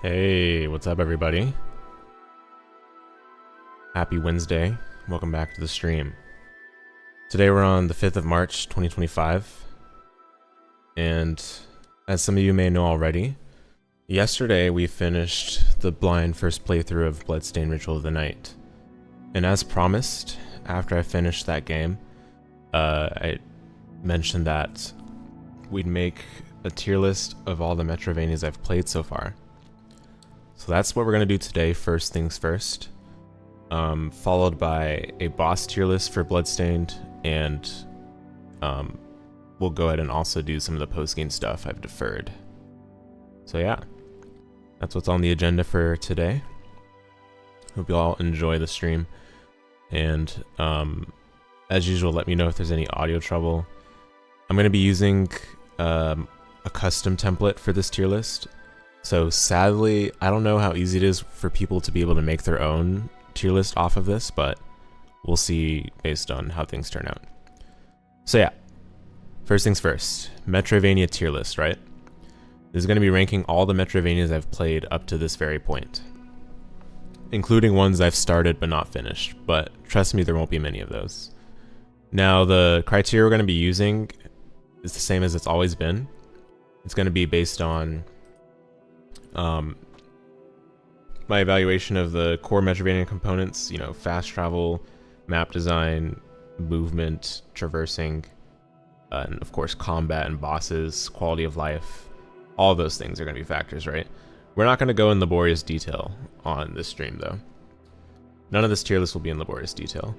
Hey, what's up everybody? Happy Wednesday. Welcome back to the stream. Today we're on the 5th of March 2025. And as some of you may know already, yesterday we finished the blind first playthrough of Bloodstained Ritual of the Night. And as promised, after I finished that game, I mentioned that we'd make a tier list of all the Metroidvanias I've played so far. So that's what we're going to do today, first things first. Followed by a boss tier list for Bloodstained, and we'll go ahead and also do some of the post-game stuff I've deferred. So yeah, that's what's on the agenda for today. Hope you all enjoy the stream, and as usual, let me know if there's any audio trouble. I'm going to be using a custom template for this tier list. So sadly, I don't know how easy it is for people to be able to make their own tier list off of this, but we'll see based on how things turn out. So yeah, first things first, Metroidvania tier list, right? This is going to be ranking all the Metroidvanias I've played up to this very point, including ones I've started but not finished, but trust me, there won't be many of those. Now, the criteria we're going to be using is the same as it's always been. It's going to be based on my evaluation of the core Metroidvania components, you know, fast travel, map design, movement, traversing, and of course combat and bosses, quality of life. All of those things are going to be factors, right? We're not going to go in laborious detail on this stream, though. None of this tier list will be in laborious detail.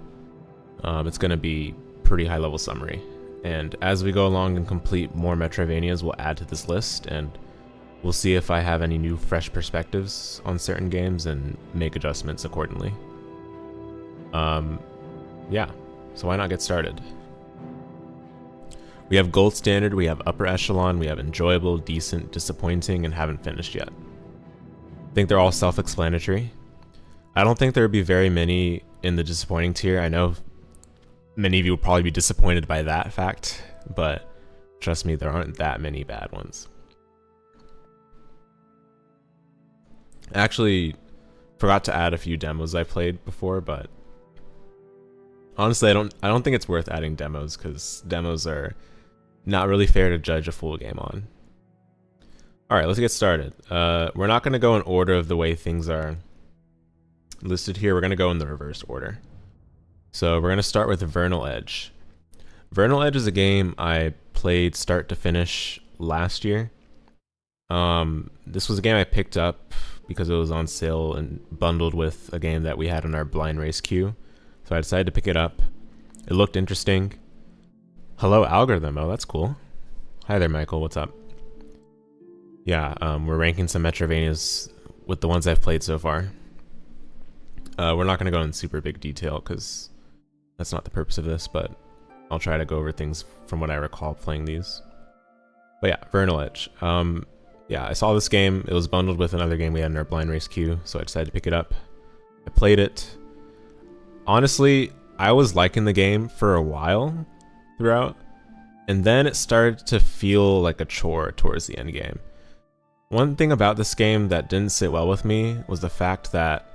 It's going to be pretty high-level summary. And as we go along and complete more Metroidvanias, we'll add to this list, and we'll see if I have any new fresh perspectives on certain games and make adjustments accordingly. Yeah, so why not get started? We have gold standard, we have upper echelon, we have enjoyable, decent, disappointing, and haven't finished yet. I think they're all self-explanatory. I don't think there would be very many in the disappointing tier. I know many of you will probably be disappointed by that fact, but trust me, there aren't that many bad ones. I actually forgot to add a few demos I played before, but honestly, I don't think it's worth adding demos because demos are not really fair to judge a full game on. All right, let's get started. We're not going to go in order of the way things are listed here. We're going to go in the reverse order. So we're going to start with Vernal Edge. Vernal Edge is a game I played start to finish last year. This was a game I picked up because it was on sale and bundled with a game that we had in our blind race queue. So I decided to pick it up. It looked interesting. Hello, Algorithm. Oh, that's cool. Hi there, Michael. What's up? Yeah, we're ranking some Metroidvanias with the ones I've played so far. We're not going to go in super big detail because that's not the purpose of this, but I'll try to go over things from what I recall playing these. But yeah, Vernal Edge. Yeah, I saw this game. It was bundled with another game we had in our blind race queue, so I decided to pick it up. I played it. Honestly, I was liking the game for a while throughout, and then it started to feel like a chore towards the end game. One thing about this game that didn't sit well with me was the fact that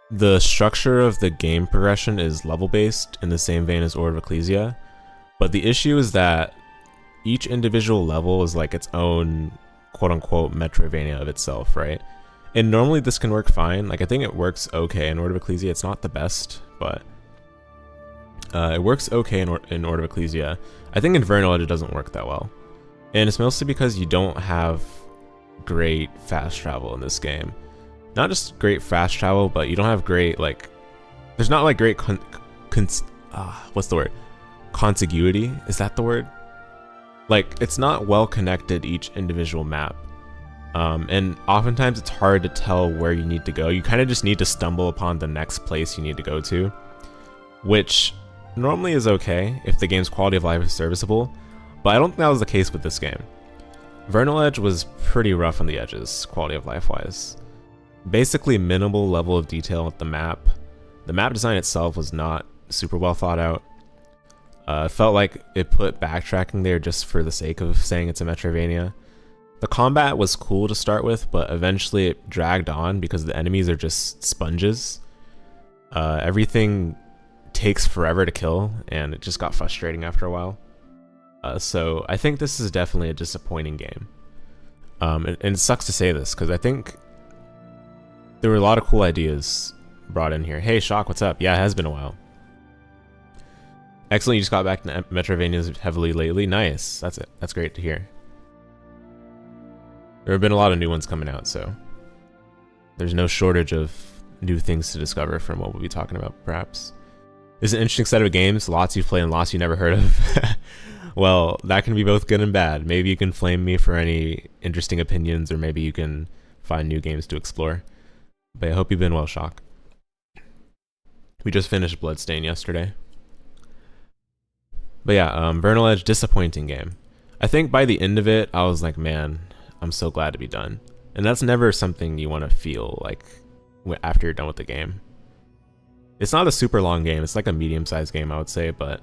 the structure of the game progression is level-based in the same vein as Order of Ecclesia, but the issue is that each individual level is like its own quote-unquote Metroidvania of itself, right? And normally this can work fine. Like, I think it works okay in Order of Ecclesia. It's not the best, but it works okay in Order of Ecclesia. I think in Vernal Edge it doesn't work that well. And it's mostly because you don't have great fast travel in this game. Not just great fast travel, but you don't have great, like, there's not like great what's the word? Contiguity? Is that the word? Like, it's not well connected each individual map. And oftentimes it's hard to tell where you need to go. You kind of just need to stumble upon the next place you need to go to, which normally is okay if the game's quality of life is serviceable, but I don't think that was the case with this game. Vernal Edge was pretty rough on the edges, quality of life wise. Basically minimal level of detail at the map. The map design itself was not super well thought out. It felt like it put backtracking there just for the sake of saying it's a Metroidvania. The combat was cool to start with, but eventually it dragged on because the enemies are just sponges. Everything takes forever to kill, and it just got frustrating after a while. So I think this is definitely a disappointing game. And it sucks to say this, because I think there were a lot of cool ideas brought in here. Hey, Shock, what's up? Yeah, it has been a while. Excellent, you just got back to Metroidvania heavily lately. Nice, that's it. That's great to hear. There have been a lot of new ones coming out, so there's no shortage of new things to discover from what we'll be talking about, perhaps. It's an interesting set of games, lots you play and lots you never heard of. Well, that can be both good and bad. Maybe you can flame me for any interesting opinions, or maybe you can find new games to explore. But I hope you've been well, Shock. We just finished Bloodstained yesterday. But yeah, Vernal Edge, disappointing game. I think by the end of it, I was like, man, I'm so glad to be done. And that's never something you want to feel like after you're done with the game. It's not a super long game. It's like a medium-sized game, I would say, but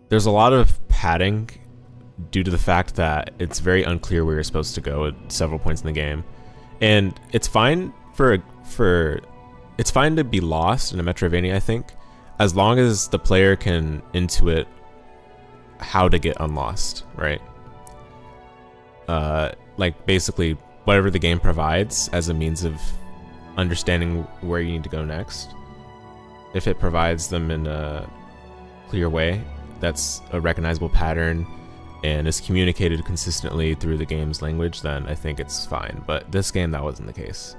there's a lot of padding due to the fact that it's very unclear where you're supposed to go at several points in the game. And it's fine it's fine to be lost in a Metroidvania, I think, as long as the player can intuit how to get unlost, right? Like basically whatever the game provides as a means of understanding where you need to go next. If it provides them in a clear way that's a recognizable pattern and is communicated consistently through the game's language, then I think it's fine. But this game, that wasn't the case.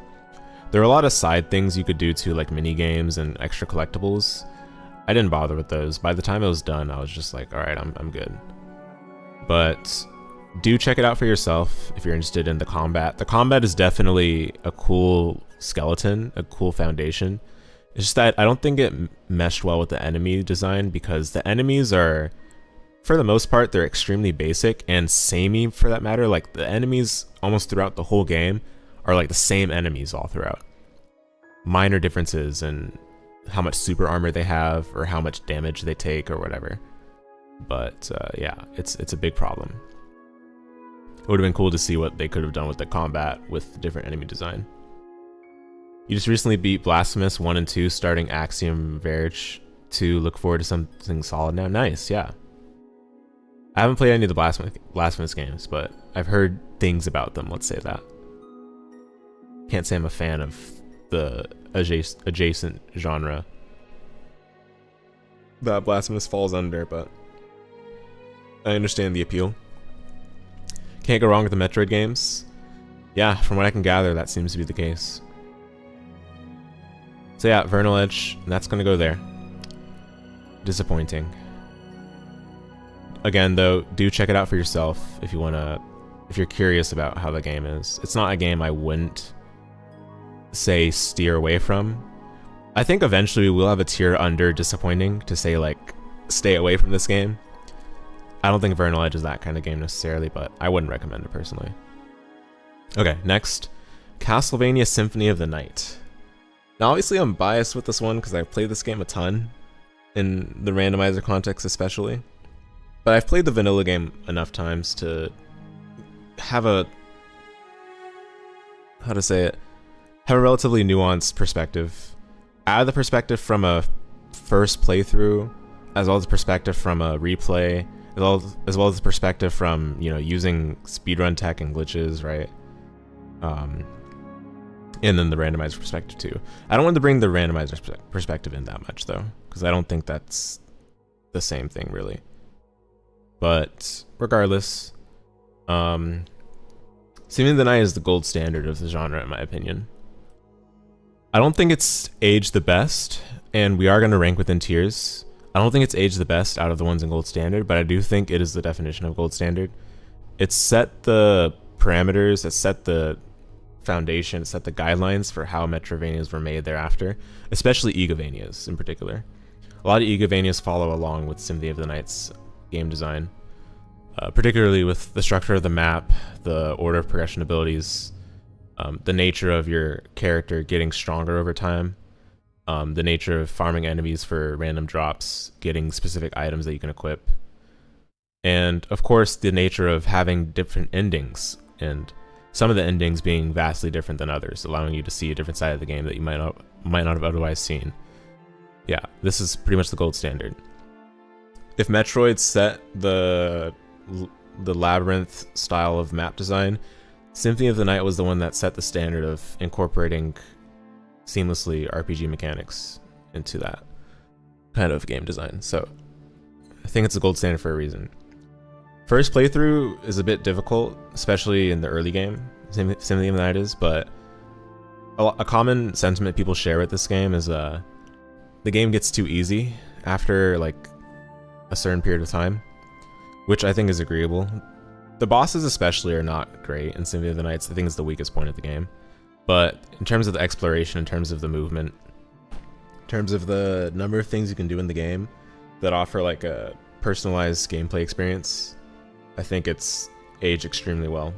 There were a lot of side things you could do too, like mini games and extra collectibles. I didn't bother with those. By the time it was done, I was just like, all right, I'm good. But do check it out for yourself if you're interested in the combat. The combat is definitely a cool skeleton, a cool foundation. It's just that I don't think it meshed well with the enemy design, because the enemies are, for the most part, they're extremely basic and samey for that matter. Like the enemies almost throughout the whole game are like the same enemies all throughout. Minor differences in how much super armor they have or how much damage they take or whatever. But yeah, it's a big problem. It would have been cool to see what they could have done with the combat with different enemy design. You just recently beat Blasphemous 1 and 2, starting Axiom Verge to look forward to something solid now. Nice, yeah. I haven't played any of the Blasphemous games, but I've heard things about them, let's say that. Can't say I'm a fan of the adjacent genre that Blasphemous falls under, but I understand the appeal. Can't go wrong with the Metroid games. Yeah, from what I can gather, that seems to be the case. So yeah, Vernal Edge, that's gonna go there. Disappointing. Again though, do check it out for yourself if you're curious about how the game is. It's not a game I wouldn't say steer away from. I think eventually we'll have a tier under disappointing to say like stay away from this game. I don't think Vernal Edge is that kind of game necessarily, but I wouldn't recommend it personally. Okay, next, Castlevania Symphony of the Night. Now obviously I'm biased with this one because I've played this game a ton, in the randomizer context especially, but I've played the vanilla game enough times to have a, how to say it, have a relatively nuanced perspective. Add the perspective from a first playthrough, as well as the perspective from a replay, as well as the perspective from, you know, using speedrun tech and glitches, right? And then the randomizer perspective too. I don't want to bring the randomizer perspective in that much though, because I don't think that's the same thing really. But regardless, Symphony of the Night is the gold standard of the genre in my opinion. I don't think it's aged the best, and we are going to rank within tiers. I don't think it's aged the best out of the ones in gold standard, but I do think it is the definition of gold standard. It's set the parameters, it set the foundation, it set the guidelines for how Metroidvanias were made thereafter, especially Egavanias in particular. A lot of Egavanias follow along with Symphony of the Night's game design, particularly with the structure of the map, the order of progression abilities, the nature of your character getting stronger over time, the nature of farming enemies for random drops, getting specific items that you can equip, and of course the nature of having different endings and some of the endings being vastly different than others, allowing you to see a different side of the game that you might not have otherwise seen. Yeah, this is pretty much the gold standard. If Metroid set the labyrinth style of map design, Symphony of the Night was the one that set the standard of incorporating seamlessly RPG mechanics into that kind of game design. So I think it's a gold standard for a reason. First playthrough is a bit difficult, especially in the early game, Symphony of the Night is, but a common sentiment people share with this game is the game gets too easy after like a certain period of time, which I think is agreeable. The bosses especially are not great in Symphony of the Night. I think it's the weakest point of the game. But in terms of the exploration, in terms of the movement, in terms of the number of things you can do in the game that offer like a personalized gameplay experience, I think it's aged extremely well.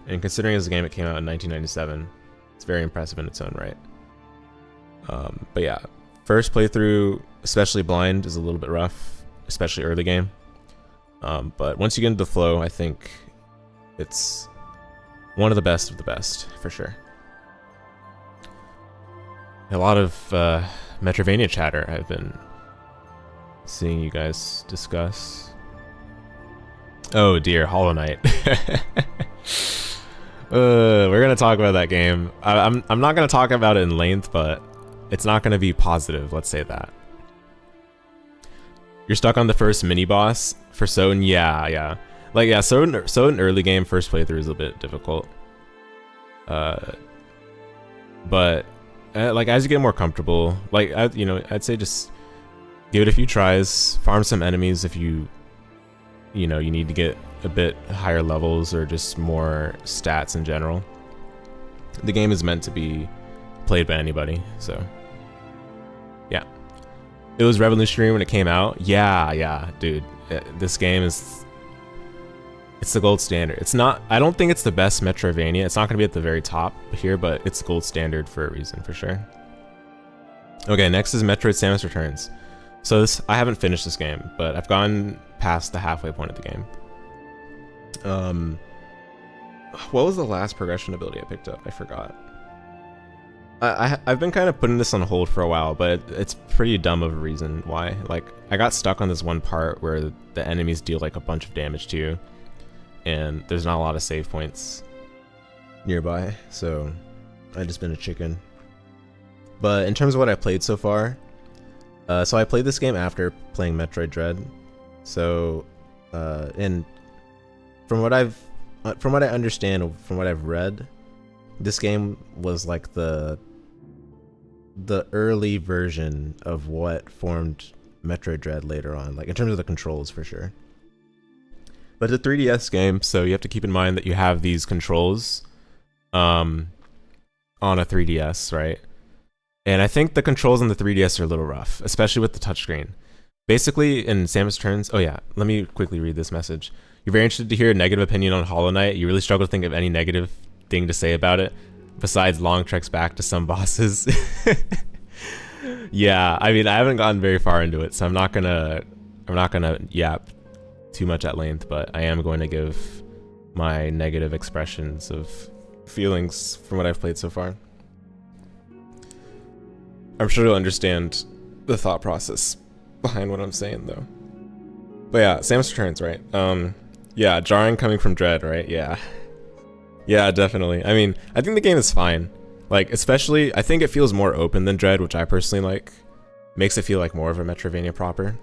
And considering as a game it came out in 1997, it's very impressive in its own right. But yeah, first playthrough, especially blind, is a little bit rough, especially early game. But once you get into the flow, I think it's one of the best, for sure. A lot of Metroidvania chatter I've been seeing you guys discuss. Oh dear, Hollow Knight. We're gonna talk about that game. I'm not gonna talk about it in length, but it's not gonna be positive, let's say that. You're stuck on the first mini boss for Soden. Yeah. Like yeah, Soden early game first playthrough is a bit difficult. But like as you get more comfortable, like I'd say just give it a few tries, farm some enemies if you need to get a bit higher levels or just more stats in general. The game is meant to be played by anybody, so yeah. It was revolutionary when it came out. Yeah, dude. This game it's the gold standard. It's not, I don't think it's the best Metroidvania. It's not going to be at the very top here, but it's gold standard for a reason, for sure. Okay, next is Metroid Samus Returns. So I haven't finished this game, but I've gone past the halfway point of the game. What was the last progression ability I picked up? I forgot. I've been kind of putting this on hold for a while, but it's pretty dumb of a reason why. Like, I got stuck on this one part where the enemies deal like a bunch of damage to you, and there's not a lot of save points nearby, so I just been a chicken. But in terms of what I played so far, so I played this game after playing Metroid Dread. So, and from what I understand, from what I've read, this game was like the early version of what formed Metroid Dread later on, like in terms of the controls for sure. But it's a 3DS game, so you have to keep in mind that you have these controls on a 3DS, right? And I think the controls on the 3DS are a little rough, especially with the touchscreen. Basically, in Samus Returns, oh yeah, let me quickly read this message. You're very interested to hear a negative opinion on Hollow Knight. You really struggle to think of any negative thing to say about it, besides long treks back to some bosses. Yeah, I mean, I haven't gotten very far into it, so I'm not gonna yap too much at length, but I am going to give my negative expressions of feelings from what I've played so far. I'm sure you'll understand the thought process behind what I'm saying, though. But yeah, Samus Returns, right? Yeah, jarring coming from Dread, right? Yeah, definitely. I mean, I think the game is fine. Like, especially, I think it feels more open than Dread, which I personally like. Makes it feel like more of a Metroidvania proper.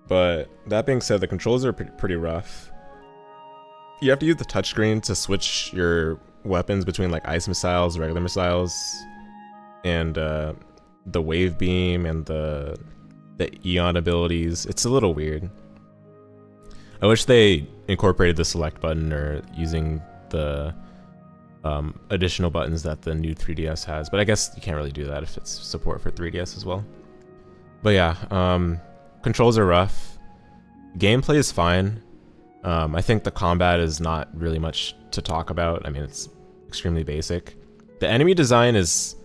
But that being said, the controls are pretty rough. You have to use the touchscreen to switch your weapons between like ice missiles, regular missiles, and the wave beam and the Eon abilities. It's a little weird. I wish they incorporated the select button or using the additional buttons that the new 3DS has, but I guess you can't really do that if it's support for 3DS as well. But yeah, controls are rough. Gameplay is fine. I think the combat is not really much to talk about. I mean, it's extremely basic. The enemy design is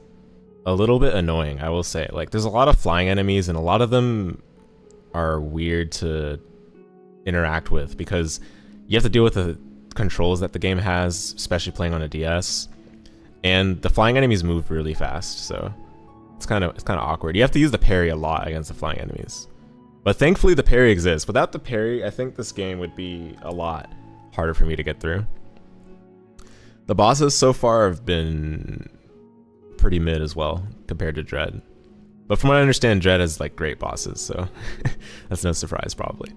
a little bit annoying, I will say. Like, there's a lot of flying enemies, and a lot of them are weird to interact with because you have to deal with the controls that the game has, especially playing on a DS. And the flying enemies move really fast, so it's kind of awkward. You have to use the parry a lot against the flying enemies. But thankfully the parry exists. Without the parry, I think this game would be a lot harder for me to get through. The bosses so far have been pretty mid as well compared to Dread. But from what I understand, Dread has like great bosses, so that's no surprise probably.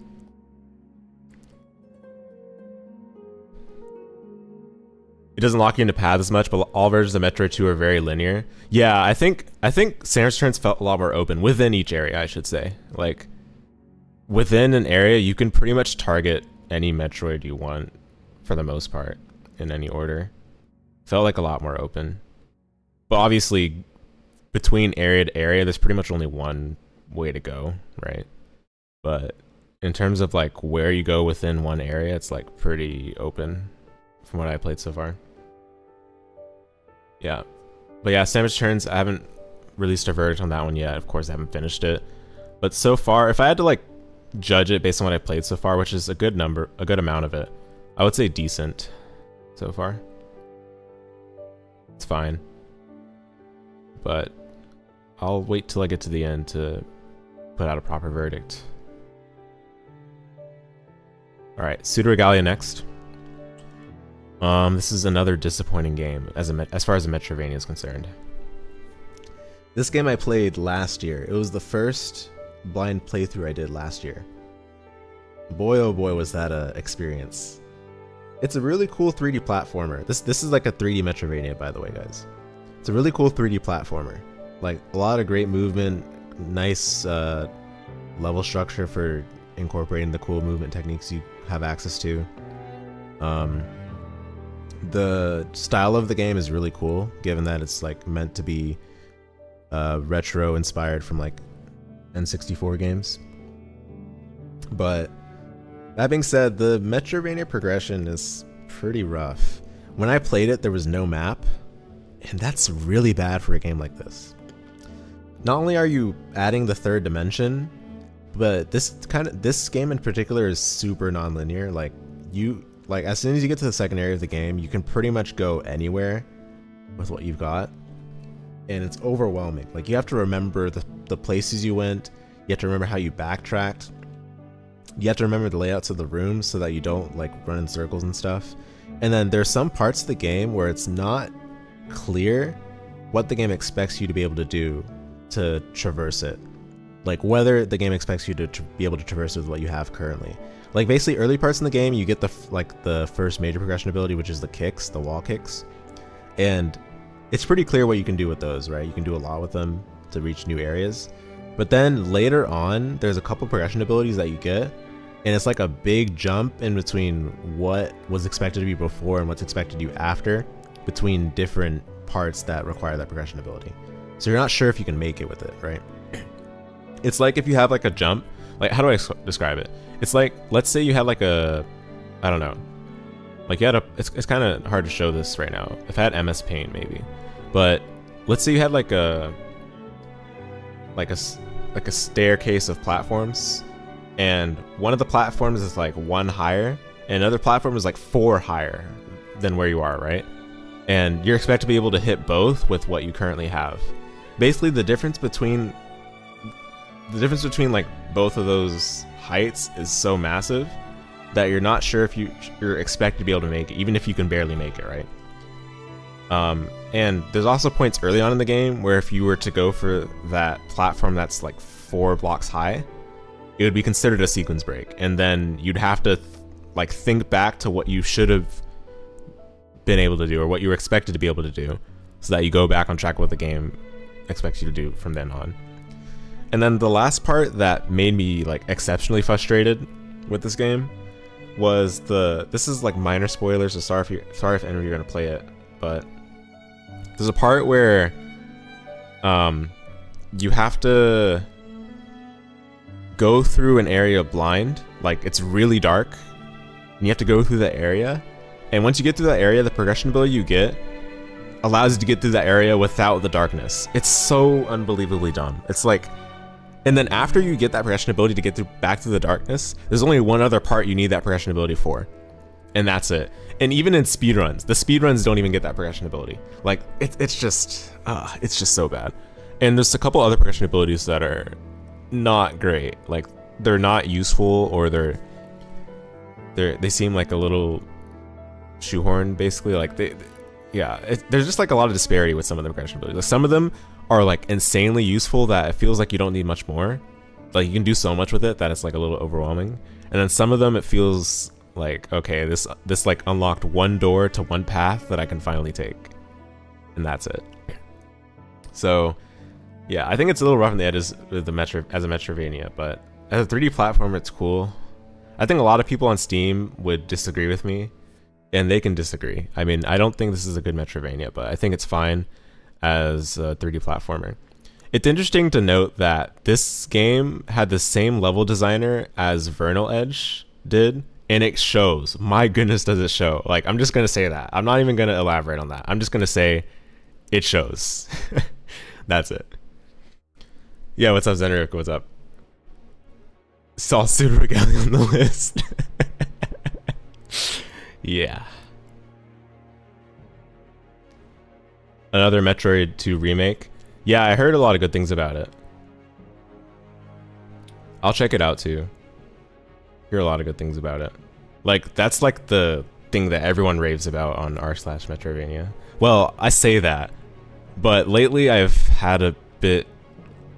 It doesn't lock you into paths as much, but all versions of Metro 2 are very linear. Yeah, I think Samus Returns felt a lot more open within each area, I should say. Like within an area, you can pretty much target any Metroid you want for the most part in any order. Felt like a lot more open. But obviously, between area to area, there's pretty much only one way to go, right? But in terms of like where you go within one area, it's like pretty open from what I played so far. Yeah. But yeah, Samus Returns, I haven't released a verdict on that one yet. Of course, I haven't finished it. But so far, if I had to like judge it based on what I played so far, which is a good amount of it, I would say decent so far. It's fine. But I'll wait till I get to the end to put out a proper verdict. Alright, Pseudo-Regalia next. This is another disappointing game as far as the Metroidvania is concerned. This game I played last year. It was the first blind playthrough I did last year. Boy oh boy was that a experience. It's a really cool 3D platformer. This is like a 3D Metroidvania, by the way, guys. It's a really cool 3D platformer. Like a lot of great movement, nice level structure for incorporating the cool movement techniques you have access to. The style of the game is really cool, given that it's like meant to be retro inspired from like N64 games. But that being said, the Metroidvania progression is pretty rough. When I played it, there was no map, and that's really bad for a game like this. Not only are you adding the third dimension, but this game in particular is super non-linear. Like as soon as you get to the second area of the game, you can pretty much go anywhere with what you've got, and it's overwhelming. Like you have to remember the places you went, you have to remember how you backtracked, you have to remember the layouts of the rooms so that you don't like run in circles and stuff. And then there's some parts of the game where it's not clear what the game expects you to be able to do to traverse it. Like whether the game expects you to be able to traverse it with what you have currently. Like basically early parts in the game, you get the first major progression ability, which is the kicks, the wall kicks. And it's pretty clear what you can do with those, right? You can do a lot with them to reach new areas. But then later on, there's a couple progression abilities that you get, and it's like a big jump in between what was expected to be before and what's expected to you after, between different parts that require that progression ability. So you're not sure if you can make it with it, right? It's like if you have like a jump, like how do I describe it? It's like, let's say you had like a, I don't know, like you had a, it's kind of hard to show this right now. If I had MS Paint maybe, but let's say you had like a staircase of platforms, and one of the platforms is like 1 higher, and another platform is like 4 higher than where you are, right? And you're expected to be able to hit both with what you currently have. Basically, the difference between like both of those heights is so massive that you're not sure if you're expected to be able to make it, even if you can barely make it, right? And there's also points early on in the game where if you were to go for that platform that's like 4 blocks high, it would be considered a sequence break, and then you'd have to like think back to what you should have been able to do or what you were expected to be able to do, so that you go back on track with what the game expects you to do from then on. And then the last part that made me like exceptionally frustrated with this game was this is like minor spoilers, so sorry if any of you are gonna play it, but there's a part where you have to go through an area blind, like it's really dark, and you have to go through the area, and once you get through that area, the progression ability you get allows you to get through that area without the darkness. It's so unbelievably dumb. It's like, and then after you get that progression ability to get back through the darkness, there's only one other part you need that progression ability for, and that's it. And even in speedruns, the speedruns don't even get that progression ability. Like it's just so bad. And there's a couple other progression abilities that are not great. Like they're not useful, or they seem like a little shoehorned, basically. Like there's just like a lot of disparity with some of the progression abilities. Like some of them are like insanely useful that it feels like you don't need much more. Like you can do so much with it that it's like a little overwhelming. And then some of them it feels like, okay, this like unlocked one door to one path that I can finally take, and that's it. So yeah, I think it's a little rough on the edges with the as a Metroidvania, but as a 3D platformer, it's cool. I think a lot of people on Steam would disagree with me, and they can disagree. I mean, I don't think this is a good Metroidvania, but I think it's fine as a 3D platformer. It's interesting to note that this game had the same level designer as Vernal Edge did, and it shows. My goodness, does it show. Like, I'm just going to say that. I'm not even going to elaborate on that. I'm just going to say it shows. That's it. Yeah, what's up, Zenrik? What's up? Saw Pseudo Regalia on the list. Yeah. Another Metroid 2 remake. Yeah, I heard a lot of good things about it. I'll check it out too. Hear a lot of good things about it. Like, that's like the thing that everyone raves about on r/Metroidvania. Well, I say that, but lately I've had a bit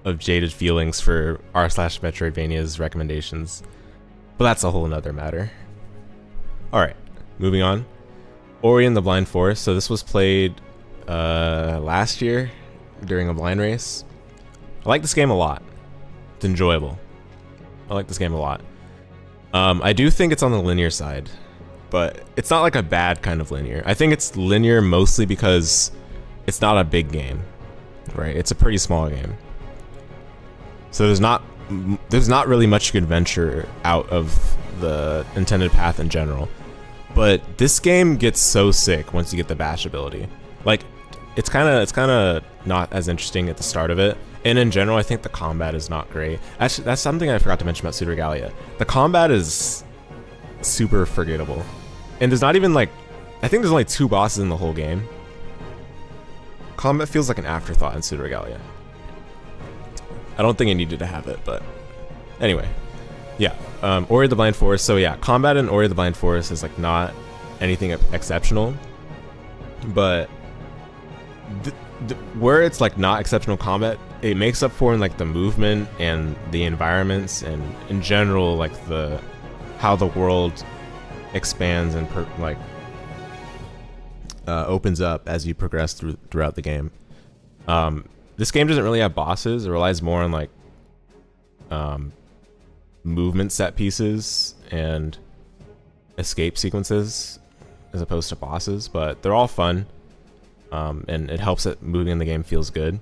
of jaded feelings for r/Metroidvania's recommendations, but that's a whole nother matter. Alright, moving on. Ori and the Blind Forest. So this was played last year during a blind race. I like this game a lot. It's enjoyable. I like this game a lot. I do think it's on the linear side, but it's not like a bad kind of linear. I think it's linear mostly because it's not a big game, right? It's a pretty small game. So there's not really much you can venture out of the intended path in general. But this game gets so sick once you get the bash ability. Like, it's kind of not as interesting at the start of it. And in general, I think the combat is not great. Actually, that's something I forgot to mention about Pseudo Regalia. The combat is super forgettable. And there's not even like, I think there's only 2 bosses in the whole game. Combat feels like an afterthought in Pseudo Regalia. I don't think I needed to have it, but anyway. Yeah, Ori the Blind Forest. So yeah, combat in Ori the Blind Forest is like not anything exceptional, but where it's like not exceptional combat, it makes up for in like the movement and the environments and in general like how the world expands and opens up as you progress throughout the game. This game doesn't really have bosses. It relies more on like movement set pieces and escape sequences as opposed to bosses, but they're all fun. And it helps that moving in the game feels good.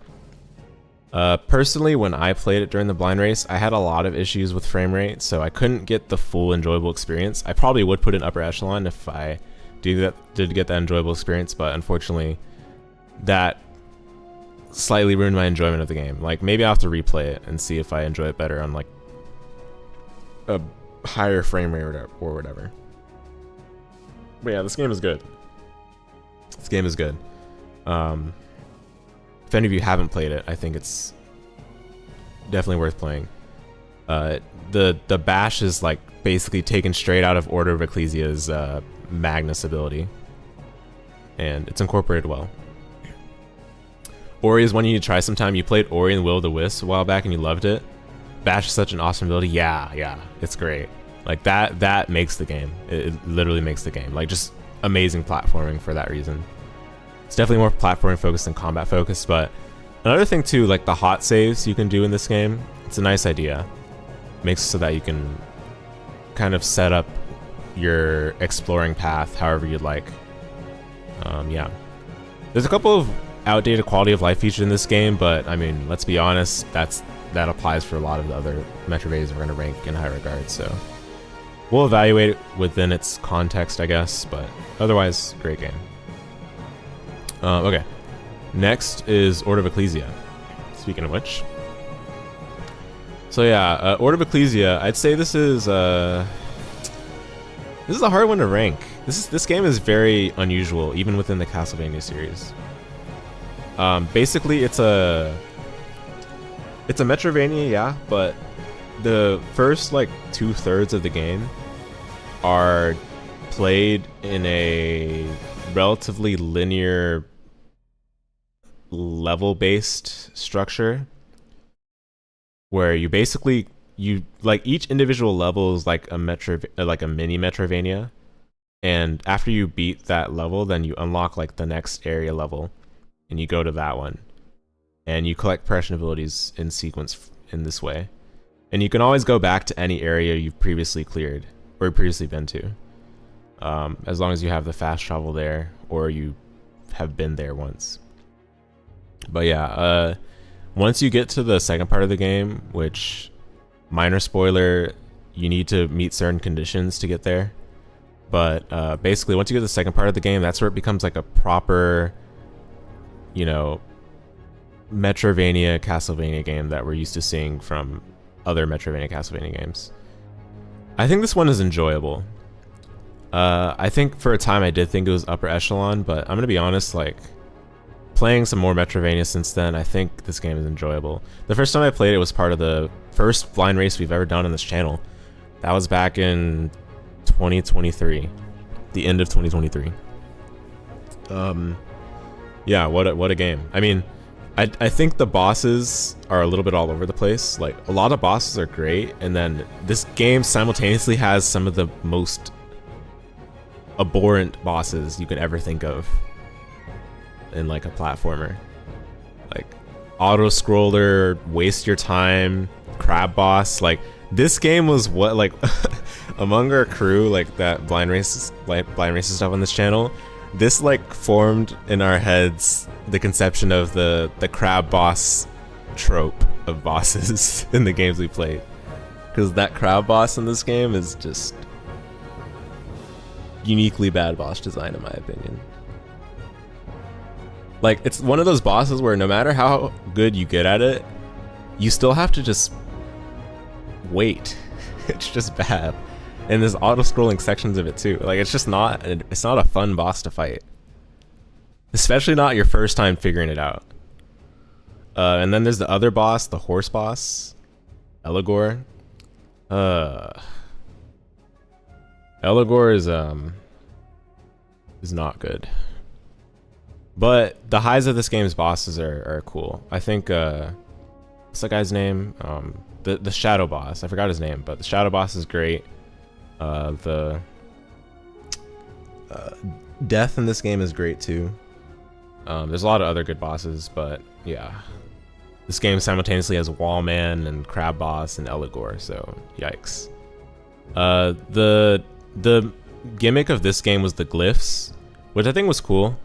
Personally, when I played it during the blind race, I had a lot of issues with frame rate, so I couldn't get the full enjoyable experience. I probably would put it in upper echelon if I did get that enjoyable experience, but unfortunately, that slightly ruined my enjoyment of the game. Like, maybe I'll have to replay it and see if I enjoy it better on like a higher frame rate or whatever. But yeah, this game is good. This game is good. If any of you haven't played it, I think it's definitely worth playing. The bash is like basically taken straight out of Order of Ecclesia's Magnus ability, and it's incorporated well. Ori is one you need to try sometime. You played Ori and Will of the Wisps a while back and you loved it. Bash is such an awesome ability. Yeah, it's great. Like that makes the game. It literally makes the game. Like, just amazing platforming for that reason. It's definitely more platforming focused than combat focused, but another thing too, like the hot saves you can do in this game, it's a nice idea. Makes it so that you can kind of set up your exploring path however you'd like. Yeah. There's a couple of outdated quality of life features in this game, but I mean, let's be honest, that applies for a lot of the other Metroidvanias we're going to rank in high regard, so we'll evaluate it within its context, I guess, but otherwise, great game. Okay, next is Order of Ecclesia. Speaking of which, so yeah, Order of Ecclesia. I'd say this is a hard one to rank. This game is very unusual, even within the Castlevania series. Basically, it's a Metroidvania, yeah, but the first like 2/3 of the game are played in a relatively linear level-based structure, where you basically like each individual level is like a mini Metroidvania, and after you beat that level, then you unlock like the next area level, and you go to that one, and you collect progression abilities in sequence in this way, and you can always go back to any area you've previously cleared or previously been to, as long as you have the fast travel there or you have been there once. But yeah, once you get to the second part of the game, which, minor spoiler, you need to meet certain conditions to get there. But basically, once you get to the second part of the game, that's where it becomes like a proper, you know, Metroidvania, Castlevania game that we're used to seeing from other Metroidvania, Castlevania games. I think this one is enjoyable. I think for a time I did think it was upper echelon, but I'm gonna be honest, like, playing some more Metroidvania since then, I think this game is enjoyable. The first time I played it was part of the first blind race we've ever done on this channel. That was back in 2023, the end of 2023. Yeah, what a game. I mean, I think the bosses are a little bit all over the place. Like, a lot of bosses are great, and then this game simultaneously has some of the most abhorrent bosses you could ever think of in like a platformer. Like auto scroller, waste your time, crab boss. Like, this game was what, like, among our crew, like that blind races stuff on this channel, this like formed in our heads the conception of the crab boss trope of bosses in the games we played, because that crab boss in this game is just uniquely bad boss design, in my opinion. Like, it's one of those bosses where no matter how good you get at it, you still have to just wait. It's just bad. And there's auto-scrolling sections of it too. Like, it's not a fun boss to fight. Especially not your first time figuring it out. And then there's the other boss, the horse boss, Elagor. Elagor is not good. But the highs of this game's bosses are cool. I think what's that guy's name? The shadow boss. I forgot his name, but the shadow boss is great. The death in this game is great too. There's a lot of other good bosses, but yeah, this game simultaneously has Wallman and Crab Boss and Elagor, so yikes. The gimmick of this game was the glyphs, which I think was cool.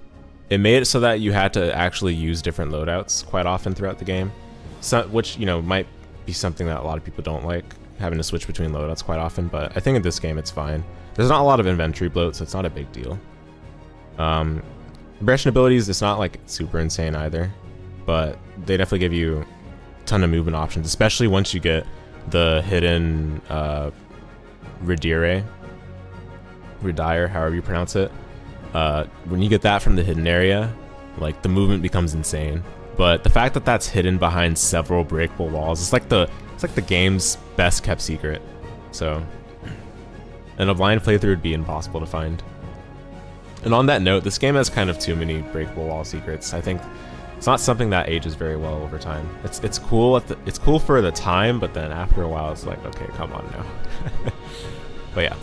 It made it so that you had to actually use different loadouts quite often throughout the game, which, you know, might be something that a lot of people don't like, having to switch between loadouts quite often, but I think in this game it's fine. There's not a lot of inventory bloat, so it's not a big deal. Progression abilities, it's not like super insane either, but they definitely give you a ton of movement options, especially once you get the hidden Redire, however you pronounce it. When you get that from the hidden area, like, the movement becomes insane. But the fact that that's hidden behind several breakable walls, it's like the game's best kept secret. So, and a blind playthrough would be impossible to find. And on that note, this game has kind of too many breakable wall secrets. I think it's not something that ages very well over time. It's cool it's cool for the time, but then after a while, it's like, okay, come on now. But yeah.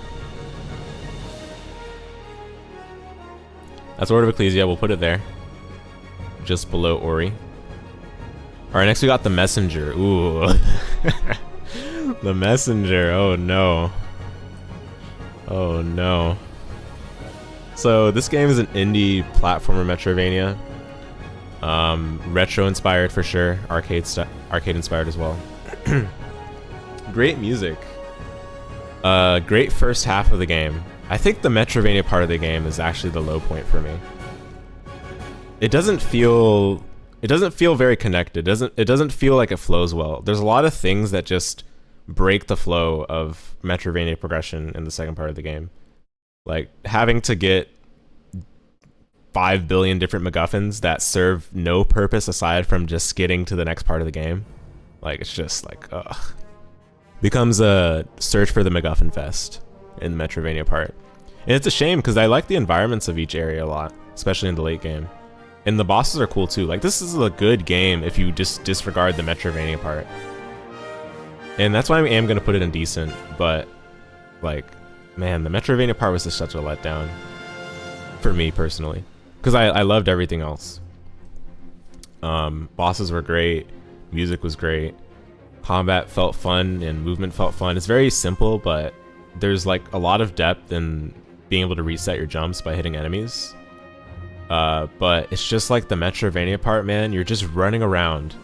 That's Order of Ecclesia, we'll put it there. Just below Ori. Alright, next we got the Messenger. Ooh. The Messenger, oh no. Oh no. So this game is an indie platformer Metroidvania. Retro inspired for sure, arcade inspired as well. Great music. Great first half of the game. I think the Metroidvania part of the game is actually the low point for me. It doesn't feel very connected. It doesn't feel like it flows well. There's a lot of things that just break the flow of Metroidvania progression in the second part of the game. Like having to get 5 billion different MacGuffins that serve no purpose aside from just getting to the next part of the game. Like, it's just like, ugh. Becomes a search for the MacGuffin fest in the Metroidvania part. And it's a shame because I like the environments of each area a lot, especially in the late game. And the bosses are cool too. Like, this is a good game if you just disregard the Metroidvania part. And that's why I am going to put it in decent, but like, man, the Metroidvania part was just such a letdown for me personally. Because I loved everything else. Bosses were great, music was great, combat felt fun, and movement felt fun. It's very simple, but there's like a lot of depth in being able to reset your jumps by hitting enemies. But it's just like the Metroidvania part, man. You're just running around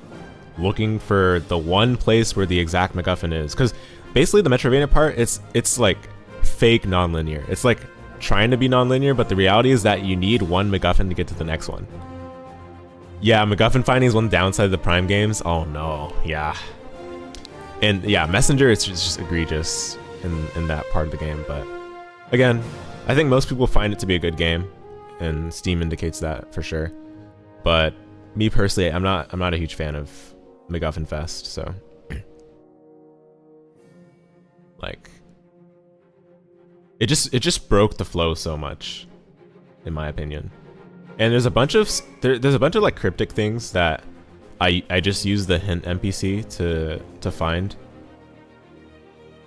looking for the one place where the exact MacGuffin is. Because basically the Metroidvania part, it's like fake non-linear. It's like trying to be non-linear, but the reality is that you need one MacGuffin to get to the next one. Yeah, MacGuffin finding is one downside of the Prime games. Oh no, yeah. And yeah, Messenger, it's just egregious in that part of the game. But again, I think most people find it to be a good game, and Steam indicates that for sure. But me personally, I'm not a huge fan of MacGuffin Fest, so like it just broke the flow so much, in my opinion. And there's a bunch of like cryptic things that I just use the hint NPC to find,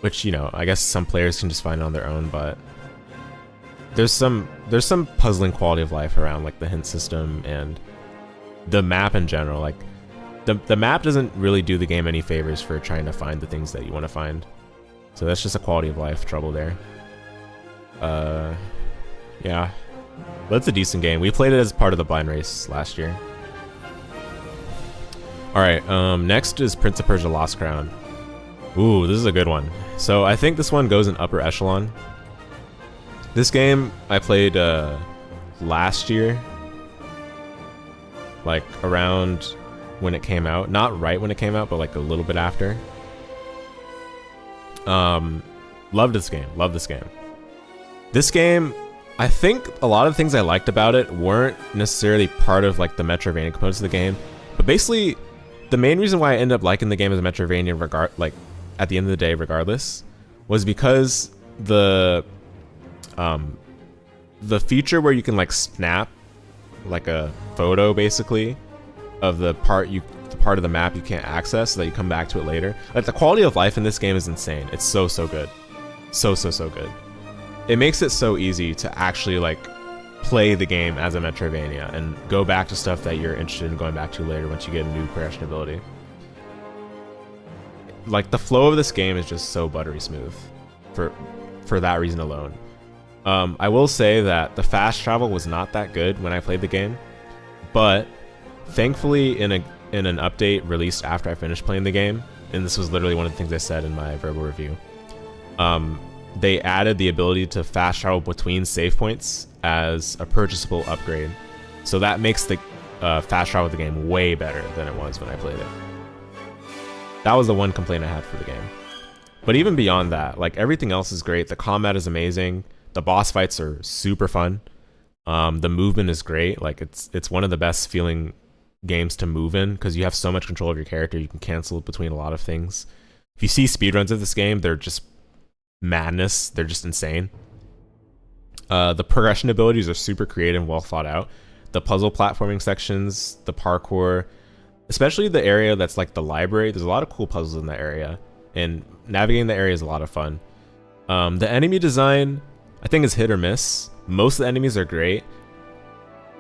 which, you know, I guess some players can just find on their own, but there's some puzzling quality of life around like the hint system and the map in general. Like the map doesn't really do the game any favors for trying to find the things that you want to find, so that's just a quality of life trouble there. Yeah, but it's a decent game. We played it as part of the blind race last year. Alright, next is Prince of Persia Lost Crown. Ooh, this is a good one. So I think this one goes in upper echelon. This game I played last year, like around when it came out. Not right when it came out, but like a little bit after. Loved this game, love this game. This game, I think a lot of things I liked about it weren't necessarily part of like the Metroidvania components of the game, but basically the main reason why I ended up liking the game as a Metroidvania, like at the end of the day regardless, was because the feature where you can like snap like a photo basically of the part of the map you can't access so that you come back to it later. Like the quality of life in this game is insane. It's so good. So good. It makes it so easy to actually like play the game as a Metroidvania and go back to stuff that you're interested in going back to later once you get a new progression ability. Like the flow of this game is just so buttery smooth for that reason alone. I will say that the fast travel was not that good when I played the game, but thankfully in an update released after I finished playing the game, and this was literally one of the things I said in my verbal review, they added the ability to fast travel between save points as a purchasable upgrade. So that makes the fast travel of the game way better than it was when I played it. That was the one complaint I had for the game. But even beyond that, like everything else is great. The combat is amazing. The boss fights are super fun. The movement is great. Like it's one of the best feeling games to move in because you have so much control of your character. You can cancel between a lot of things. If you see speedruns of this game, they're just madness. They're just insane. The progression abilities are super creative and well thought out. The puzzle platforming sections, the parkour, especially the area that's like the library, there's a lot of cool puzzles in that area, and navigating the area is a lot of fun. The enemy design, I think, is hit or miss. Most of the enemies are great.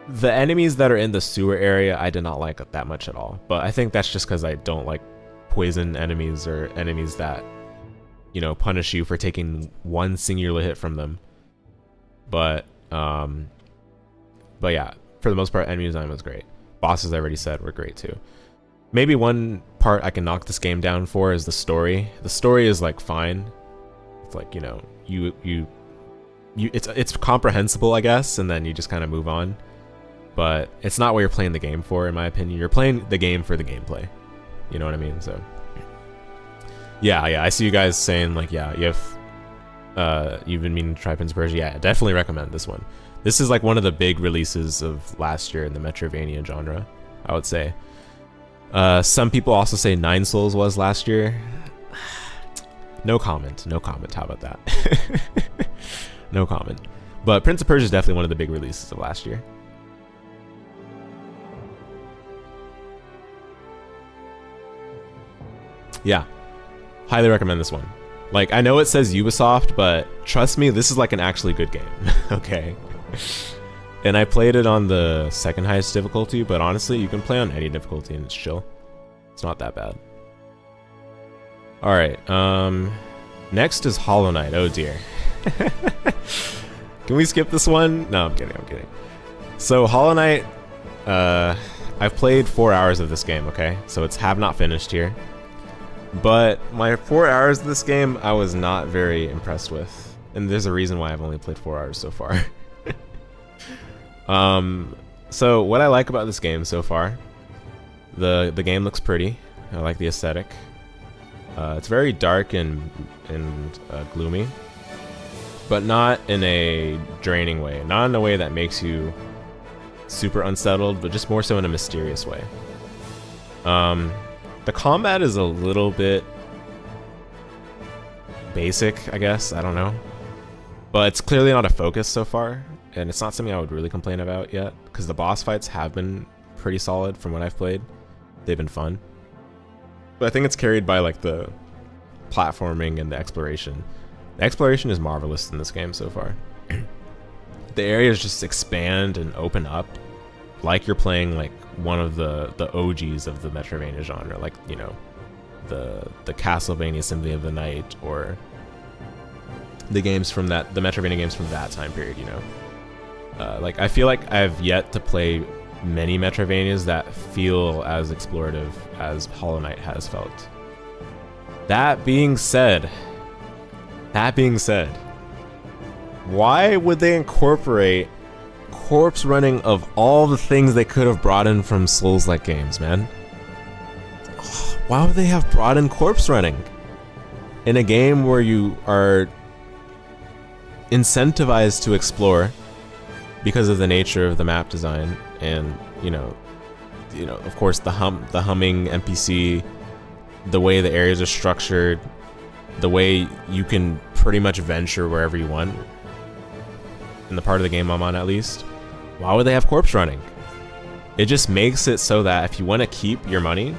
The enemies that are in the sewer area I did not like that much at all, but I think that's just because I don't like poison enemies or enemies that, you know, punish you for taking one singular hit from them. But yeah, for the most part, enemy design was great. Bosses, I already said, were great too. Maybe one part I can knock this game down for is the story. The story is like fine. It's like, you know, it's comprehensible, I guess, and then you just kind of move on. But it's not what you're playing the game for, in my opinion. You're playing the game for the gameplay. You know what I mean? So yeah, I see you guys saying like, yeah, you have you've been meaning to try Prince of Persia, yeah, I definitely recommend this one. This is like one of the big releases of last year in the Metroidvania genre, I would say. Some people also say Nine Souls was last year. No comment, no comment. How about that? No comment. But Prince of Persia is definitely one of the big releases of last year. Yeah, highly recommend this one. Like, I know it says Ubisoft, but trust me, this is like an actually good game. Okay. And I played it on the second highest difficulty, but honestly, you can play on any difficulty and it's chill. It's not that bad. Alright, next is Hollow Knight. Oh dear. Can we skip this one? No, I'm kidding, I'm kidding. So, Hollow Knight, I've played 4 hours of this game, okay? So it's have not finished here. But my 4 hours of this game, I was not very impressed with. And there's a reason why I've only played 4 hours so far. So what I like about this game so far, the game looks pretty. I like the aesthetic. It's very dark and gloomy, but not in a draining way. Not in a way that makes you super unsettled, but just more so in a mysterious way. The combat is a little bit basic, I guess. I don't know. But it's clearly not a focus so far, and it's not something I would really complain about yet, because the boss fights have been pretty solid from what I've played. They've been fun. But I think it's carried by like the platforming and the exploration. The exploration is marvelous in this game so far. The areas just expand and open up like you're playing like one of the OGs of the Metroidvania genre, like, you know, the Castlevania Symphony of the Night, or the games from the Metroidvania games from that time period, you know. Like, I feel like I've yet to play many Metroidvanias that feel as explorative as Hollow Knight has felt. That being said, why would they incorporate corpse running of all the things they could have brought in from Souls-like games, man? Why would they have brought in corpse running in a game where you are incentivized to explore because of the nature of the map design and, you know, of course the humming NPC, the way the areas are structured, the way you can pretty much venture wherever you want in the part of the game I'm on, at least. Why would they have corpse running? It just makes it so that if you want to keep your money,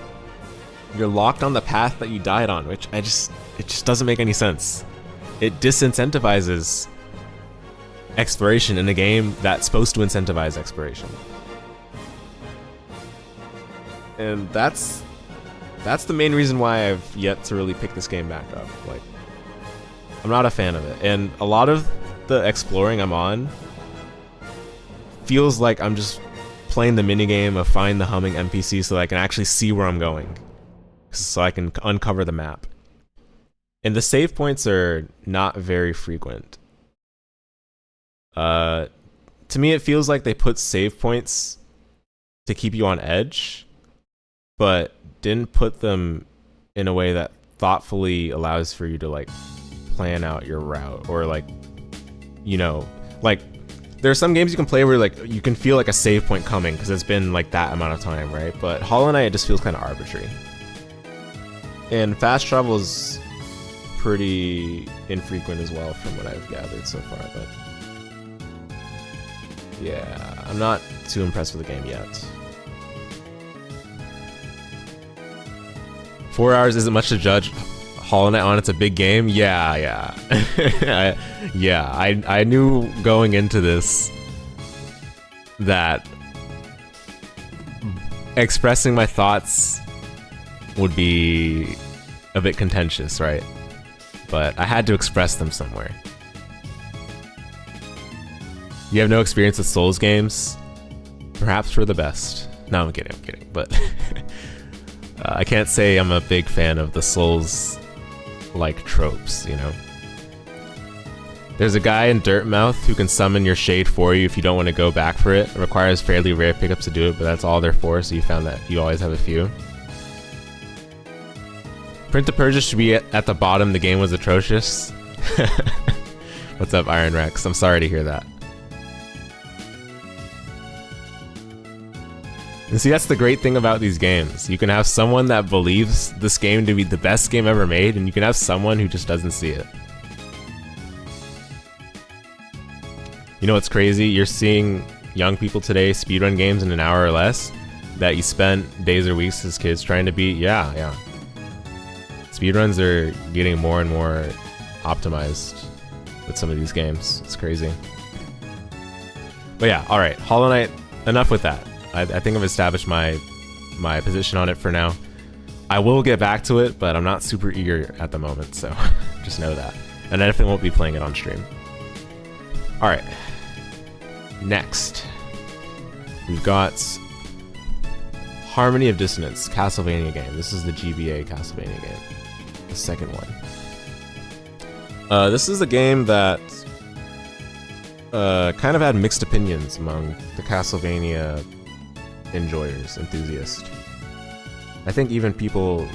you're locked on the path that you died on, which it just doesn't make any sense. It disincentivizes exploration in a game that's supposed to incentivize exploration. And that's the main reason why I've yet to really pick this game back up. Like, I'm not a fan of it. And a lot of the exploring I'm on feels like I'm just playing the minigame of find the humming NPC so that I can actually see where I'm going, so I can uncover the map. And the save points are not very frequent. To me, it feels like they put save points to keep you on edge, but didn't put them in a way that thoughtfully allows for you to like plan out your route, or like, you know, like there are some games you can play where like you can feel like a save point coming because it's been like that amount of time, right? But Hollow Knight, it just feels kind of arbitrary. And fast travel is pretty infrequent as well from what I've gathered so far, but yeah, I'm not too impressed with the game yet. 4 hours isn't much to judge Hollow Knight on. It's a big game. Yeah. I knew going into this that expressing my thoughts would be a bit contentious, right? But I had to express them somewhere. You have no experience with Souls games? Perhaps for the best. No, I'm kidding. But I can't say I'm a big fan of the Souls-like tropes, you know? There's a guy in Dirtmouth who can summon your shade for you if you don't want to go back for it. It requires fairly rare pickups to do it, but that's all they're for, so you found that you always have a few. Prince of Persia should be at the bottom. The game was atrocious. What's up, Iron Rex? I'm sorry to hear that. And see, that's the great thing about these games. You can have someone that believes this game to be the best game ever made, and you can have someone who just doesn't see it. You know what's crazy? You're seeing young people today speedrun games in an hour or less that you spent days or weeks as kids trying to beat. Yeah. Speedruns are getting more and more optimized with some of these games. It's crazy. But yeah, alright. Hollow Knight, enough with that. I think I've established my position on it for now. I will get back to it, but I'm not super eager at the moment, so just know that. And I definitely won't be playing it on stream. Alright. Next, we've got Harmony of Dissonance, Castlevania game. This is the GBA Castlevania game, the second one. This is a game that kind of had mixed opinions among the Castlevania enjoyers, enthusiasts. I think even people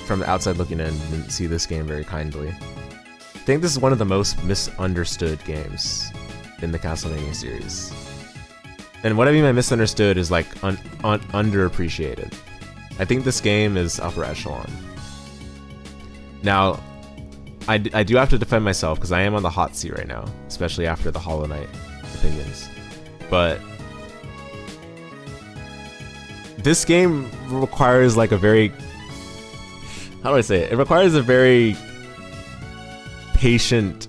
from the outside looking in didn't see this game very kindly. I think this is one of the most misunderstood games in the Castlevania series. And what I mean by misunderstood is like underappreciated. I think this game is upper echelon. Now, I do have to defend myself because I am on the hot seat right now, especially after the Hollow Knight opinions. But this game requires like a very, how do I say it? It requires a very patient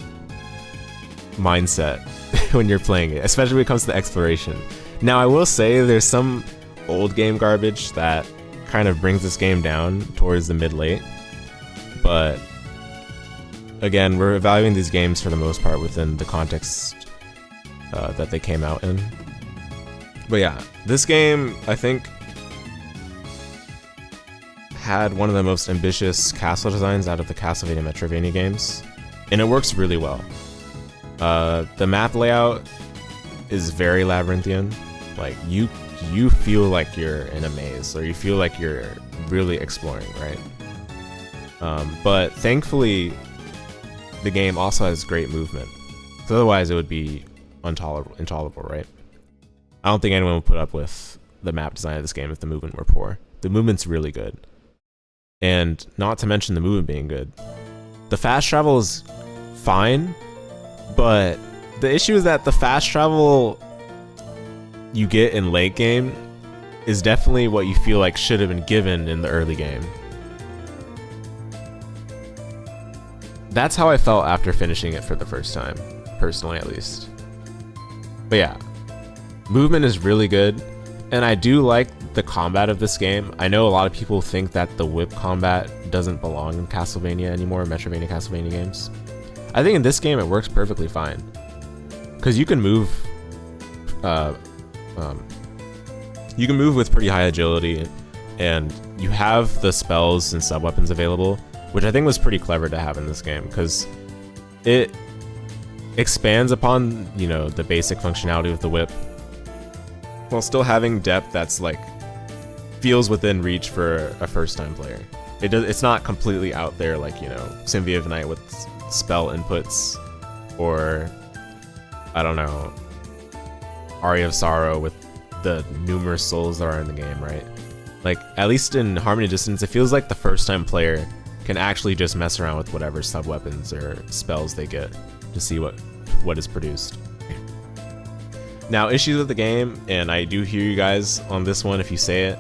mindset when you're playing it, especially when it comes to the exploration. Now, I will say there's some old game garbage that kind of brings this game down towards the mid-late, but again, we're evaluating these games for the most part within the context that they came out in. But yeah, this game, I think, had one of the most ambitious castle designs out of the Castlevania Metroidvania games, and it works really well. The map layout is very labyrinthian. Like you feel like you're in a maze, or you feel like you're really exploring, right? But thankfully, the game also has great movement. So otherwise, it would be intolerable, right? I don't think anyone would put up with the map design of this game if the movement were poor. The movement's really good. And not to mention the movement being good. The fast travel is fine, but the issue is that the fast travel you get in late game is definitely what you feel like should have been given in the early game. That's how I felt after finishing it for the first time, personally at least. But yeah, movement is really good, and I do like the combat of this game. I know a lot of people think that the whip combat doesn't belong in Castlevania anymore, Metroidvania Castlevania games. I think in this game it works perfectly fine, because you can move with pretty high agility, and you have the spells and sub-weapons available, which I think was pretty clever to have in this game, because it expands upon, you know, the basic functionality of the whip, while still having depth that's like feels within reach for a first-time player. It's not completely out there like, you know, Symphony of the Night with spell inputs, or I don't know, Aria of Sorrow with the numerous souls that are in the game, right? Like, at least in Harmony of Dissonance, it feels like the first-time player can actually just mess around with whatever sub-weapons or spells they get to see what is produced. Now, issues with the game, and I do hear you guys on this one if you say it,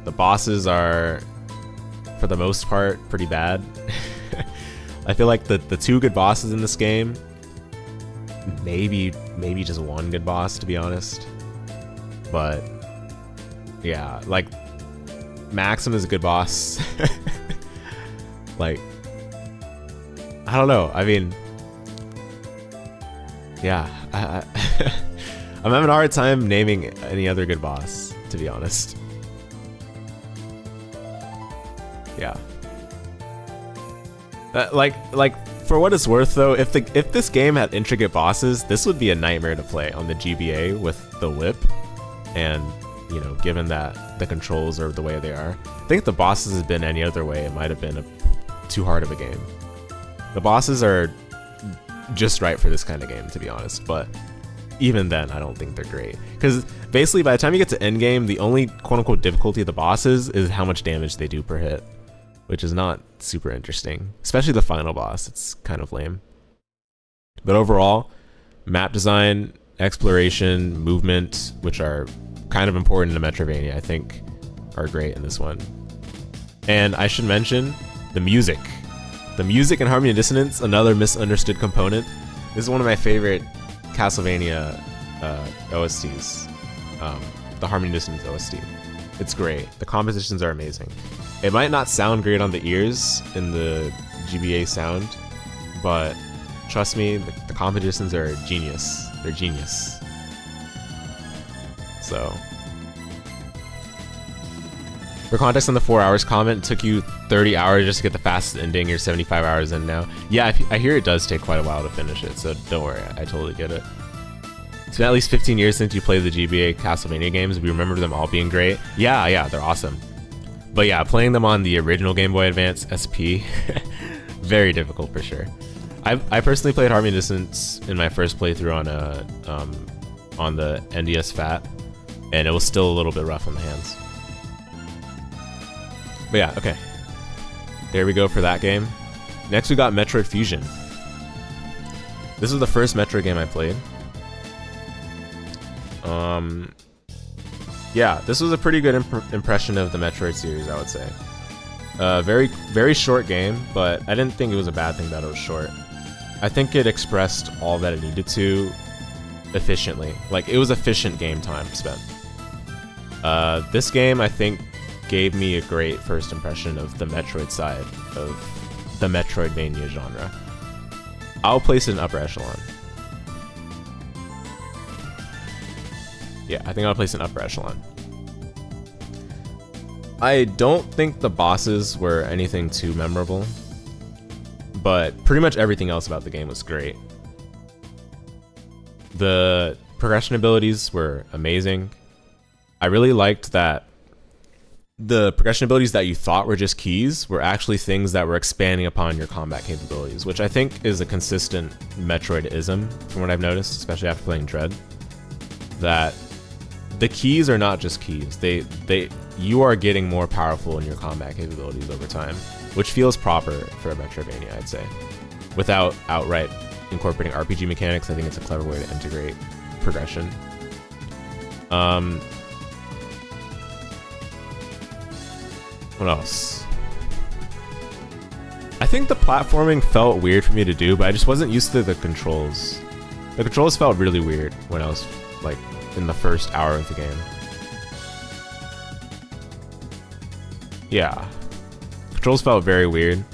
the bosses are, for the most part, pretty bad. I feel like the two good bosses in this game, maybe just one good boss, to be honest. But yeah, like Maxim is a good boss. Like, I don't know. I mean, yeah, I'm having a hard time naming any other good boss, to be honest. Yeah. Like for what it's worth, though, if this game had intricate bosses, this would be a nightmare to play on the GBA with the whip, and you know, given that the controls are the way they are. I think if the bosses had been any other way, it might have been too hard of a game. The bosses are just right for this kind of game, to be honest. But even then, I don't think they're great. Because basically, by the time you get to endgame, the only quote-unquote difficulty of the bosses is how much damage they do per hit, which is not super interesting. Especially the final boss, it's kind of lame. But overall, map design, exploration, movement, which are kind of important in a Metroidvania, I think are great in this one. And I should mention the music. The music in Harmony and Dissonance, another misunderstood component. This is one of my favorite Castlevania OSTs, the Harmony and Dissonance OST. It's great. The compositions are amazing. It might not sound great on the ears in the GBA sound, but trust me, the compositions are genius. They're genius. So, for context on the 4 hours comment, it took you 30 hours just to get the fastest ending. You're 75 hours in now. Yeah, I hear it does take quite a while to finish it, so don't worry, I totally get it. It's been at least 15 years since you played the GBA Castlevania games. We remember them all being great. Yeah, they're awesome. But yeah, playing them on the original Game Boy Advance SP, very difficult for sure. I personally played Harmony and Dissonance in my first playthrough on the NDS Fat, and it was still a little bit rough on the hands. But yeah, okay. There we go for that game. Next we got Metroid Fusion. This was the first Metroid game I played. Yeah, this was a pretty good impression of the Metroid series, I would say. Very, very short game, but I didn't think it was a bad thing that it was short. I think it expressed all that it needed to efficiently. Like, it was efficient game time spent. This game, I think, gave me a great first impression of the Metroid side of the Metroidvania genre. I'll place it in upper echelon. Yeah, I think I'll place it in upper echelon. I don't think the bosses were anything too memorable, but pretty much everything else about the game was great. The progression abilities were amazing. I really liked that the progression abilities that you thought were just keys were actually things that were expanding upon your combat capabilities, which I think is a consistent Metroidism from what I've noticed, especially after playing Dread. That the keys are not just keys. You are getting more powerful in your combat capabilities over time, which feels proper for a Metroidvania, I'd say. Without outright incorporating RPG mechanics, I think it's a clever way to integrate progression. What else? I think the platforming felt weird for me to do, but I just wasn't used to the controls. The controls felt really weird when I was like in the first hour of the game. Yeah. Controls felt very weird,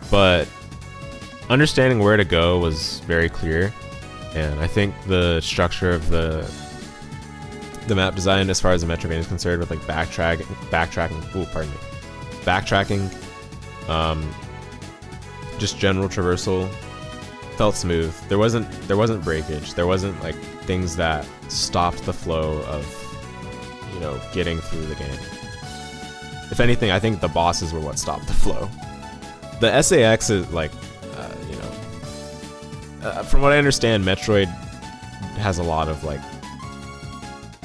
but understanding where to go was very clear, and I think the structure of the map design as far as the Metroidvania is concerned, with like backtracking, just general traversal, felt smooth. There wasn't breakage. There wasn't like things that stopped the flow of, you know, getting through the game. If anything, I think the bosses were what stopped the flow. The SAX is like, from what I understand, Metroid has a lot of like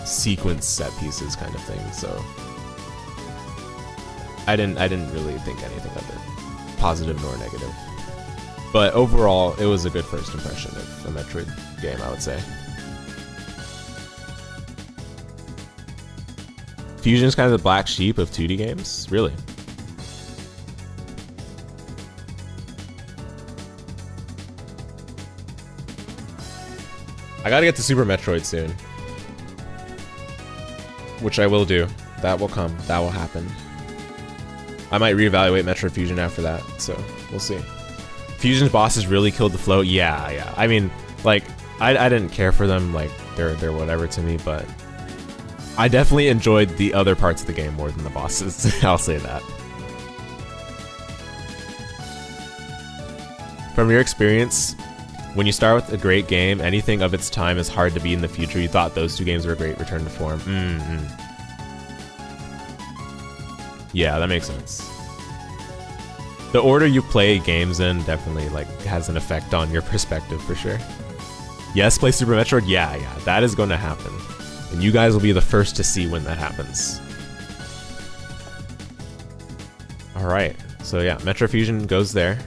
sequence set pieces kind of thing, so I didn't really think anything of it, positive nor negative. But overall, it was a good first impression of a Metroid game, I would say. Fusion is kind of the black sheep of 2D games, really. I gotta get to Super Metroid soon, which I will do. That will come. That will happen. I might reevaluate Metroid Fusion after that, so we'll see. Fusion's bosses really killed the flow. Yeah. I mean, like, I didn't care for them. Like, they're whatever to me, but I definitely enjoyed the other parts of the game more than the bosses. I'll say that. From your experience, when you start with a great game, anything of its time is hard to beat in the future. You thought those two games were a great return to form. Yeah, that makes sense. the order you play games in definitely like has an effect on your perspective for sure. Yes, play Super Metroid. Yeah, that is going to happen, and you guys will be the first to see when that happens. All right, so yeah, Metro Fusion goes there.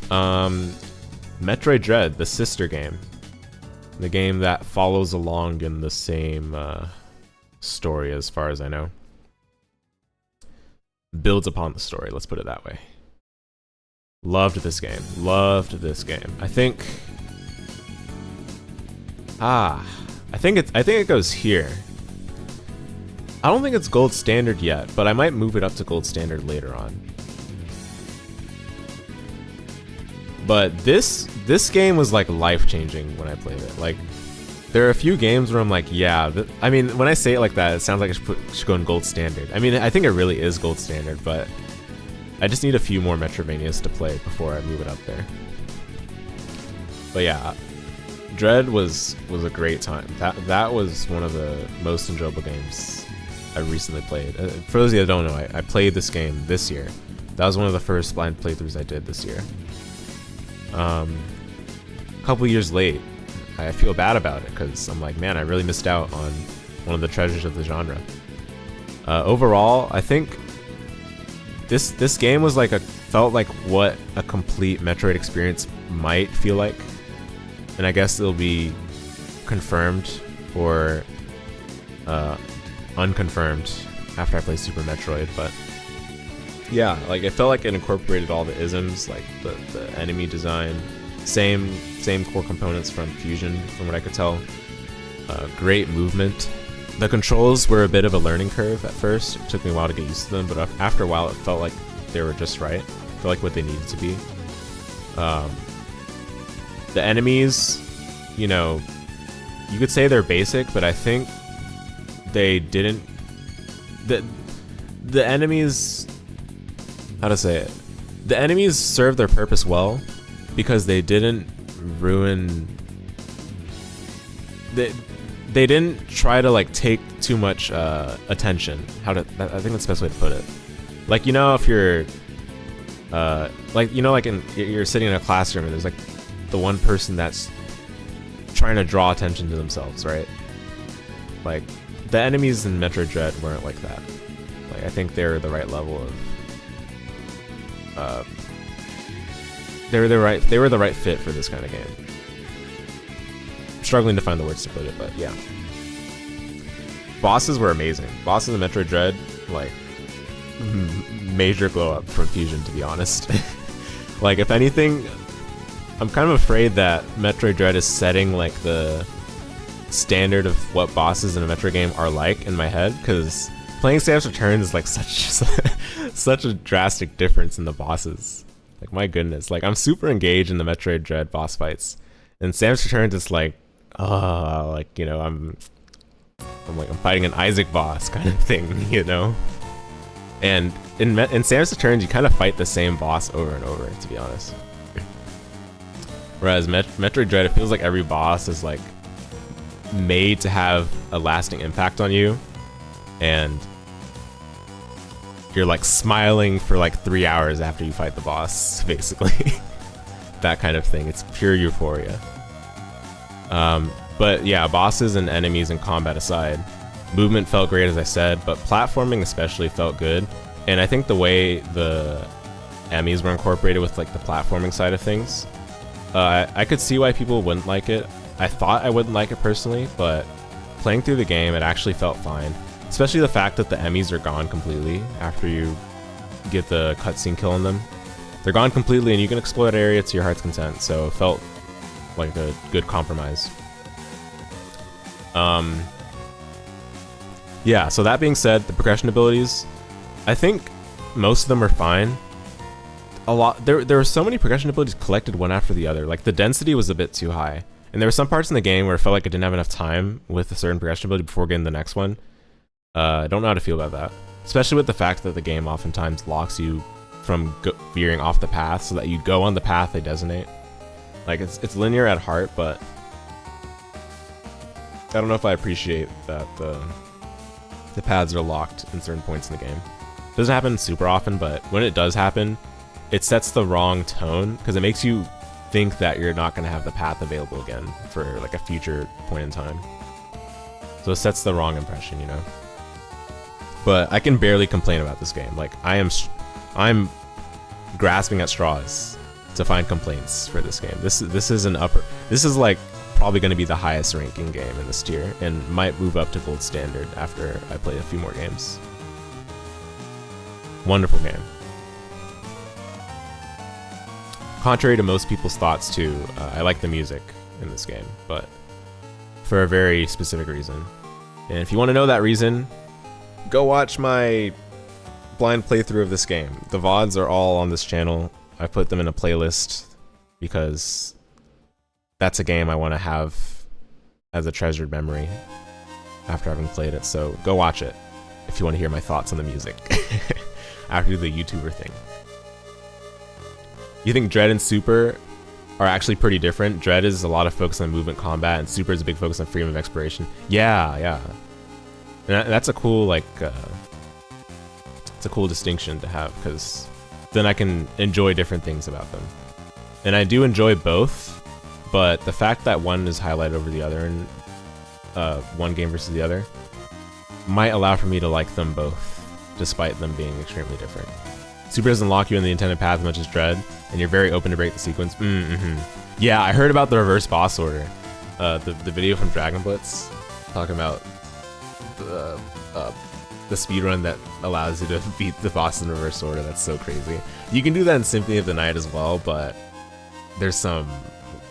Metroid Dread, the sister game, the game that follows along in the same story as far as I know. Builds upon the story, let's put it that way. Loved this game. Loved this game. I think it goes here. I don't think it's gold standard yet, but I might move it up to gold standard later on. But this game was like life-changing when I played it. Like, there are a few games where I'm like, yeah, I mean, when I say it like that, it sounds like it should go in gold standard. I mean, I think it really is gold standard, but I just need a few more Metroidvanias to play before I move it up there. But yeah, Dread was a great time. That was one of the most enjoyable games I recently played. For those of you that don't know, I played this game this year. That was one of the first blind playthroughs I did this year. A couple years late, I feel bad about it because I'm like, man, I really missed out on one of the treasures of the genre. Overall, I think this game was like felt like what a complete Metroid experience might feel like, and I guess it'll be confirmed or unconfirmed after I play Super Metroid. But yeah, like it felt like it incorporated all the isms, like the enemy design, same core components from Fusion, from what I could tell. Great movement. The controls were a bit of a learning curve at first. It took me a while to get used to them, but after a while it felt like they were just right. It felt like what they needed to be. The enemies, you know, you could say they're basic, but I think they didn't... The enemies... How to say it? The enemies served their purpose well because they didn't ruin... They didn't try to like take too much attention. I think that's the best way to put it. Like, you know, if you're like, you know, like you're sitting in a classroom and there's like the one person that's trying to draw attention to themselves, right? Like the enemies in Metroid Dread weren't like that. Like I think they're the right level of they were the right fit for this kind of game. Struggling to find the words to put it, but yeah. Bosses were amazing. Bosses in Metroid Dread, like, major glow up from Fusion, to be honest. Like, if anything, I'm kind of afraid that Metroid Dread is setting, like, the standard of what bosses in a Metroid game are like in my head, because playing Samus Returns is, like, such a drastic difference in the bosses. Like, my goodness. Like, I'm super engaged in the Metroid Dread boss fights, and Samus Returns is, like, like, you know, I'm fighting an Isaac boss kind of thing, you know? And in Samus Returns, you kind of fight the same boss over and over, to be honest. Whereas Metroid Dread, it feels like every boss is, like, made to have a lasting impact on you, and you're, like, smiling for, like, 3 hours after you fight the boss, basically. That kind of thing. It's pure euphoria. But yeah, bosses and enemies and combat aside, movement felt great, as I said, but platforming especially felt good. And I think the way the enemies were incorporated with like the platforming side of things, I could see why people wouldn't like it. I thought I wouldn't like it personally, but playing through the game, it actually felt fine. Especially the fact that the enemies are gone completely after you get the cutscene kill on them. They're gone completely and you can explore that area to your heart's content, so it felt like a good compromise. Yeah, so that being said, the progression abilities, I think most of them are fine. There were so many progression abilities collected one after the other. Like the density was a bit too high. And there were some parts in the game where it felt like I didn't have enough time with a certain progression ability before getting the next one. I don't know how to feel about that. Especially with the fact that the game oftentimes locks you from veering off the path so that you go on the path they designate. Like, it's linear at heart, but I don't know if I appreciate that the paths are locked in certain points in the game. It doesn't happen super often, but when it does happen, it sets the wrong tone because it makes you think that you're not going to have the path available again for like a future point in time. So it sets the wrong impression, you know. But I can barely complain about this game. Like I'm grasping at straws to find complaints for this game. This is an upper. This is like probably going to be the highest ranking game in this tier and might move up to gold standard after I play a few more games. Wonderful game. Contrary to most people's thoughts too, I like the music in this game, but for a very specific reason. And if you want to know that reason, go watch my blind playthrough of this game. The VODs are all on this channel. I put them in a playlist because that's a game I want to have as a treasured memory after having played it. So go watch it if you want to hear my thoughts on the music after the YouTuber thing. You think Dread and Super are actually pretty different? Dread is a lot of focus on movement combat, and Super is a big focus on freedom of exploration. Yeah, yeah. And that's a cool, like, it's a cool distinction to have, because then I can enjoy different things about them. And I do enjoy both, but the fact that one is highlighted over the other in one game versus the other might allow for me to like them both, despite them being extremely different. Super doesn't lock you in the intended path as much as Dread, and you're very open to break the sequence. Yeah, I heard about the reverse boss order. The video from Dragon Blitz talking about the speedrun that allows you to beat the boss in reverse order. That's so crazy. You can do that in Symphony of the Night as well, but there's some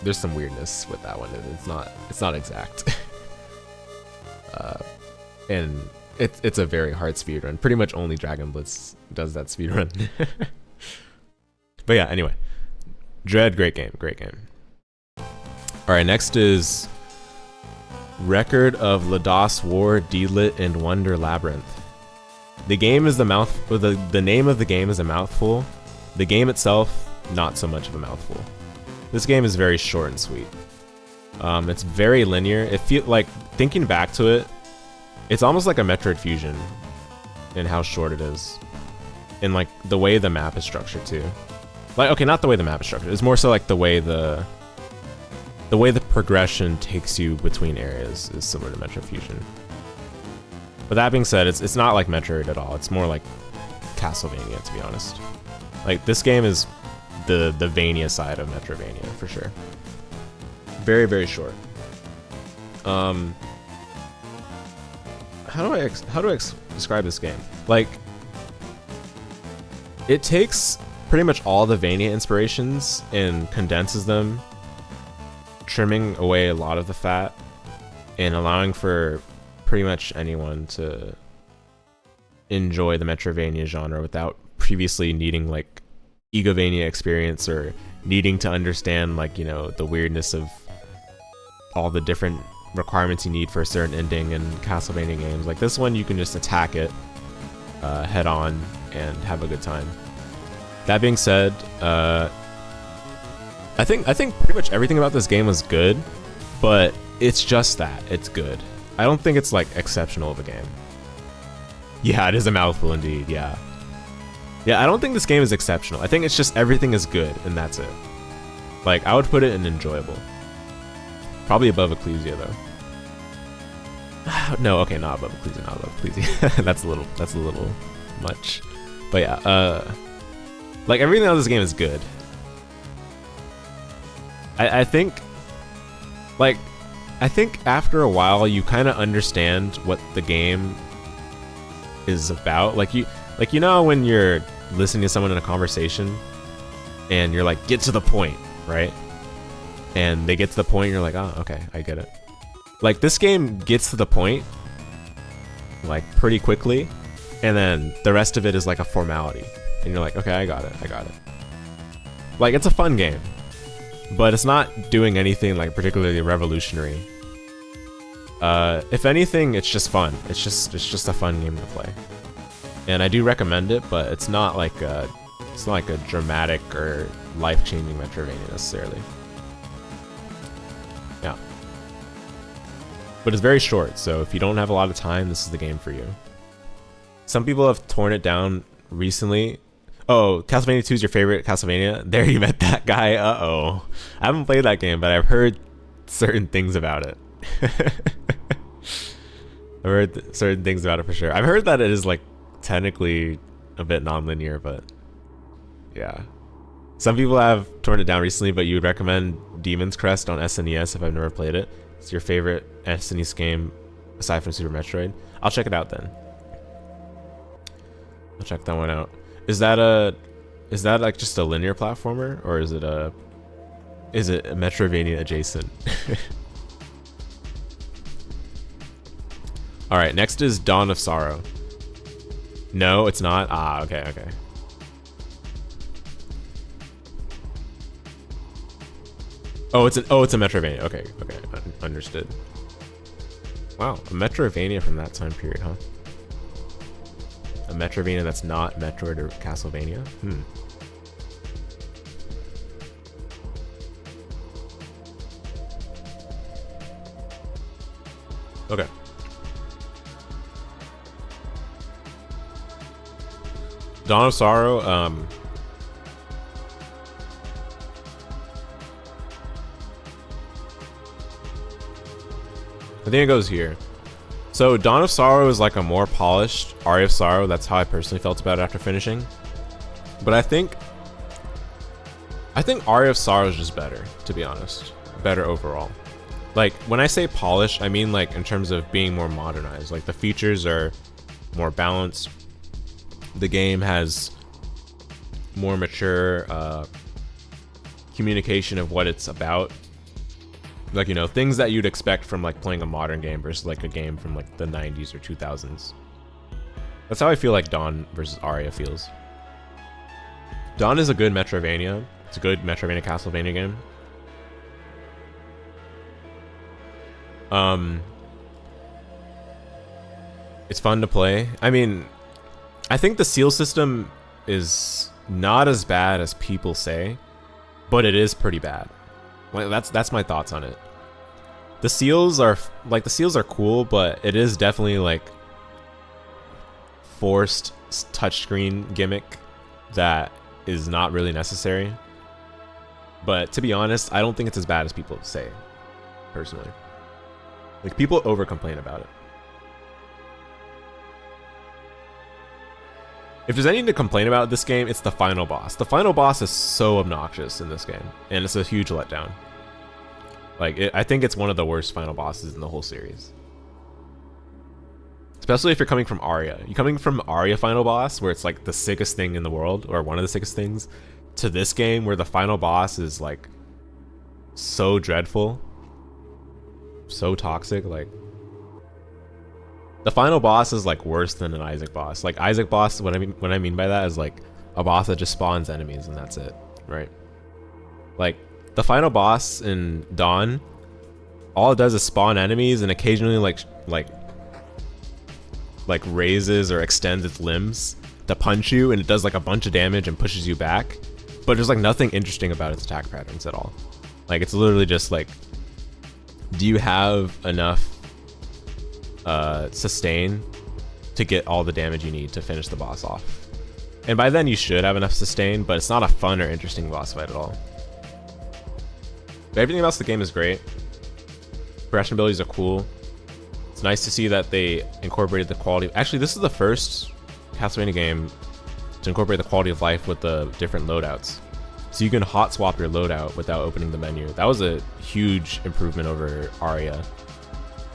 weirdness with that one. It's not exact. And it's a very hard speedrun. Pretty much only Dragon Blitz does that speedrun. But yeah, anyway. Dread, great game. Alright, next is Record of Lados War, Deedlit, and Wonder Labyrinth. The game is the name of the game is a mouthful. The game itself, not so much of a mouthful. This game is very short and sweet. It's very linear. It feels like, thinking back to it, it's almost like a Metroid Fusion in how short it is. And like the way the map is structured too. Like, okay, not the way the map is structured. It's more so like the way the progression takes you between areas is similar to Metroid Fusion. But that being said, it's not like Metroid at all. It's more like Castlevania, to be honest. Like, this game is the Vania side of Metroidvania for sure. Very, very short. How do I describe this game? Like, it takes pretty much all the Vania inspirations and condenses them, trimming away a lot of the fat and allowing for pretty much anyone to enjoy the Metroidvania genre without previously needing like Egovania experience or needing to understand, like, you know, the weirdness of all the different requirements you need for a certain ending in Castlevania games. Like this one, you can just attack it head on and have a good time. That being said, I think pretty much everything about this game was good, but it's just that it's good. I don't think it's like exceptional of a game. Yeah, it is a mouthful indeed. Yeah, I don't think this game is exceptional. I think it's just everything is good and that's it. Like, I would put it in enjoyable. Probably above Ecclesia though. No, okay, not above Ecclesia. That's a little much. But yeah, like everything else in this game is good. I think after a while you kind of understand what the game is about. Like you know when you're listening to someone in a conversation and you're like, get to the point, right? And they get to the point and you're like, oh, okay, I get it. Like, this game gets to the point like pretty quickly, and then the rest of it is like a formality. And you're like, okay, I got it. Like, it's a fun game, but it's not doing anything like particularly revolutionary. If anything, it's just fun. It's just a fun game to play. And I do recommend it, but it's not like a dramatic or life-changing Metroidvania necessarily. Yeah. But it's very short, so if you don't have a lot of time, this is the game for you. Some people have torn it down recently. Oh, Castlevania 2 is your favorite Castlevania? There you met that guy. Uh-oh. I haven't played that game, but I've heard certain things about it. I've heard certain things about it for sure. I've heard that it is like technically a bit non-linear, but yeah. Some people have torn it down recently, but you would recommend Demon's Crest on SNES if I've never played it. It's your favorite SNES game aside from Super Metroid. I'll check it out then. I'll check that one out. Is that like just a linear platformer, or is it a Metroidvania adjacent? All right, next is Dawn of Sorrow. No, it's not. Ah, okay. Oh, it's a Metroidvania. Okay, understood. Wow, a Metroidvania from that time period, huh? A Metroidvania that's not Metroid or Castlevania? Okay. Dawn of Sorrow, I think it goes here. So Dawn of Sorrow is like a more polished Aria of Sorrow. That's how I personally felt about it after finishing. But I think Aria of Sorrow is just better, to be honest. Better overall. Like, when I say polished, I mean like in terms of being more modernized. Like the features are more balanced. The game has more mature communication of what it's about. Like, you know, things that you'd expect from like playing a modern game versus like a game from like the 90s or 2000s. That's how I feel like Dawn versus Aria feels. Dawn is a good Metroidvania. It's a good Metroidvania Castlevania game. It's fun to play. I mean, I think the seal system is not as bad as people say, but it is pretty bad. Like, that's my thoughts on it. The seals are cool, but it is definitely like forced touchscreen gimmick that is not really necessary. But to be honest, I don't think it's as bad as people say, personally. Like, people over complain about it. If there's anything to complain about this game, it's the final boss. The final boss is so obnoxious in this game, and it's a huge letdown. Like, I think it's one of the worst final bosses in the whole series. Especially if you're coming from Aria. You're coming from Aria final boss, where it's like the sickest thing in the world, or one of the sickest things, to this game where the final boss is like so dreadful, so toxic. Like, the final boss is like worse than an Isaac boss. Like, Isaac boss, what I mean by that is like a boss that just spawns enemies and that's it, right? Like, the final boss in Dawn, all it does is spawn enemies and occasionally like raises or extends its limbs to punch you, and it does like a bunch of damage and pushes you back. But there's like nothing interesting about its attack patterns at all. Like, it's literally just like, do you have enough sustain to get all the damage you need to finish the boss off? And by then you should have enough sustain, but it's not a fun or interesting boss fight at all. But everything about the game is great. Progression abilities are cool. It's nice to see that they incorporated the quality. Actually, this is the first Castlevania game to incorporate the quality of life with the different loadouts. So you can hot swap your loadout without opening the menu. That was a huge improvement over Aria.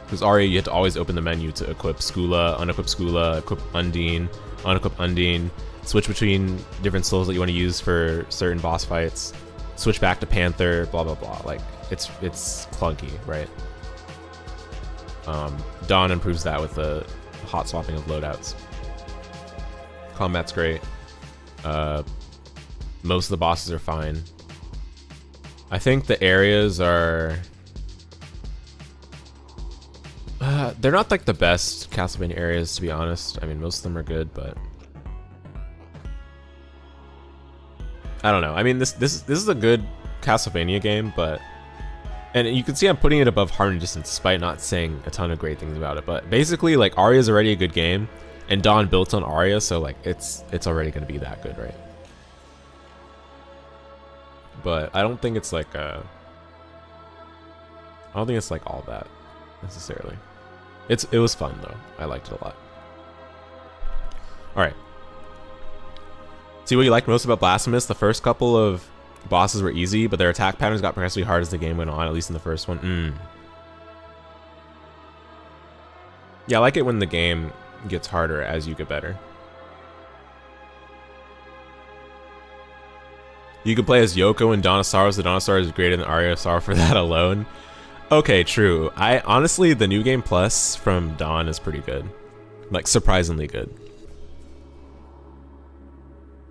Because Aria, you had to always open the menu to equip Skula, unequip Skula, equip Undine, unequip Undine, switch between different souls that you want to use for certain boss fights, switch back to Panther, blah blah blah. Like, it's clunky, right? Dawn improves that with the hot swapping of loadouts. Combat's great. Most of the bosses are fine. I think the areas are they're not like the best Castlevania areas, to be honest. I mean, most of them are good, but I don't know. I mean, this is a good Castlevania game, but, and you can see I'm putting it above Hardened Distance despite not saying a ton of great things about it. But basically, like, Aria is already a good game, and Dawn built on Aria, so like it's already going to be that good, right? but I don't think it's like I don't think it's like all that necessarily. It was fun though. I liked it a lot. All right. See what you liked most about Blasphemous? The first couple of bosses were easy, but their attack patterns got progressively hard as the game went on, at least in the first one. Yeah, I like it when the game gets harder as you get better. You can play as Yoko and Dawn of Sorrows. The Dawn of Sorrows is greater than Aria of Sorrow for that alone. Okay, true. Honestly, the New Game Plus from Dawn is pretty good. Like, surprisingly good.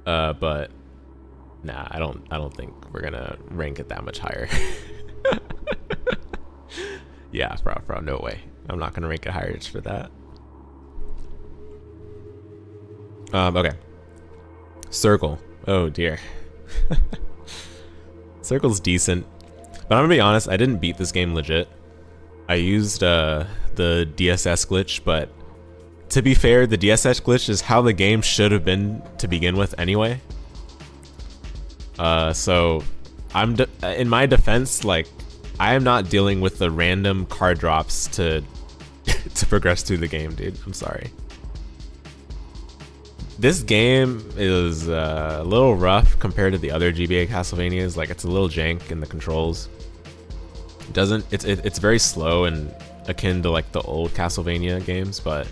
But nah, I don't think we're gonna rank it that much higher. Yeah, bro, no way. I'm not gonna rank it higher just for that. Okay. Circle. Oh dear. Circle's decent, but I'm gonna be honest, I didn't beat this game legit. I used the DSS glitch, but to be fair, the DSS glitch is how the game should have been to begin with anyway. So in my defense, like, I am not dealing with the random card drops to to progress through the game, dude. I'm sorry. This game is a little rough compared to the other GBA Castlevanias. Like, it's a little jank in the controls. It's very slow and akin to like the old Castlevania games, but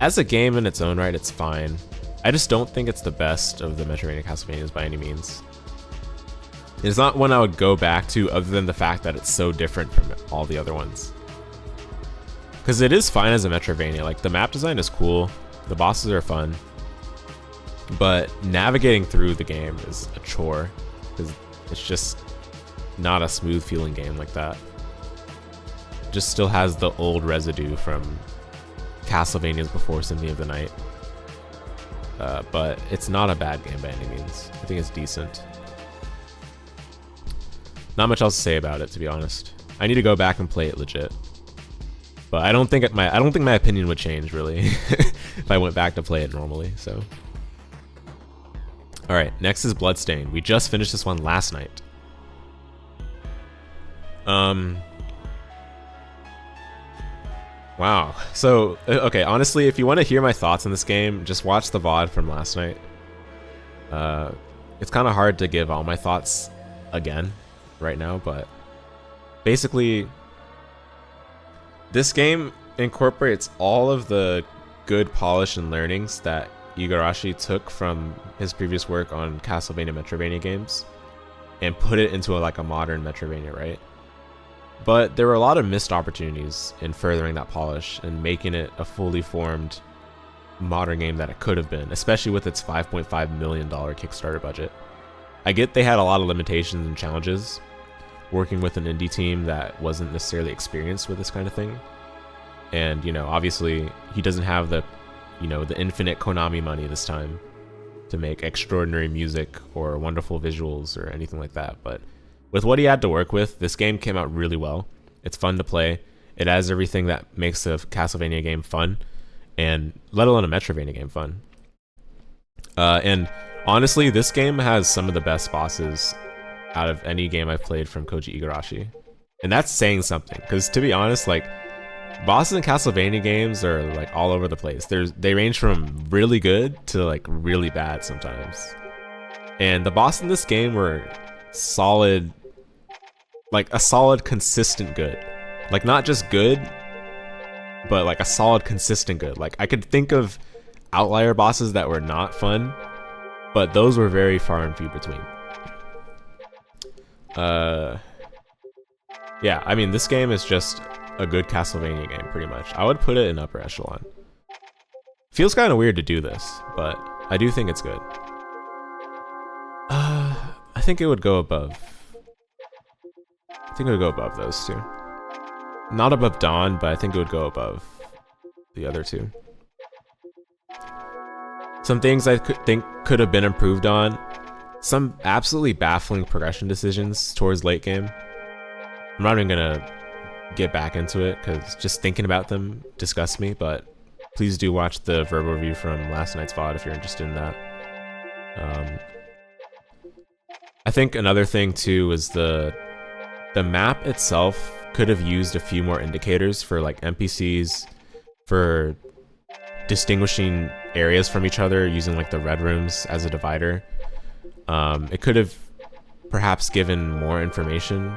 as a game in its own right, it's fine. I just don't think it's the best of the Metroidvania Castlevanias by any means. It's not one I would go back to other than the fact that it's so different from all the other ones. Because it is fine as a Metroidvania. Like, the map design is cool. The bosses are fun, but navigating through the game is a chore because it's just not a smooth feeling game like that. It just still has the old residue from Castlevanias before Symphony of the Night. But it's not a bad game by any means. I think it's decent. Not much else to say about it, to be honest. I need to go back and play it legit. But I don't think my opinion would change really if I went back to play it normally. So, all right, next is Bloodstained. We just finished this one last night. Wow. So, okay, honestly, if you want to hear my thoughts on this game, just watch the VOD from last night. It's kind of hard to give all my thoughts again right now, but basically, this game incorporates all of the good polish and learnings that Igarashi took from his previous work on Castlevania Metroidvania games and put it into like a modern Metroidvania, right? But there were a lot of missed opportunities in furthering that polish and making it a fully formed modern game that it could have been, especially with its $5.5 million Kickstarter budget. I get they had a lot of limitations and challenges working with an indie team that wasn't necessarily experienced with this kind of thing. And, you know, obviously he doesn't have the, you know, the infinite Konami money this time to make extraordinary music or wonderful visuals or anything like that. But with what he had to work with, this game came out really well. It's fun to play. It has everything that makes a Castlevania game fun, and let alone a Metroidvania game fun. And honestly, this game has some of the best bosses out of any game I've played from Koji Igarashi. And that's saying something, because to be honest, like, bosses in Castlevania games are like all over the place. They range from really good to like really bad sometimes. And the boss in this game were solid, like a solid consistent good. Like, not just good, but like a solid consistent good. Like, I could think of outlier bosses that were not fun, but those were very far and few between. Yeah, I mean, this game is just a good Castlevania game, pretty much. I would put it in upper echelon. Feels kind of weird to do this, but I do think it's good. I think it would go above. I think it would go above those two. Not above Dawn, but I think it would go above the other two. Some things I think could have been improved on. Some absolutely baffling progression decisions towards late game. I'm not even gonna get back into it because just thinking about them disgusts me, but please do watch the verbal review from last night's VOD if you're interested in that. I think another thing too is the map itself could have used a few more indicators for like NPCs, for distinguishing areas from each other using like the red rooms as a divider. It could have perhaps given more information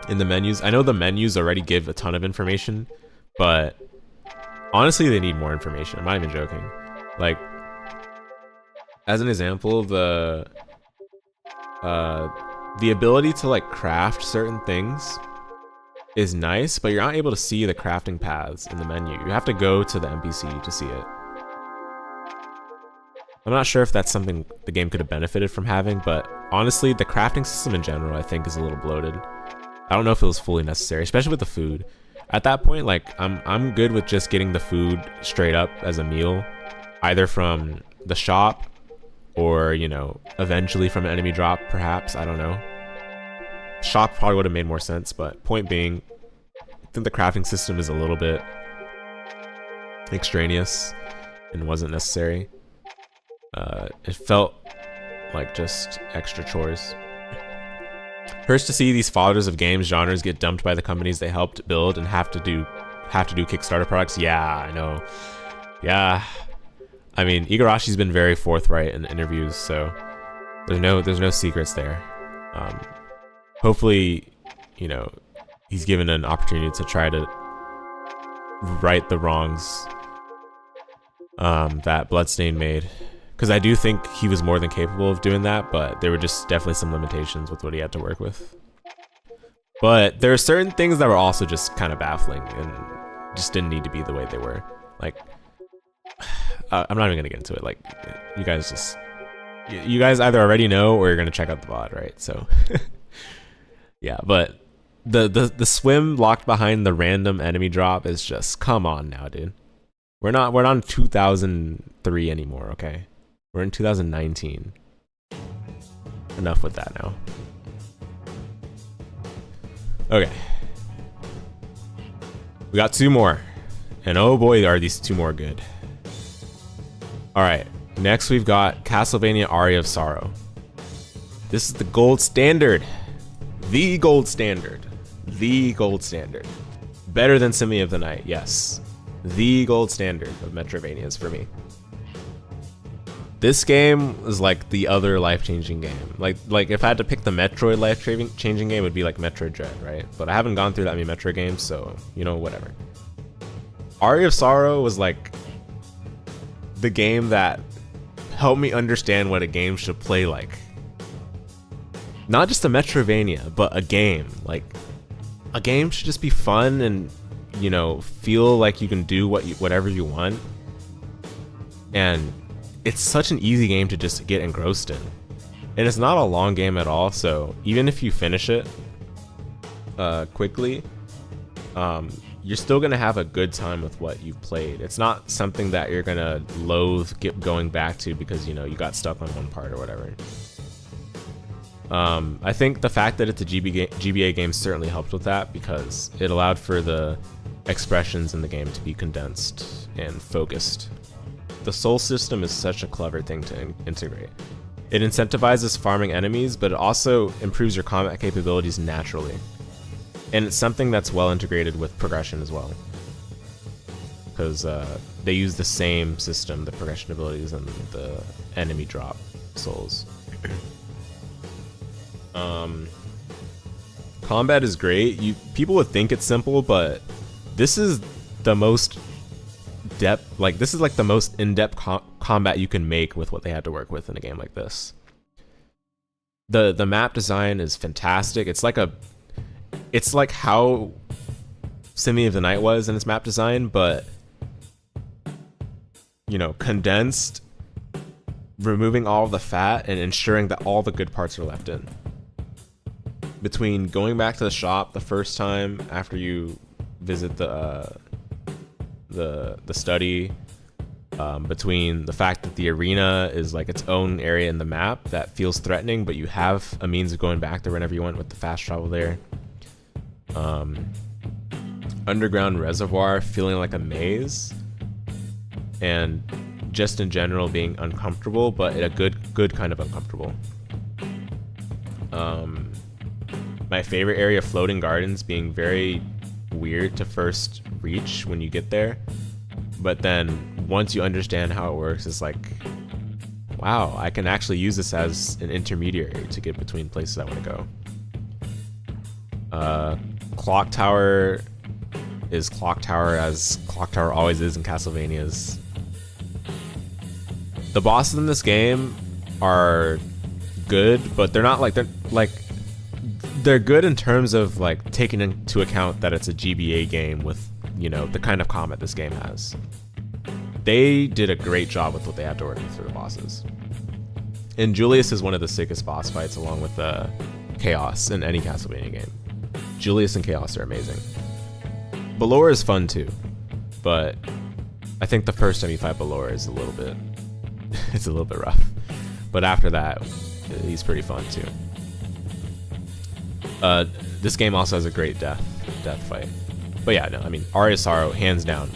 in the menus. I know the menus already give a ton of information, but honestly they need more information. I'm not even joking. Like, as an example, the ability to like craft certain things is nice, but you're not able to see the crafting paths in the menu. You have to go to the NPC to see it. I'm not sure if that's something the game could have benefited from having, but honestly, the crafting system in general, I think, is a little bloated. I don't know if it was fully necessary, especially with the food. At that point, like, I'm good with just getting the food straight up as a meal, either from the shop or, you know, eventually from an enemy drop, perhaps. I don't know. Shop probably would have made more sense, but point being, I think the crafting system is a little bit extraneous and wasn't necessary. It felt like just extra chores. Hurts to see these fathers of games genres get dumped by the companies they helped build and have to do Kickstarter products. Yeah, I know. Yeah, I mean, Igarashi's been very forthright in interviews, so there's no secrets there. Hopefully, you know, he's given an opportunity to try to right the wrongs that Bloodstained made. Because I do think he was more than capable of doing that, but there were just definitely some limitations with what he had to work with. But there are certain things that were also just kind of baffling and just didn't need to be the way they were. Like, I'm not even gonna get into it. Like, you guys either already know or you're gonna check out the VOD, right? So, yeah. But the swim locked behind the random enemy drop is just, come on now, dude. We're not in 2003 anymore, okay? We're in 2019. Enough with that now. Okay. We got two more. And oh boy, are these two more good. Alright, next we've got Castlevania Aria of Sorrow. This is the gold standard. The gold standard. The gold standard. Better than Symphony of the Night, yes. The gold standard of Metroidvanias for me. This game is like the other life-changing game. Like if I had to pick the Metroid life-changing game, it would be like Metroid Dread, right? But I haven't gone through that many Metroid games, so, you know, whatever. Aria of Sorrow was like the game that helped me understand what a game should play like. Not just a Metroidvania, but a game. Like, a game should just be fun and, you know, feel like you can do whatever you want. And it's such an easy game to just get engrossed in. And it's not a long game at all, so even if you finish it quickly, you're still gonna have a good time with what you've played. It's not something that you're gonna loathe going back to because, you know, you got stuck on one part or whatever. I think the fact that it's a GBA game certainly helped with that because it allowed for the expressions in the game to be condensed and focused. The soul system is such a clever thing to integrate. It incentivizes farming enemies, but it also improves your combat capabilities naturally. And it's something that's well integrated with progression as well. Because they use the same system, the progression abilities and the enemy drop souls. Combat is great. People would think it's simple, but this is the most depth, like this is like the most in-depth combat you can make with what they had to work with in a game like this. The map design is fantastic. It's like how Symphony of the Night was in its map design, but, you know, condensed, removing all of the fat and ensuring that all the good parts are left in. Between going back to the shop the first time after you visit the study, between the fact that the arena is like its own area in the map that feels threatening, but you have a means of going back there whenever you want with the fast travel there. Underground reservoir feeling like a maze, and just in general being uncomfortable, but a good kind of uncomfortable. my favorite area, Floating Gardens, being very weird to first reach when you get there, but then once you understand how it works, it's like, wow, I can actually use this as an intermediary to get between places I want to go. Clock Tower is Clock Tower as Clock Tower always is in Castlevanias. The bosses in this game are good, but they're not like, they're good in terms of like taking into account that it's a GBA game with, you know, the kind of combat this game has. They did a great job with what they had to work with for the bosses. And Julius is one of the sickest boss fights, along with Chaos in any Castlevania game. Julius and Chaos are amazing. Balor is fun too, but I think the first time you fight Balor is a little bit, it's a little bit rough. But after that, he's pretty fun too. This game also has a great death fight. But yeah, no, I mean, Aria Sorrow, hands down,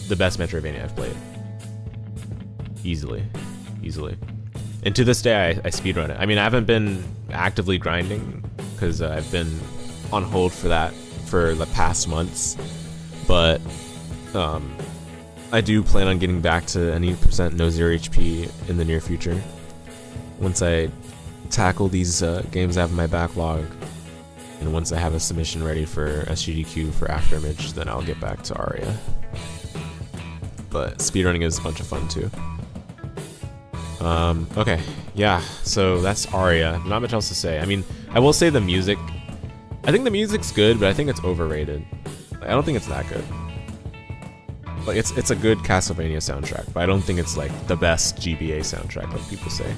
the best Metroidvania I've played. Easily. And to this day, I speedrun it. I mean, I haven't been actively grinding because I've been on hold for that for the past months. But I do plan on getting back to any % no 0 HP in the near future. Once I tackle these games I have in my backlog, and once I have a submission ready for SGDQ for Afterimage, then I'll get back to Aria. But speedrunning is a bunch of fun too. Okay, yeah, so that's Aria. Not much else to say. I mean, I will say the music. I think the music's good, but I think it's overrated. I don't think it's that good. Like, it's a good Castlevania soundtrack, but I don't think it's like the best GBA soundtrack like people say.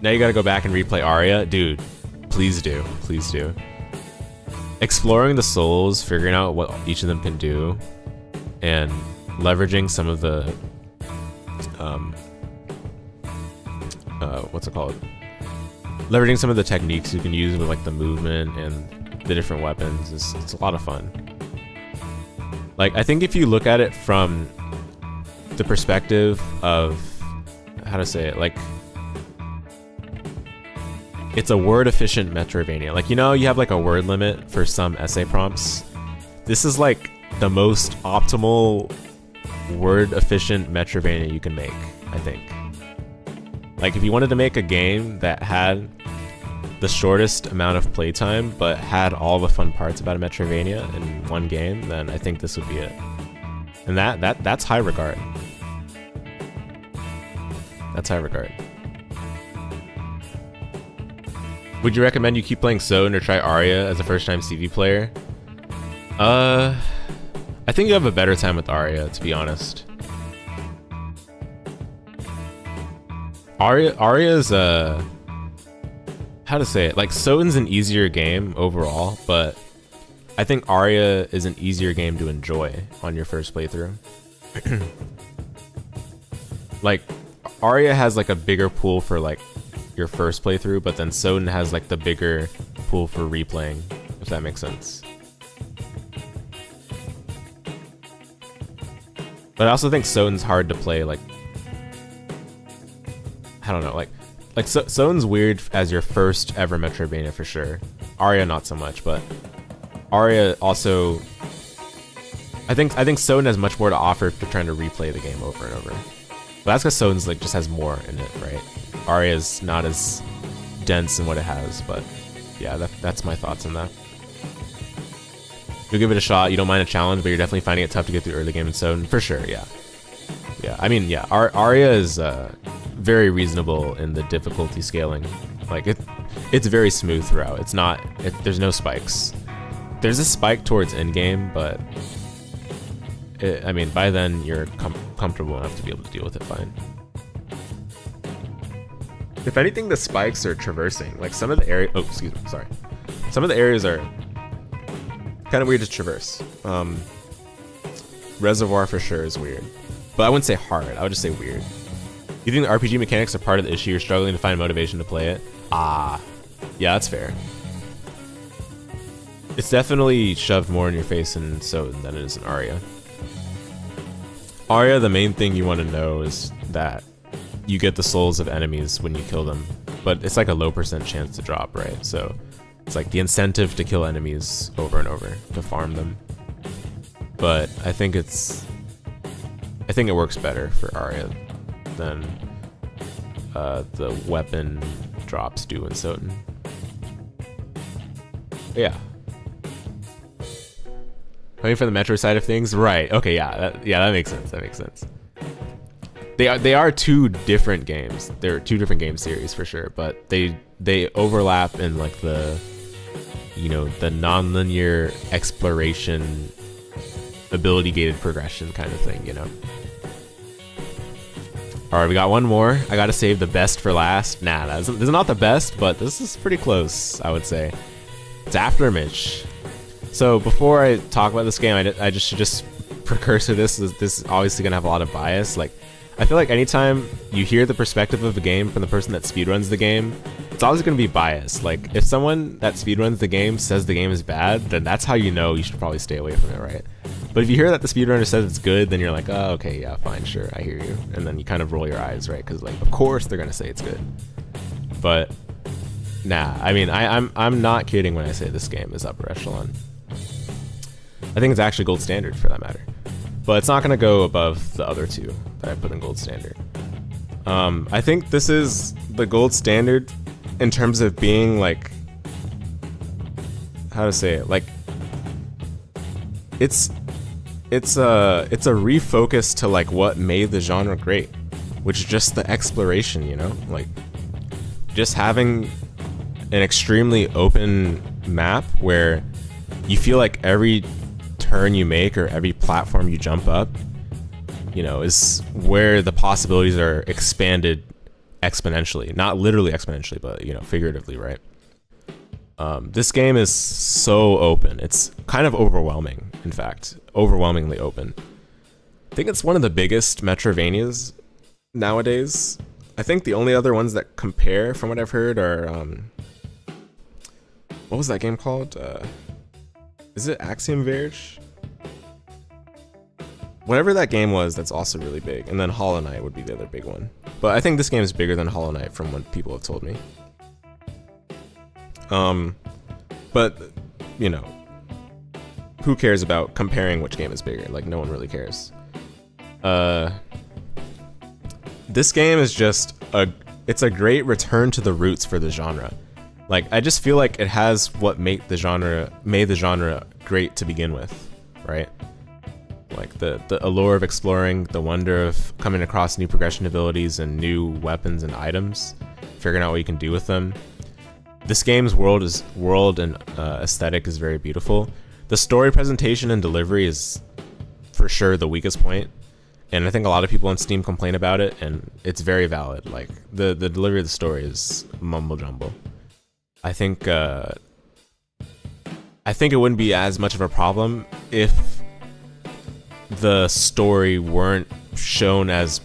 Now you gotta go back and replay Aria. Dude, please do. Please do. Exploring the souls, figuring out what each of them can do, and leveraging some of the what's it called? Leveraging some of the techniques you can use with like the movement and the different weapons. It's a lot of fun. Like, I think if you look at it from the perspective of, how to say it, like, it's a word efficient Metroidvania. Like, you know, you have like a word limit for some essay prompts. This is like the most optimal word efficient Metroidvania you can make, I think. Like, if you wanted to make a game that had the shortest amount of playtime but had all the fun parts about a Metroidvania in one game, then I think this would be it. And that's high regard. That's high regard. Would you recommend you keep playing Soden or try Aria as a first-time CV player? I think you have a better time with Aria, to be honest. Aria's how to say it? Like, Soden's an easier game overall, but I think Aria is an easier game to enjoy on your first playthrough. Like, Aria has like a bigger pool for like your first playthrough, but then Soden has like the bigger pool for replaying, if that makes sense. But I also think Soden's hard to play, like, I don't know, like Soden's weird as your first ever Metroidvania for sure. Aria not so much, but Aria also, I think Soden has much more to offer if you're trying to replay the game over and over. But that's because Soden's like just has more in it, right? Aria's not as dense in what it has, but yeah, that's my thoughts on that. You'll give it a shot. You don't mind a challenge, but you're definitely finding it tough to get through early game in Soden, for sure. Yeah, I mean, yeah, Aria is very reasonable in the difficulty scaling. Like, it's very smooth throughout. It's not, there's no spikes. There's a spike towards endgame, but I mean, by then you're comfortable enough to be able to deal with it fine. If anything, the spikes are traversing. Like, some of the area, oh, excuse me, sorry. Some of the areas are kind of weird to traverse. Reservoir for sure is weird, but I wouldn't say hard. I would just say weird. You think the RPG mechanics are part of the issue? You're struggling to find motivation to play it? Ah, yeah, that's fair. It's definitely shoved more in your face in Soden than it is in Aria. Aria, the main thing you want to know is that you get the souls of enemies when you kill them, but it's like a low % chance to drop, right? So it's like the incentive to kill enemies over and over, to farm them. But I think it works better for Arya than the weapon drops do in Soten. Yeah. Coming from the Metro side of things, right? Okay, yeah, that makes sense. That makes sense. They are two different games. They're two different game series for sure, but they overlap in like the, you know, the non-linear exploration, ability gated progression kind of thing, you know. All right, we got one more. I gotta save the best for last. Nah, this is not the best, but this is pretty close, I would say. It's Afterimage. So before I talk about this game, I just should just precursor this. This is obviously gonna have a lot of bias. Like, I feel like anytime you hear the perspective of the game from the person that speedruns the game, it's always gonna be biased. Like, if someone that speedruns the game says the game is bad, then that's how you know you should probably stay away from it, right? But if you hear that the speedrunner says it's good, then you're like, oh, okay, yeah, fine, sure, I hear you. And then you kind of roll your eyes, right? Because, like, of course they're gonna say it's good. But nah, I mean, I'm not kidding when I say this game is upper echelon. I think it's actually gold standard for that matter. But it's not gonna go above the other two that I put in gold standard. I think this is the gold standard in terms of being like, how to say it, like, it's a refocus to like what made the genre great, which is just the exploration, you know, like just having an extremely open map where you feel like every turn you make or every platform you jump up, you know, is where the possibilities are expanded exponentially. Not literally exponentially, but, you know, figuratively, right? This game is so open. It's kind of overwhelming, in fact. Overwhelmingly open. I think it's one of the biggest Metroidvanias nowadays. I think the only other ones that compare, from what I've heard, are... what was that game called? Is it Axiom Verge? Whatever that game was, that's also really big. And then Hollow Knight would be the other big one. But I think this game is bigger than Hollow Knight from what people have told me. But, you know, who cares about comparing which game is bigger? Like, no one really cares. This game is just it's a great return to the roots for the genre. Like, I just feel like it has what made the genre great to begin with, right? Like the allure of exploring, the wonder of coming across new progression abilities and new weapons and items, figuring out what you can do with them. This game's world and aesthetic is very beautiful. The story presentation and delivery is for sure the weakest point, and I think a lot of people on Steam complain about it, and it's very valid. Like, the delivery of the story is mumbo jumbo. I think it wouldn't be as much of a problem if the story weren't shown as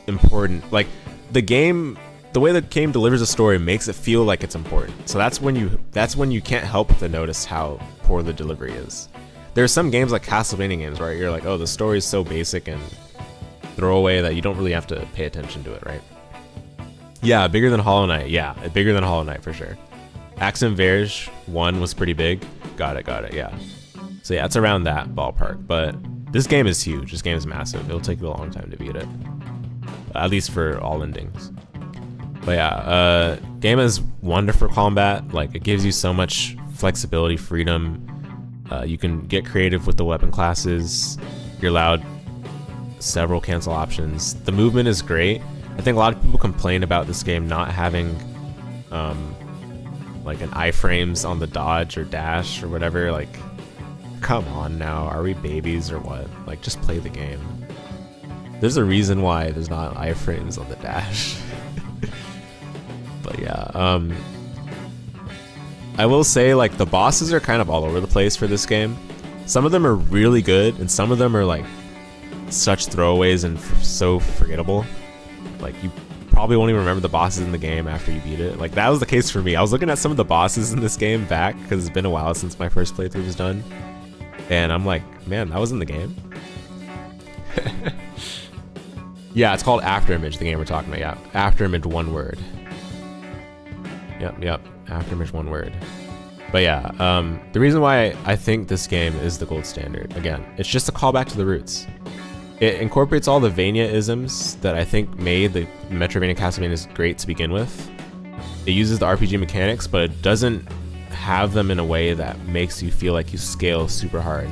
important. Like, the way the game delivers a story makes it feel like it's important. So that's when you can't help but to notice how poor the delivery is. There's some games like Castlevania games where you're like, oh, the story is so basic and throwaway that you don't really have to pay attention to it, right? Yeah, bigger than Hollow Knight. Yeah, bigger than Hollow Knight for sure. Axiom Verge 1 was pretty big. Got it, yeah. So yeah, it's around that ballpark. But this game is huge. This game is massive. It'll take you a long time to beat it. At least for all endings. But yeah, game has wonderful combat. Like, it gives you so much flexibility, freedom. You can get creative with the weapon classes. You're allowed several cancel options. The movement is great. I think a lot of people complain about this game not having like an iframes on the dodge or dash or whatever. Like, come on now, are we babies or what? Like, just play the game. There's a reason why there's not iframes on the dash. But yeah, I will say, like, the bosses are kind of all over the place for this game. Some of them are really good, and some of them are like such throwaways and so forgettable. Like, you probably won't even remember the bosses in the game after you beat it. Like, that was the case for me. I was looking at some of the bosses in this game back, because it's been a while since my first playthrough was done, and I'm like, man, that was in the game. Yeah, it's called Afterimage, the game we're talking about. Yeah, Afterimage, one word. Yep, Afterimage, one word. But yeah, the reason why I think this game is the gold standard, again, it's just a callback to the roots. It incorporates all the Vania-isms that I think made the Metroidvania Castlevanias great to begin with. It uses the RPG mechanics, but it doesn't have them in a way that makes you feel like you scale super hard.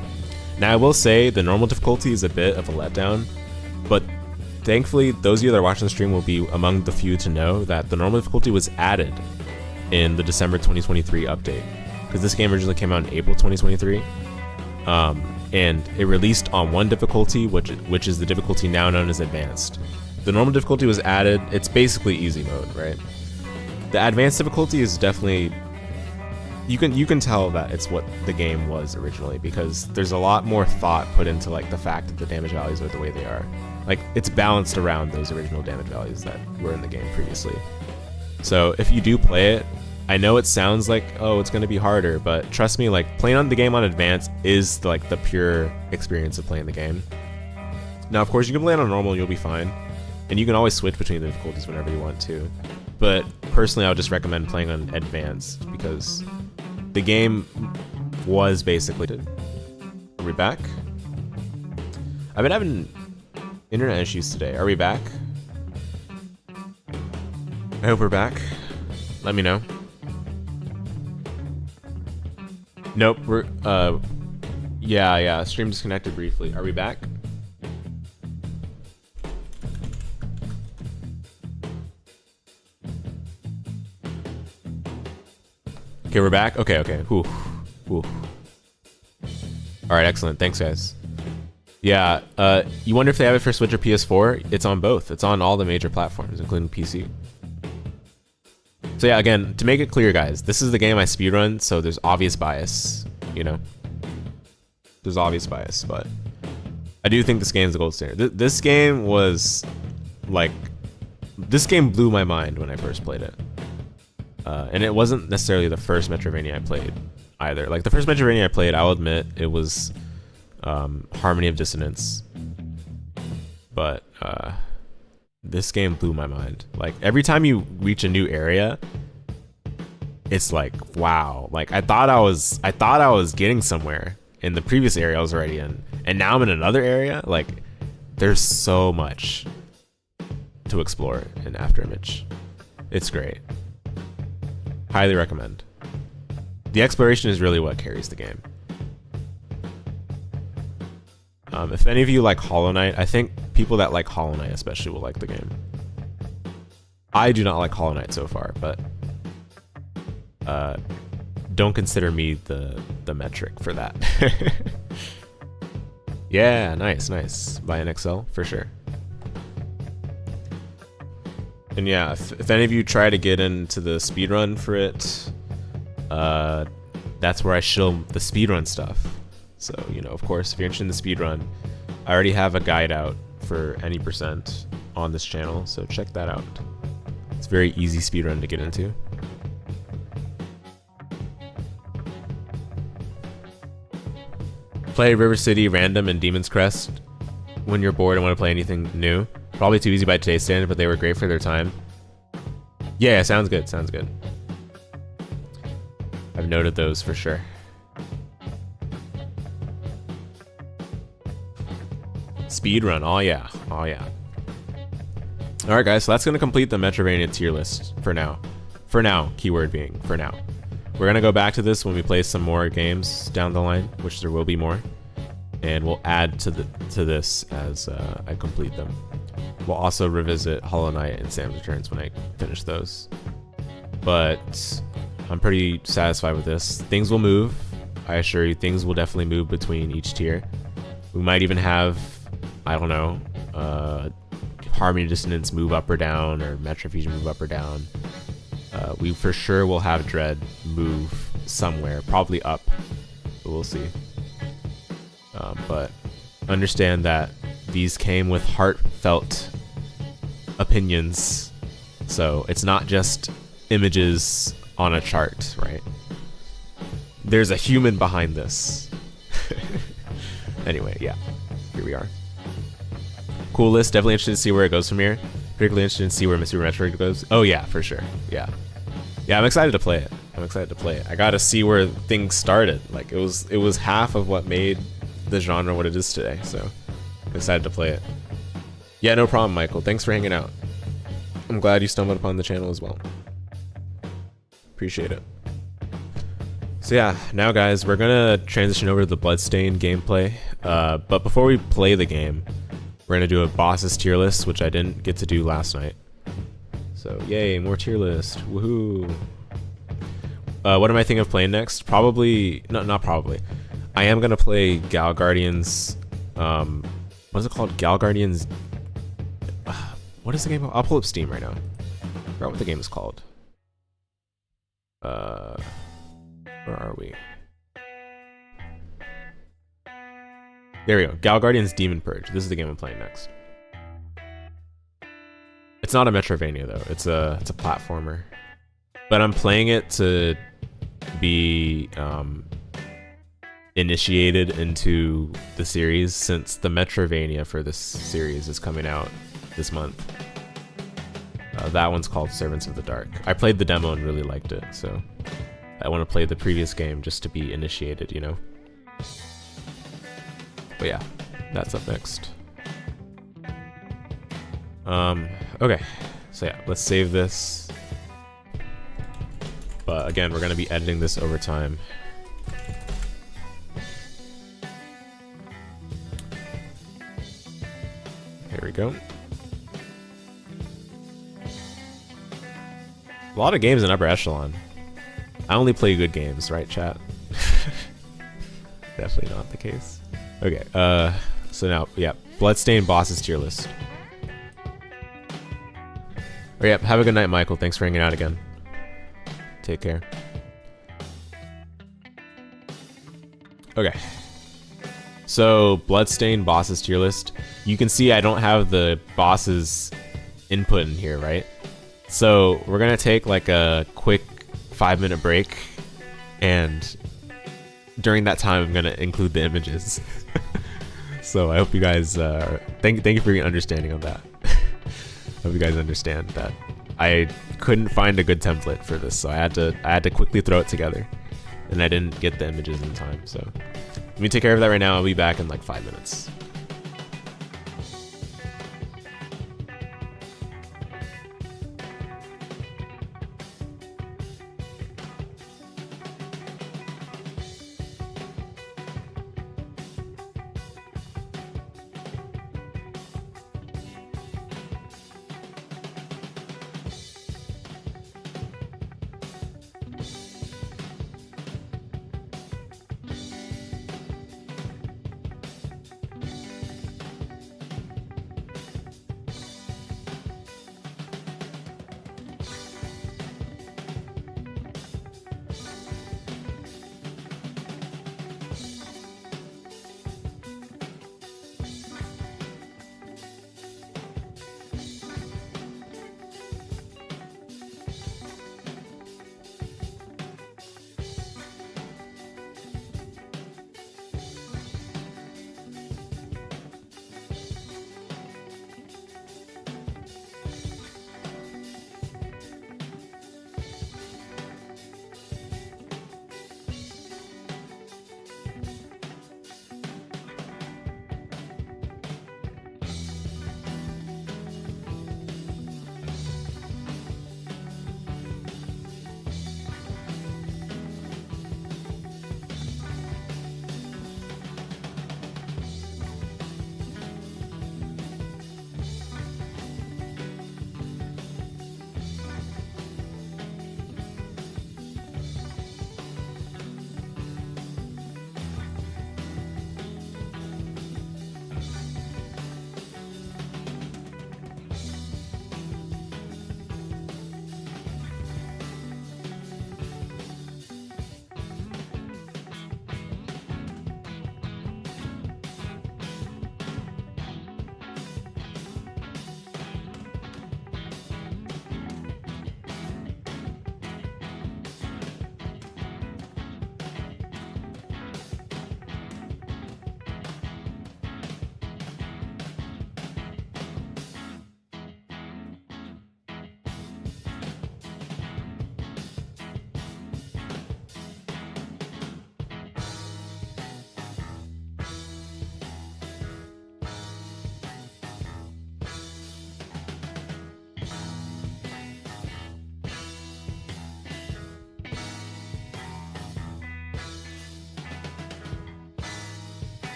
Now, I will say the normal difficulty is a bit of a letdown, but thankfully, those of you that are watching the stream will be among the few to know that the normal difficulty was added in the December 2023 update, because this game originally came out in April 2023, and it released on one difficulty, which is the difficulty now known as Advanced. The normal difficulty was added. It's basically easy mode, right? The Advanced difficulty is definitely, you can tell that it's what the game was originally, because there's a lot more thought put into like the fact that the damage values are the way they are. Like, it's balanced around those original damage values that were in the game previously. So if you do play it, I know it sounds like, oh, it's going to be harder, but trust me, like, playing on the game on Advanced is like the pure experience of playing the game. Now, of course, you can play it on normal and you'll be fine, and you can always switch between the difficulties whenever you want to. But personally, I would just recommend playing on Advanced, because the game was basically... Are we back? I've been having internet issues today. Are we back? I hope we're back. Let me know. Nope, we're, yeah, stream disconnected briefly. Are we back? Okay, we're back? Okay. Whew. Alright, excellent. Thanks, guys. Yeah, you wonder if they have it for Switch or PS4? It's on both. It's on all the major platforms, including PC. So yeah, again, to make it clear, guys, this is the game I speedrun, so there's obvious bias, you know? There's obvious bias, but I do think this game's the gold standard. This game was, like, this game blew my mind when I first played it. And it wasn't necessarily the first Metroidvania I played, either. Like, the first Metroidvania I played, I'll admit, it was Harmony of Dissonance. But, this game blew my mind. Like, every time you reach a new area, it's like, wow. Like, I thought I was getting somewhere in the previous area I was already in, and now I'm in another area. Like, there's so much to explore in Afterimage. It's great. Highly recommend. The exploration is really what carries the game. If any of you like Hollow Knight, I think people that like Hollow Knight especially will like the game. I do not like Hollow Knight so far, but don't consider me the metric for that. Yeah, nice. Buy an XL for sure. And yeah, if any of you try to get into the speedrun for it, that's where I shill the speedrun stuff. So, you know, of course, if you're interested in the speedrun, I already have a guide out for any percent on this channel, so check that out. It's a very easy speedrun to get into. Play River City, Random, and Demon's Crest when you're bored and want to play anything new. Probably too easy by today's standard, but they were great for their time. Yeah, sounds good. I've noted those for sure. Speedrun, oh yeah. Alright guys, so that's going to complete the Metroidvania tier list for now. For now, keyword being for now. We're going to go back to this when we play some more games down the line, which there will be more. And we'll add to this as I complete them. We'll also revisit Hollow Knight and Sam's Returns when I finish those. But I'm pretty satisfied with this. Things will move. I assure you, things will definitely move between each tier. We might even have, I don't know, Harmony Dissonance move up or down, or Metrofusion move up or down. We for sure will have Dread move somewhere, probably up, but we'll see. But understand that these came with heartfelt opinions, so it's not just images on a chart, right? There's a human behind this. Anyway, yeah, here we are. Cool list. Definitely interested to see where it goes from here. Particularly interested to see where Super Metroid goes. Oh yeah, for sure. Yeah. Yeah, I'm excited to play it. I gotta see where things started. Like it was half of what made the genre what it is today. So I'm excited to play it. Yeah, no problem, Michael. Thanks for hanging out. I'm glad you stumbled upon the channel as well. Appreciate it. So yeah, now guys, we're gonna transition over to the Bloodstained gameplay. But before we play the game, we're gonna do a bosses tier list, which I didn't get to do last night. So yay, more tier list, woohoo! What am I thinking of playing next? Probably, not probably. I am gonna play Gal Guardians. What is it called? Gal Guardians. What is the game called? I'll pull up Steam right now. I forgot what the game is called. Where are we? There we go. Gal Guardians Demon Purge. This is the game I'm playing next. It's not a Metroidvania though. It's a platformer. But I'm playing it to be initiated into the series, since the Metroidvania for this series is coming out this month. That one's called Servants of the Dark. I played the demo and really liked it, so I want to play the previous game just to be initiated, you know? But yeah, that's up next. Okay, so yeah, let's save this. But again, we're going to be editing this over time. Here we go. A lot of games in upper echelon. I only play good games, right, chat? Definitely not the case. Okay, so now, yeah, Bloodstained bosses tier list. Oh, yeah, have a good night, Michael. Thanks for hanging out again. Take care. Okay. So, Bloodstained bosses tier list. You can see I don't have the bosses input in here, right? So, we're gonna take like a quick 5-minute break, and during that time I'm gonna include the images. So I hope you guys thank you for your understanding on that. Hope you guys understand that I couldn't find a good template for this, so I had to quickly throw it together, and I didn't get the images in time. So let me take care of that right now. I'll be back in like 5 minutes.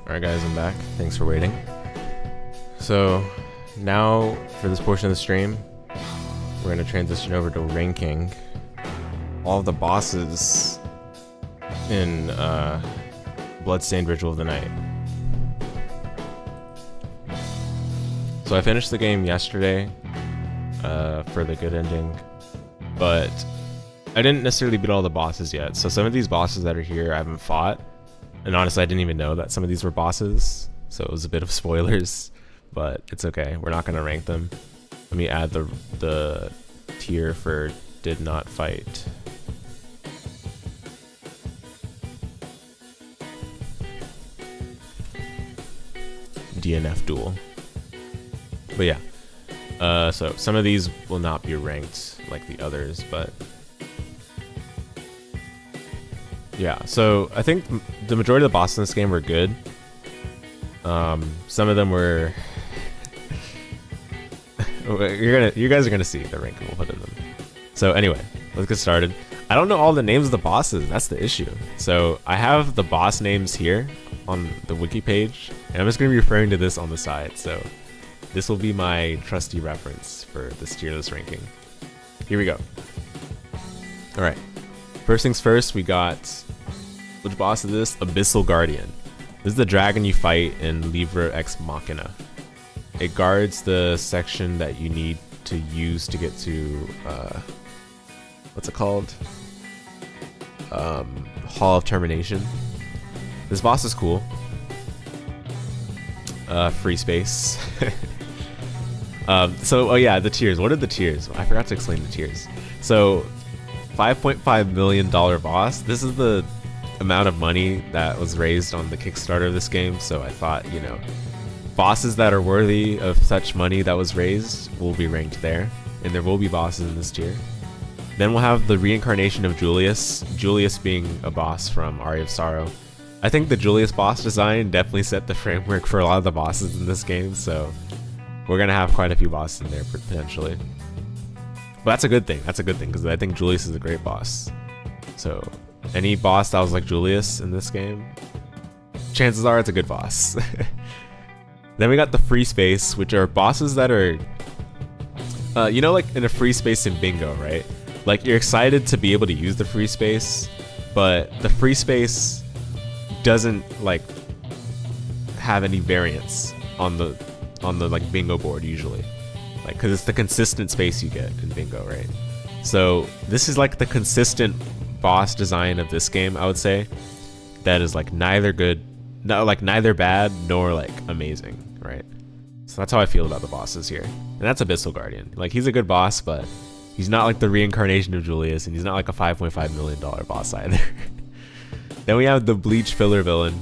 Alright guys, I'm back. Thanks for waiting. So now for this portion of the stream, we're going to transition over to ranking all of the bosses in Bloodstained Ritual of the Night. So I finished the game yesterday for the good ending, but I didn't necessarily beat all the bosses yet. So some of these bosses that are here I haven't fought, and honestly I didn't even know that some of these were bosses, so it was a bit of spoilers, but it's okay. We're not going to rank them. Let me add the tier for did not fight. DNF duel. But yeah, so some of these will not be ranked like the others, but yeah, so I think the majority of the bosses in this game were good. Some of them were you guys are gonna see the ranking we'll put in them. So anyway, let's get started. I don't know all the names of the bosses, that's the issue. So I have the boss names here on the wiki page, and I'm just gonna be referring to this on the side. So this will be my trusty reference for this tier list ranking. Here we go. All right, first things first, we got, which boss is this? Abyssal Guardian. This is the dragon you fight in Livre Ex Machina. It guards the section that you need to use to get to, what's it called? Hall of Termination. This boss is cool. Free space. So, oh yeah, the tiers. What are the tiers? I forgot to explain the tiers. So, $5.5 million boss. This is the amount of money that was raised on the Kickstarter of this game. So I thought, you know, bosses that are worthy of such money that was raised will be ranked there, and there will be bosses in this tier. Then we'll have the reincarnation of Julius. Julius being a boss from Aria of Sorrow. I think the Julius boss design definitely set the framework for a lot of the bosses in this game, so we're gonna have quite a few bosses in there potentially. But that's a good thing. That's a good thing, because I think Julius is a great boss. So any boss that was like Julius in this game, chances are it's a good boss. Then we got the free space, which are bosses that are, you know, like in a free space in bingo, right? Like you're excited to be able to use the free space, but the free space doesn't like have any variance on the like bingo board usually, like because it's the consistent space you get in bingo, right? So this is like the consistent boss design of this game, I would say, that is like neither good, no, like neither bad nor like amazing, right? So that's how I feel about the bosses here. And that's Abyssal Guardian. Like he's a good boss, but he's not like the reincarnation of Julius, and he's not like a $5.5 million boss either. Then we have the Bleach filler villain,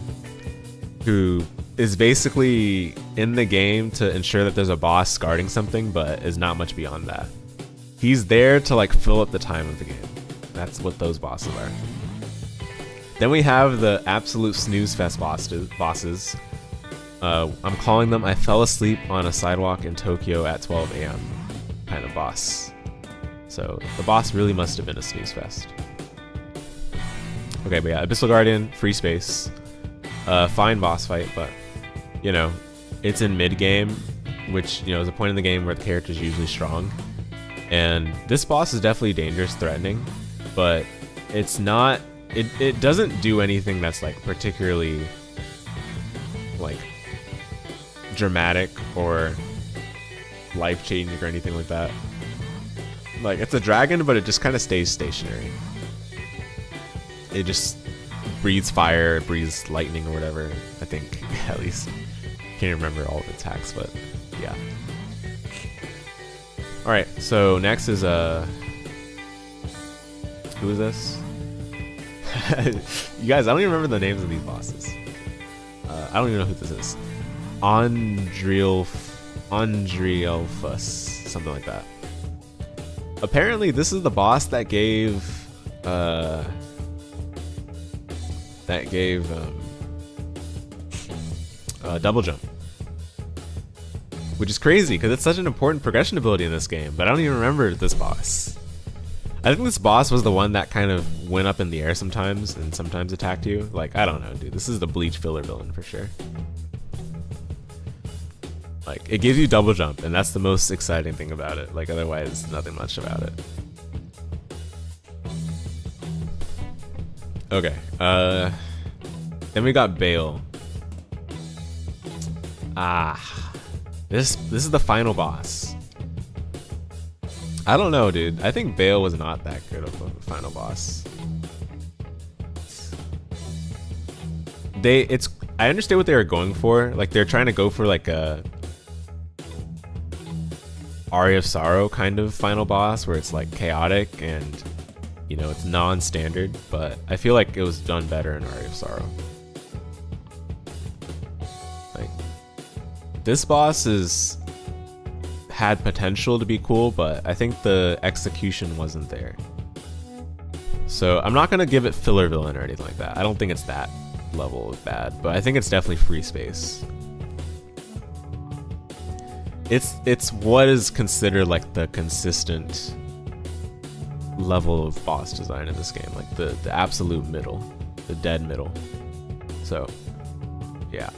who is basically in the game to ensure that there's a boss guarding something, but is not much beyond that. He's there to like fill up the time of the game. That's what those bosses are. Then we have the absolute snooze fest bosses. I'm calling them I fell asleep on a sidewalk in Tokyo at 12 a.m. kind of boss. So the boss really must have been a snooze fest. Okay, but yeah, Abyssal Guardian, free space. Fine boss fight, but you know, it's in mid game, which, you know, is a point in the game where the character is usually strong. And this boss is definitely dangerous, threatening, but it's not, it doesn't do anything that's like particularly like dramatic or life-changing or anything like that. Like it's a dragon, but it just kind of stays stationary. It just breathes fire, it breathes lightning or whatever, I think, at least. Can't remember all the attacks, but yeah. Alright, so next is who is this? You guys, I don't even remember the names of these bosses. I don't even know who this is. Andrielfus, something like that. Apparently this is the boss that gave double jump, which is crazy because it's such an important progression ability in this game, but I don't even remember this boss. I think this boss was the one that kind of went up in the air sometimes and sometimes attacked you. Like, I don't know, dude. This is the Bleach filler villain for sure. Like, it gives you double jump, and that's the most exciting thing about it. Like, otherwise, nothing much about it. Okay, then we got Bale. This is the final boss. I don't know, dude. I think Bale was not that good of a final boss. I understand what they were going for. Like, they're trying to go for like a Aria of Sorrow kind of final boss where it's like chaotic and, you know, it's non-standard, but I feel like it was done better in Aria of Sorrow. Like, this boss had potential to be cool, but I think the execution wasn't there. So I'm not gonna give it filler villain or anything like that. I don't think it's that level of bad, but I think it's definitely free space. It's what is considered like the consistent level of boss design in this game, like the absolute middle, the dead middle. So yeah,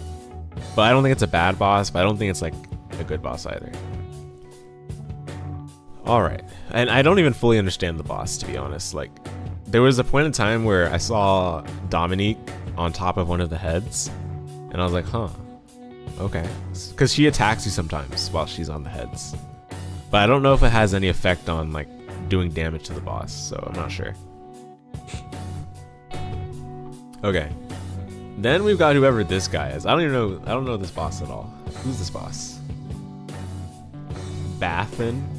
but I don't think it's a bad boss, but I don't think it's like a good boss either. All right, and I don't even fully understand the boss, to be honest. Like, there was a point in time where I saw Dominique on top of one of the heads, and I was like, huh, okay, because she attacks you sometimes while she's on the heads, but I don't know if it has any effect on like doing damage to the boss, so I'm not sure. Okay, then we've got whoever this guy is. I don't know this boss at all. Who's this boss? Bathin.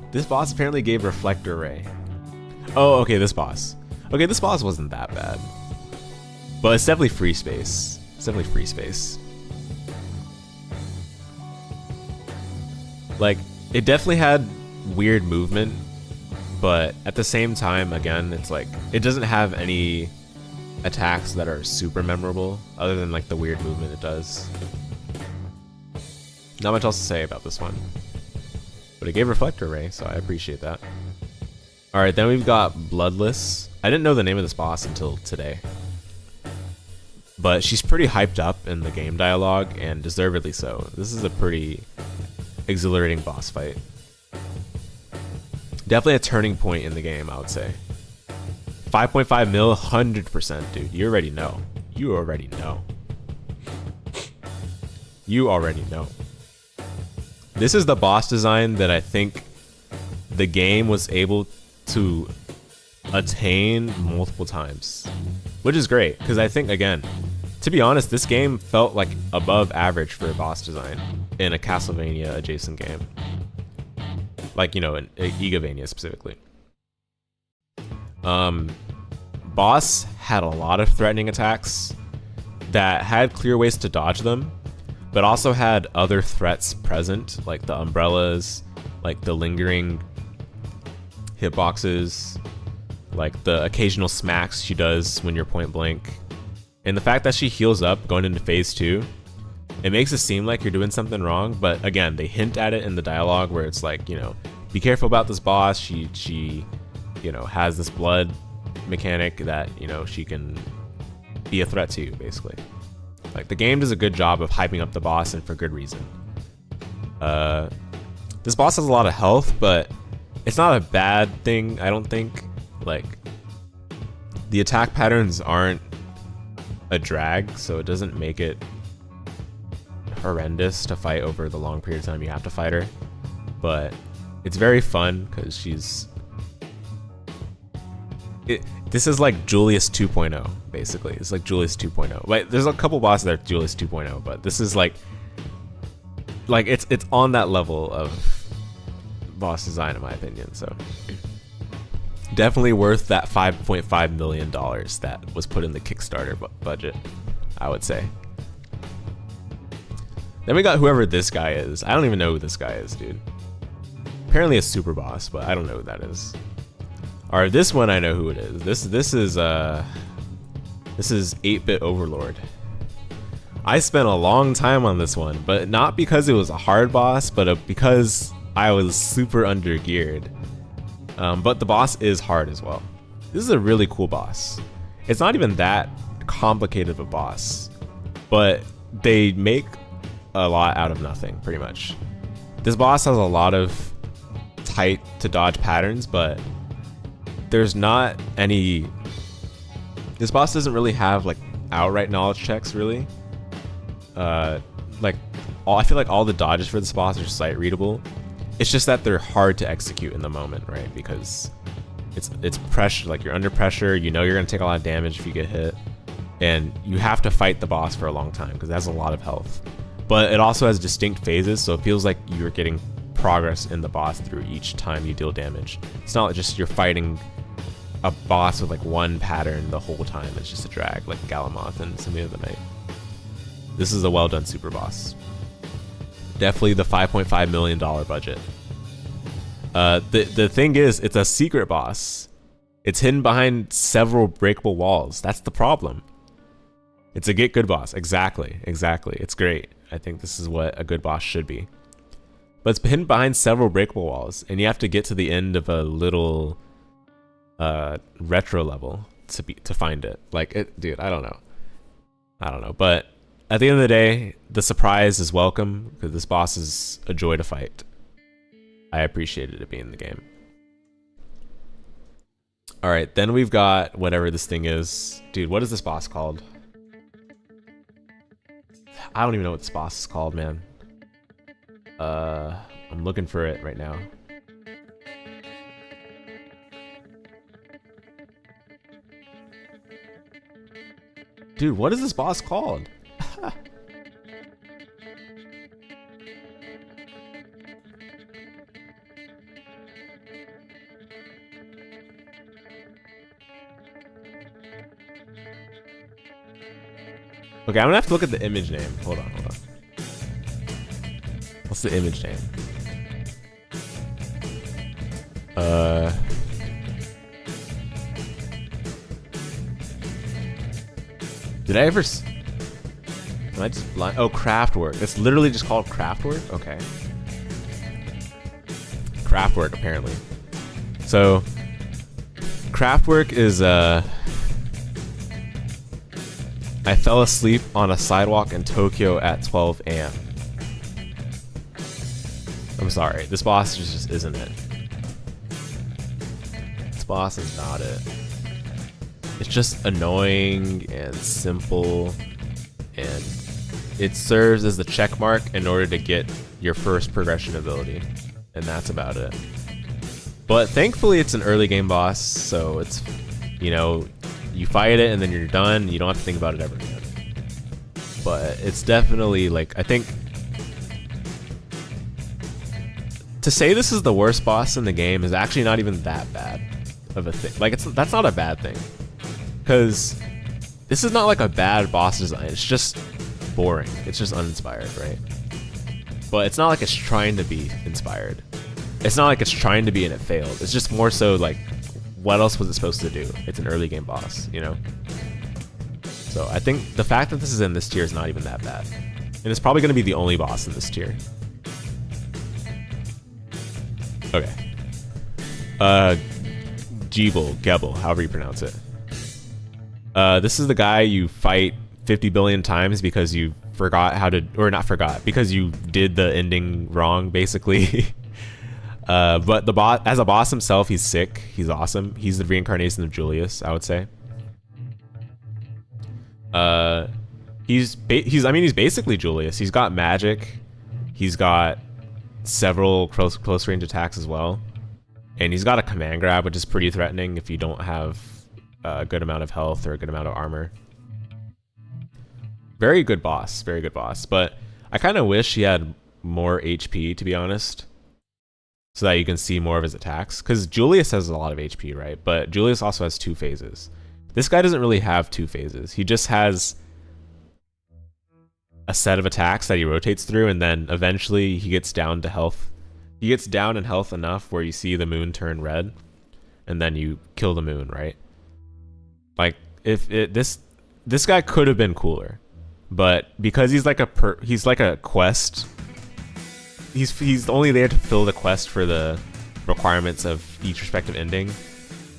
This boss apparently gave Reflector Ray. Oh, okay, this boss. Okay, this boss wasn't that bad, but it's definitely free space. It's definitely free space. Like, it definitely had weird movement, but at the same time, again, it's like, it doesn't have any attacks that are super memorable other than like the weird movement it does. Not much else to say about this one, but it gave Reflector Ray, so I appreciate that. Alright, then we've got Bloodless. I didn't know the name of this boss until today, but she's pretty hyped up in the game dialogue, and deservedly so. This is a pretty exhilarating boss fight. Definitely a turning point in the game, I would say. 5.5 mil, 100%, dude. You already know. You already know. You already know. This is the boss design that I think the game was able to attain multiple times, which is great, because I think, again, to be honest, this game felt like above average for a boss design in a Castlevania adjacent game. Like, you know, in Igavania specifically. Boss had a lot of threatening attacks that had clear ways to dodge them, but also had other threats present, like the umbrellas, like the lingering hitboxes, like the occasional smacks she does when you're point blank. And the fact that she heals up going into phase 2, it makes it seem like you're doing something wrong, but again, they hint at it in the dialogue where it's like, you know, be careful about this boss. She you know, has this blood mechanic that, you know, she can be a threat to you, basically. Like, the game does a good job of hyping up the boss, and for good reason. This boss has a lot of health, but it's not a bad thing, I don't think. Like, the attack patterns aren't a drag, so it doesn't make it horrendous to fight over the long period of time you have to fight her. But it's very fun because she's... This is like Julius 2.0, basically. It's like Julius 2.0. Wait, there's a couple bosses that are Julius 2.0, but this is like it's on that level of boss design, in my opinion. So definitely worth that $5.5 million that was put in the Kickstarter budget, I would say. Then we got whoever this guy is. I don't even know who this guy is, dude. Apparently a super boss, but I don't know who that is. Alright, this one I know who it is. This is 8-Bit Overlord. I spent a long time on this one, but not because it was a hard boss, but because I was super under geared. But the boss is hard as well. This is a really cool boss. It's not even that complicated of a boss, but they make a lot out of nothing, pretty much. This boss has a lot of tight to dodge patterns, but there's not any... This boss doesn't really have like outright knowledge checks, really. I feel like all the dodges for this boss are sight readable. It's just that they're hard to execute in the moment, right? Because it's pressure, like you're under pressure, you know you're gonna take a lot of damage if you get hit, and you have to fight the boss for a long time because it has a lot of health. But it also has distinct phases, so it feels like you're getting progress in the boss through each time you deal damage. It's not just you're fighting a boss with like one pattern the whole time. It's just a drag, like Galamoth and Symphony of the Night. This is a well done super boss. Definitely the $5.5 million budget. The thing is, it's a secret boss. It's hidden behind several breakable walls. That's the problem. It's a get good boss. Exactly. It's great. I think this is what a good boss should be. But it's hidden behind several breakable walls, and you have to get to the end of a little retro level to find it. Like it, dude. I don't know. But at the end of the day, the surprise is welcome because this boss is a joy to fight. I appreciated it being in the game. All right, then we've got whatever this thing is. Dude, what is this boss called? I don't even know what this boss is called, man. I'm looking for it right now. Dude, what is this boss called? Okay, I'm gonna have to look at the image name. Hold on. What's the image name? Did I ever... Am I just blind? Oh, Craftwork. It's literally just called Craftwork? Okay. Craftwork, apparently. So, Craftwork is, I fell asleep on a sidewalk in Tokyo at 12 a.m. I'm sorry, this boss just isn't it. This boss is not it. It's just annoying and simple, and it serves as the check mark in order to get your first progression ability, and that's about it. But thankfully it's an early game boss, so it's, you know, you fight it and then you're done. You don't have to think about it ever again. But it's definitely, like, I think to say this is the worst boss in the game is actually not even that bad of a thing. Like, that's not a bad thing, because this is not like a bad boss design. It's just boring. It's just uninspired, right? But it's not like it's trying to be inspired. It's not like it's trying to be and it failed. It's just more so like, what else was it supposed to do? It's an early game boss, you know? So I think the fact that this is in this tier is not even that bad. And it's probably going to be the only boss in this tier. Okay. Gebel, however you pronounce it. This is the guy you fight 50 billion times because you forgot how to, or not forgot, because you did the ending wrong, basically. But the boss, as a boss himself, he's sick. He's awesome. He's the reincarnation of Julius, I would say. He's basically Julius. He's got magic. He's got several close range attacks as well, and he's got a command grab, which is pretty threatening if you don't have a good amount of health or a good amount of armor. Very good boss, but I kind of wish he had more HP, to be honest, so that you can see more of his attacks, because Julius has a lot of HP, right? But Julius also has 2 phases. This guy doesn't really have 2 phases. He just has a set of attacks that he rotates through, and then eventually he gets down to health. He gets down in health enough where you see the moon turn red, and then you kill the moon, right? Like, this guy could have been cooler, but because he's like a quest, he's only there to fill the quest for the requirements of each respective ending.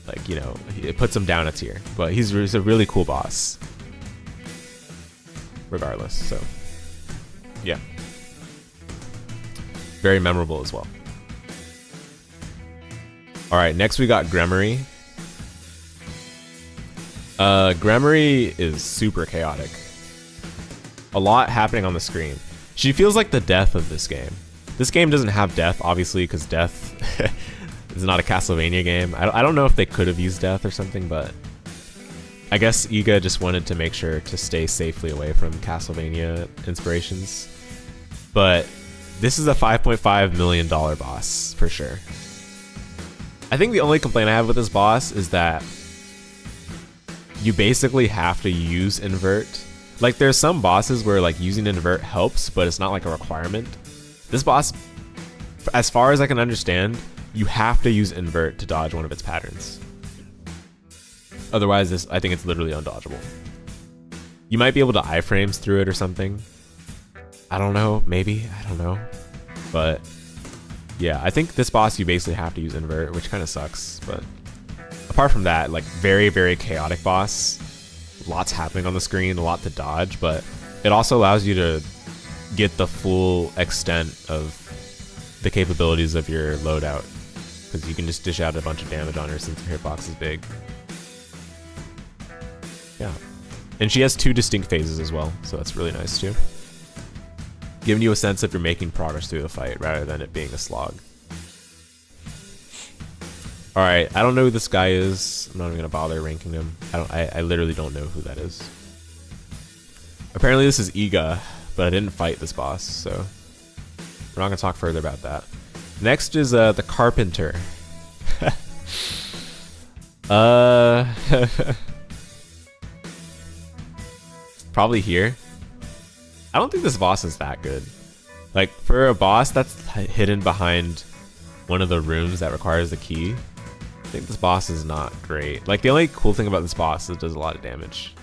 Like, you know, it puts him down a tier, but he's a really cool boss regardless. So yeah, very memorable as well. All right, next we got Gremory. Gremory is super chaotic. A lot happening on the screen. She feels like the death of this game. This game doesn't have death, obviously, because death is not a Castlevania game. I don't know if they could have used death or something, but I guess Iga just wanted to make sure to stay safely away from Castlevania inspirations. But this is a $5.5 million boss, for sure. I think the only complaint I have with this boss is that you basically have to use invert. Like, there's some bosses where like using invert helps, but it's not like a requirement. This boss, as far as I can understand, you have to use invert to dodge one of its patterns. Otherwise, I think it's literally undodgeable. You might be able to iframes through it or something. I don't know, maybe, I don't know. But yeah, I think this boss you basically have to use invert, which kind of sucks. But apart from that, like, very, very chaotic boss. Lots happening on the screen, a lot to dodge, but it also allows you to get the full extent of the capabilities of your loadout, because you can just dish out a bunch of damage on her since her hitbox is big. Yeah, and she has 2 distinct phases as well, so that's really nice too, giving you a sense if you're making progress through the fight rather than it being a slog. All right, I don't know who this guy is. I'm not even gonna bother ranking him. I literally don't know who that is. Apparently this is Iga, but I didn't fight this boss, so we're not gonna talk further about that. Next is the Carpenter. Probably here. I don't think this boss is that good. Like, for a boss that's hidden behind one of the rooms that requires the key, I think this boss is not great. Like, the only cool thing about this boss is it does a lot of damage.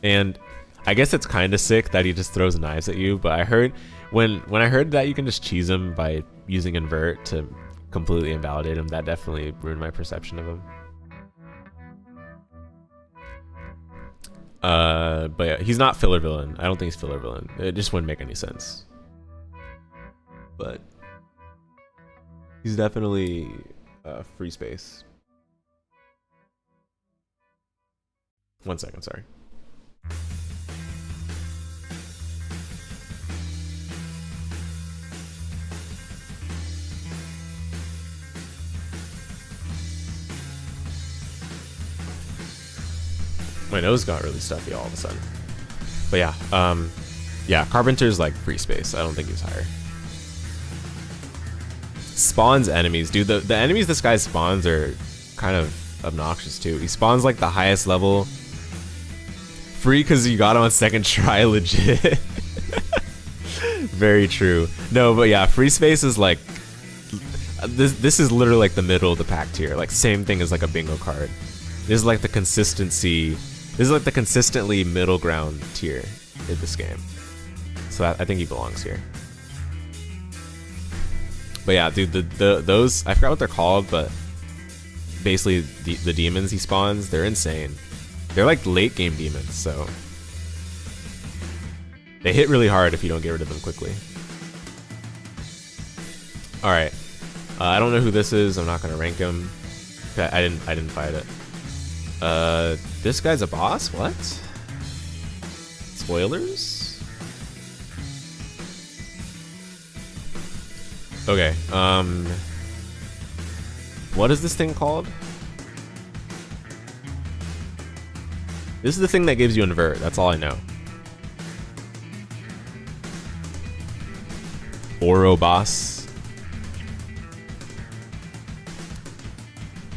And I guess it's kind of sick that he just throws knives at you, but I heard when I heard that you can just cheese him by using invert to completely invalidate him, that definitely ruined my perception of him. But yeah, he's not filler villain. I don't think he's filler villain. It just wouldn't make any sense. But he's definitely free space. 1 second, sorry. My nose got really stuffy all of a sudden. But yeah, yeah, Carpenter's like free space. I don't think he's higher. Spawns enemies. Dude, the enemies this guy spawns are kind of obnoxious too. He spawns like the highest level. Free because you got him on second try, legit. Very true. No, but yeah, free space is like, this is literally like the middle of the pack tier. Like, same thing as like a bingo card. This is like the consistency. This is like the consistently middle ground tier in this game. So I think he belongs here. But yeah, dude, those, I forgot what they're called, but basically the demons he spawns, they're insane. They're like late game demons, so they hit really hard if you don't get rid of them quickly. All right, I don't know who this is. I'm not gonna rank him. I didn't fight it. This guy's a boss? What? Spoilers? Okay, what is this thing called? This is the thing that gives you invert, that's all I know. Oro boss.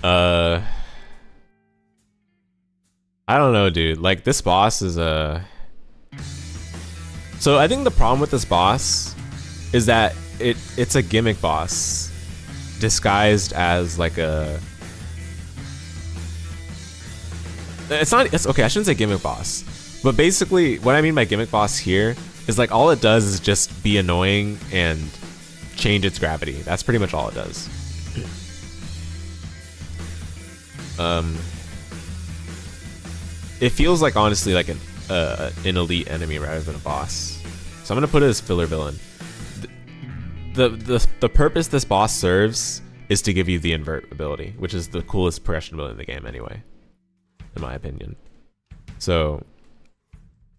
I don't know, dude. Like, this boss is a... So I think the problem with this boss is that it's a gimmick boss disguised as like a... It's okay, I shouldn't say gimmick boss. But basically, what I mean by gimmick boss here is like all it does is just be annoying and change its gravity. That's pretty much all it does. It feels like, honestly, like an elite enemy rather than a boss. So I'm gonna put it as filler villain. The purpose this boss serves is to give you the invert ability, which is the coolest progression ability in the game anyway, in my opinion. So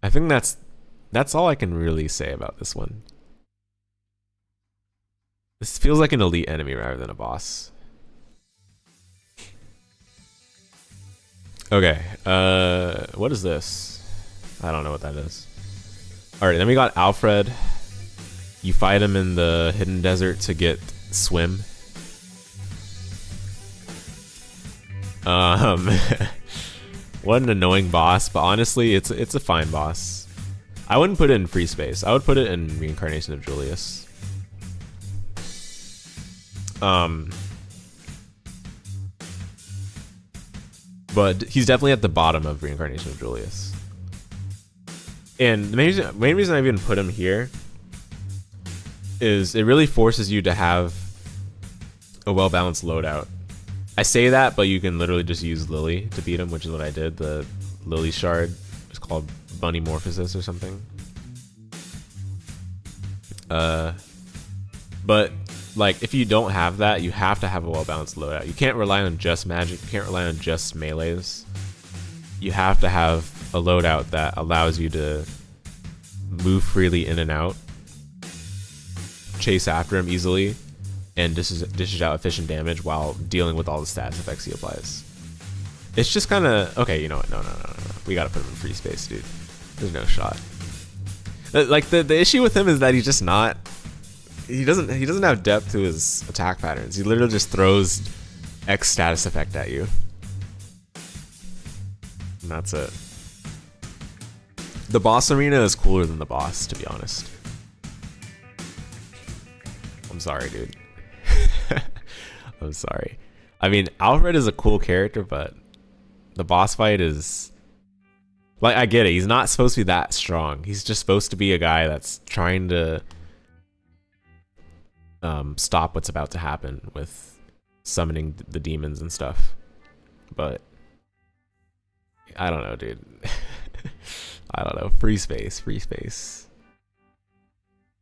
I think that's all I can really say about this one. This feels like an elite enemy rather than a boss. Okay, what is this? I don't know what that is. Alright, then we got Alfred. You fight him in the hidden desert to get swim. What an annoying boss, but honestly, it's a fine boss. I wouldn't put it in free space. I would put it in Reincarnation of Julius. But he's definitely at the bottom of Reincarnation of Julius. And the main reason I even put him here is it really forces you to have a well-balanced loadout. I say that, but you can literally just use Lily to beat him, which is what I did. The Lily shard is called Bunny Morphosis or something. But like, if you don't have that, you have to have a well-balanced loadout. You can't rely on just magic. You can't rely on just melees. You have to have a loadout that allows you to move freely in and out, chase after him easily, and dishes out efficient damage while dealing with all the stats effects he applies. It's just kind of okay. You know what? No. We gotta put him in free space, dude. There's no shot. Like the issue with him is that he's just not. He doesn't have depth to his attack patterns. He literally just throws X status effect at you, and that's it. The boss arena is cooler than the boss, to be honest. I'm sorry, dude. I'm sorry. I mean, Alfred is a cool character, but the boss fight is... Like, I get it. He's not supposed to be that strong. He's just supposed to be a guy that's trying to stop what's about to happen with summoning the demons and stuff. But I don't know, dude. I don't know. Free space.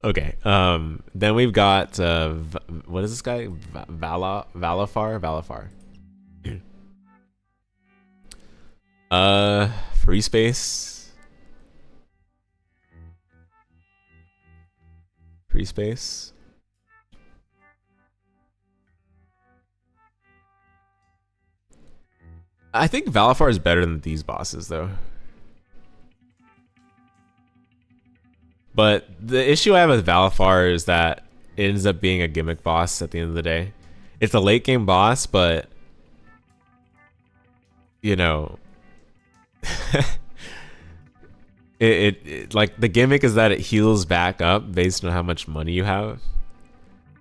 Okay. Then we've got what is this guy? Valafar. Free space. I think Valafar is better than these bosses, though. But the issue I have with Valafar is that it ends up being a gimmick boss at the end of the day. It's a late game boss, but you know, it like the gimmick is that it heals back up based on how much money you have,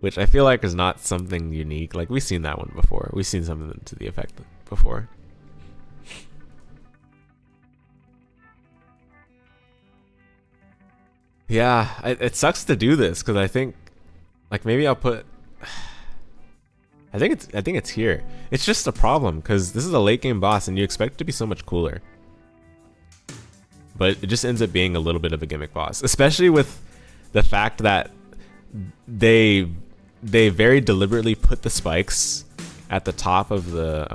which I feel like is not something unique. Like, we've seen that one before. We've seen something to the effect before. Yeah, it sucks to do this because I think, like, maybe I'll put. I think it's here. It's just a problem because this is a late game boss and you expect it to be so much cooler, but it just ends up being a little bit of a gimmick boss, especially with the fact that they very deliberately put the spikes at the top of the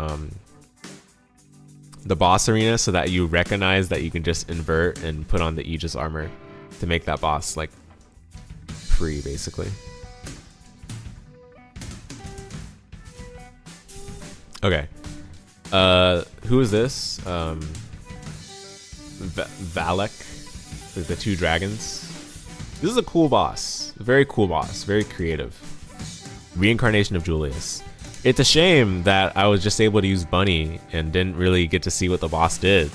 boss arena so that you recognize that you can just invert and put on the Aegis armor to make that boss like free, basically. Okay. Who is this? Valek, the two dragons. This is a cool boss. A very cool boss. Very creative. Reincarnation of Julius. It's a shame that I was just able to use Bunny and didn't really get to see what the boss did.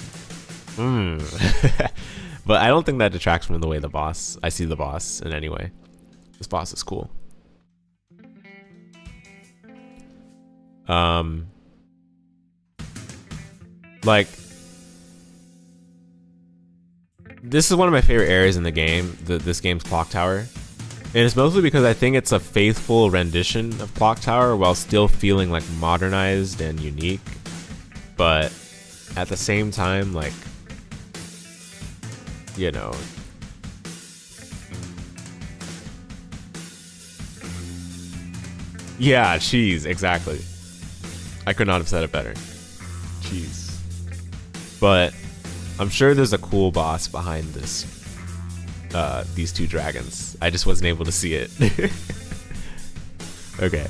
But I don't think that detracts from the way I see the boss in any way. This boss is cool. Like, this is one of my favorite areas in the game, this game's clock tower. And it's mostly because I think it's a faithful rendition of Clock Tower while still feeling like modernized and unique. But at the same time, like, you know, yeah, cheese, exactly. I could not have said it better. Cheese. But I'm sure there's a cool boss behind this. These two dragons. I just wasn't able to see it. Okay.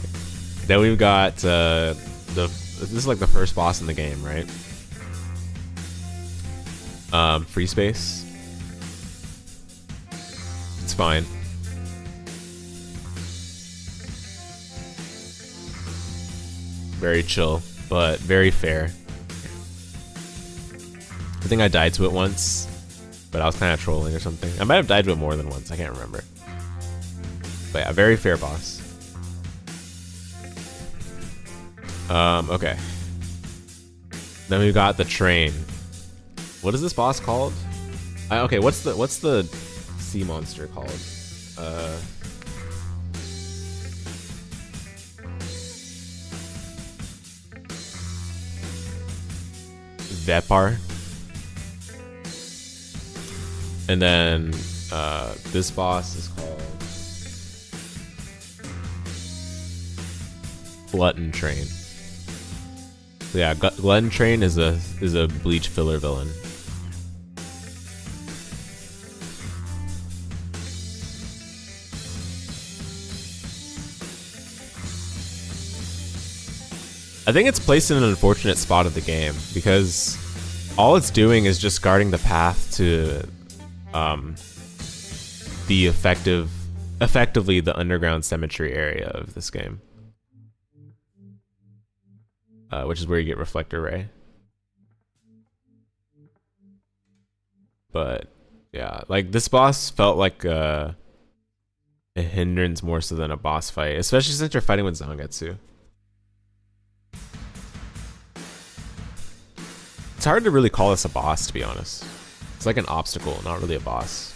Then we've got this is like the first boss in the game, right? Free space. It's fine. Very chill, but very fair. I think I died to it once, but I was kind of trolling or something. I might have died to it more than once. I can't remember. But yeah, very fair boss. Okay. Then we've got the train. What is this boss called? Okay, what's the sea monster called? Vepar. And then this boss is called Glutton Train. So yeah, Glutton Train is a Bleach filler villain. I think it's placed in an unfortunate spot of the game because all it's doing is just guarding the path to the effectively the underground cemetery area of this game, which is where you get Reflector Ray. But yeah, like this boss felt like a hindrance more so than a boss fight, especially since you're fighting with Zangetsu. It's hard to really call this a boss, to be honest. It's like an obstacle, not really a boss.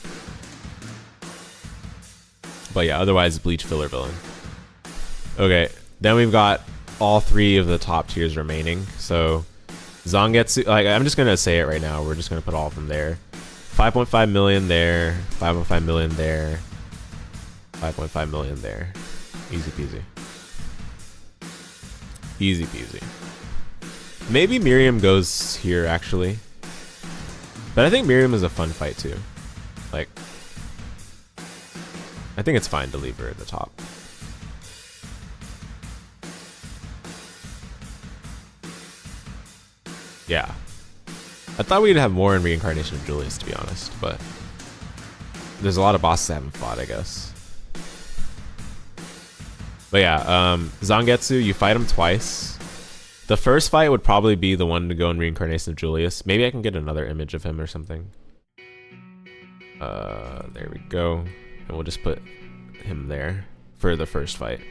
But yeah, otherwise Bleach filler villain. Okay, then we've got all three of the top tiers remaining. So Zangetsu, like I'm just gonna say it right now. We're just gonna put all of them there. 5.5 million there, 5.5 million there, 5.5 million there. Easy peasy. Easy peasy. Maybe Miriam goes here actually. But I think Miriam is a fun fight too. Like, I think it's fine to leave her at the top. Yeah. I thought we'd have more in Reincarnation of Julius, to be honest, but there's a lot of bosses I haven't fought, I guess. But yeah, Zangetsu, you fight him twice. The first fight would probably be the one to go in Reincarnation of Julius. Maybe I can get another image of him or something. There we go. And we'll just put him there for the first fight.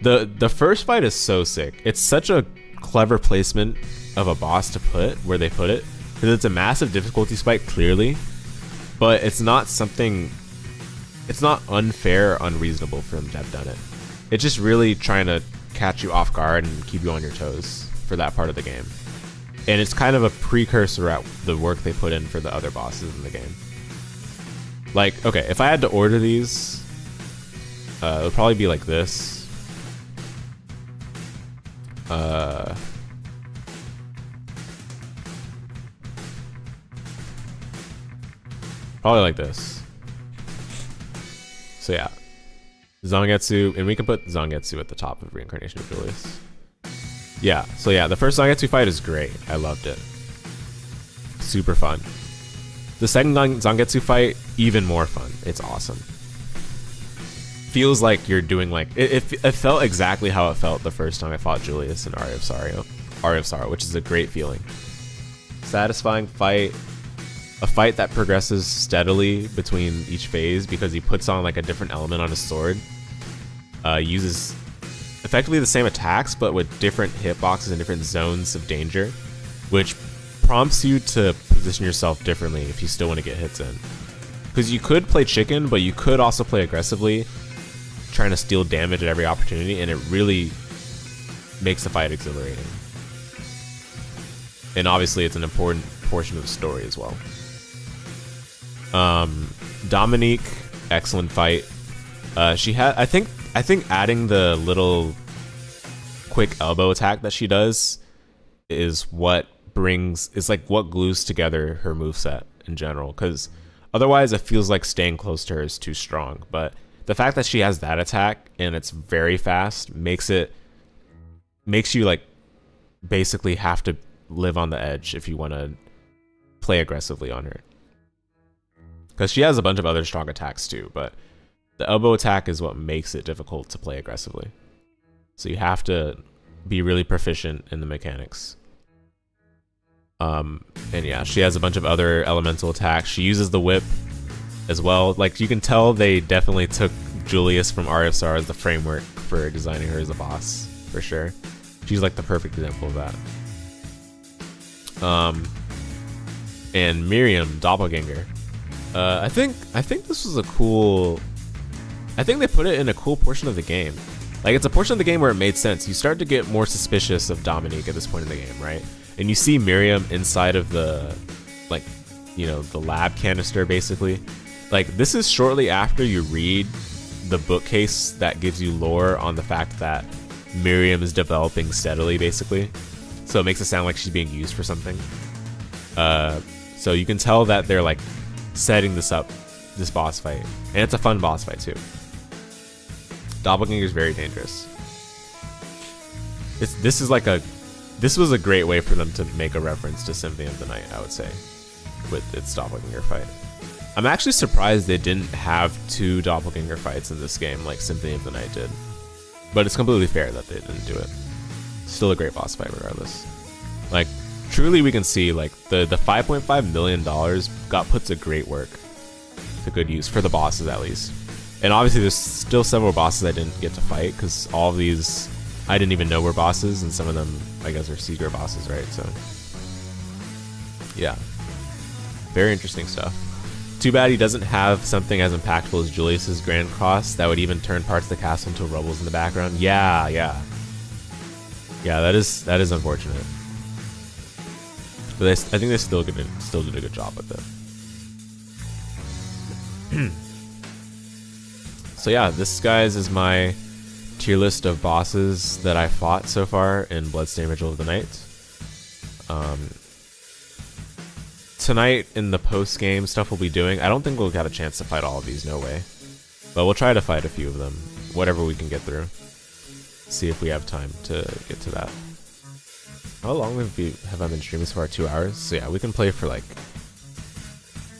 The first fight is so sick. It's such a clever placement of a boss to put where they put it. Because it's a massive difficulty spike, clearly. But it's not something... It's not unfair or unreasonable for them to have done it. It's just really trying to catch you off guard and keep you on your toes for that part of the game. And it's kind of a precursor at the work they put in for the other bosses in the game. Like, okay, if I had to order these, it would probably be like this. Probably like this. So yeah. Zangetsu, and we can put Zangetsu at the top of Reincarnation of Julius. Yeah, so yeah, the first Zangetsu fight is great. I loved it. Super fun. The second Zangetsu fight, even more fun. It's awesome. Feels like you're doing like... It felt exactly how it felt the first time I fought Julius in Aria of Sorrow, which is a great feeling. Satisfying fight. A fight that progresses steadily between each phase because he puts on like a different element on his sword. Uses effectively the same attacks but with different hitboxes and different zones of danger, which prompts you to position yourself differently if you still want to get hits in. Because you could play chicken, but you could also play aggressively, trying to steal damage at every opportunity, and it really makes the fight exhilarating. And obviously, it's an important portion of the story as well. Dominique, excellent fight. She had, I think adding the little quick elbow attack that she does is what glues together her moveset in general. Because otherwise, it feels like staying close to her is too strong. But the fact that she has that attack and it's very fast makes you like basically have to live on the edge if you want to play aggressively on her. Because she has a bunch of other strong attacks too, but the elbow attack is what makes it difficult to play aggressively. So you have to be really proficient in the mechanics. And yeah, she has a bunch of other elemental attacks. She uses the whip as well. Like, you can tell they definitely took Julius from RSR as the framework for designing her as a boss, for sure. She's like the perfect example of that. And Miriam, Doppelganger. I think this was a cool... I think they put it in a cool portion of the game. Like, it's a portion of the game where it made sense. You start to get more suspicious of Dominique at this point in the game, right? And you see Miriam inside of the, like, you know, the lab canister, basically. Like, this is shortly after you read the bookcase that gives you lore on the fact that Miriam is developing steadily, basically. So it makes it sound like she's being used for something. So you can tell that they're, like, setting this up, this boss fight. And it's a fun boss fight, too. Doppelganger is very dangerous. This was a great way for them to make a reference to Symphony of the Night, I would say, with its Doppelganger fight. I'm actually surprised they didn't have 2 Doppelganger fights in this game like Symphony of the Night did. But it's completely fair that they didn't do it. Still a great boss fight regardless. Like, truly we can see, like, the $5.5 million got put to great work. To good use, for the bosses at least. And obviously there's still several bosses I didn't get to fight, because all of these I didn't even know were bosses, and some of them I guess are secret bosses, right? So yeah, very interesting stuff. Too bad he doesn't have something as impactful as Julius's Grand Cross that would even turn parts of the castle into rubbles in the background. Yeah, that is unfortunate. But I think they still did a good job with it. So yeah, this, guys, is my tier list of bosses that I fought so far in Bloodstained Ritual of the Night. Tonight, in the post-game stuff we'll be doing, I don't think we'll get a chance to fight all of these, no way. But we'll try to fight a few of them, whatever we can get through. See if we have time to get to that. How long have I been streaming so far? 2 hours? So yeah, we can play for like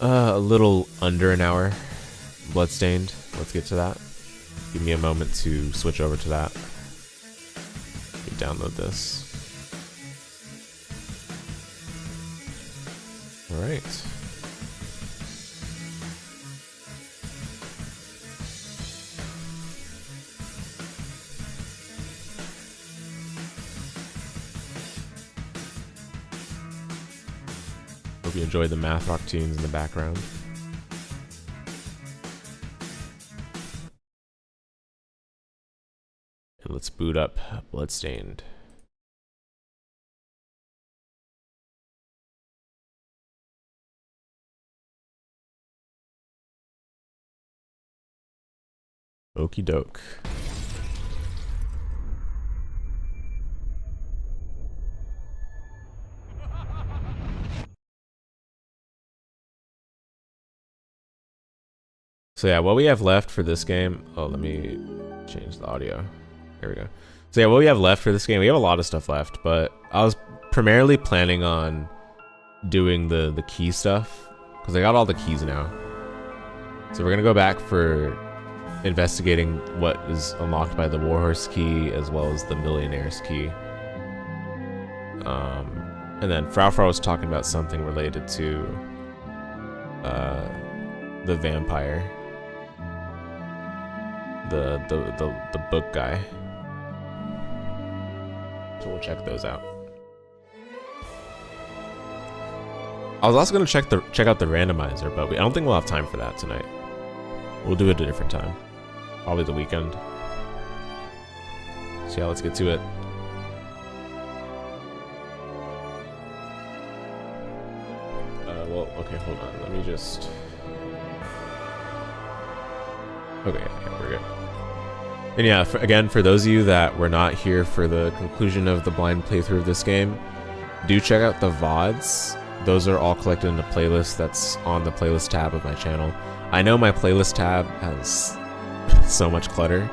a little under an hour. Bloodstained. Let's get to that. Give me a moment to switch over to that. Let me download this. Alright. Hope you enjoyed the math rock tunes in the background. And let's boot up Bloodstained. Okie doke. So yeah, what we have left for this game... Oh, let me change the audio. There we go. So yeah, what we have left for this game, we have a lot of stuff left, but I was primarily planning on doing the key stuff, because I got all the keys now. So we're going to go back for investigating what is unlocked by the Warhorse key, as well as the Millionaire's key. And then Frau was talking about something related to the vampire. The book guy. So we'll check those out. I was also gonna check out the randomizer, but I don't think we'll have time for that tonight. We'll do it at a different time, probably the weekend. So yeah, let's get to it. Well, okay, hold on. Let me just. Okay, yeah, we're good. And yeah, again, for those of you that were not here for the conclusion of the blind playthrough of this game, do check out the VODs. Those are all collected in a playlist that's on the playlist tab of my channel. I know my playlist tab has so much clutter.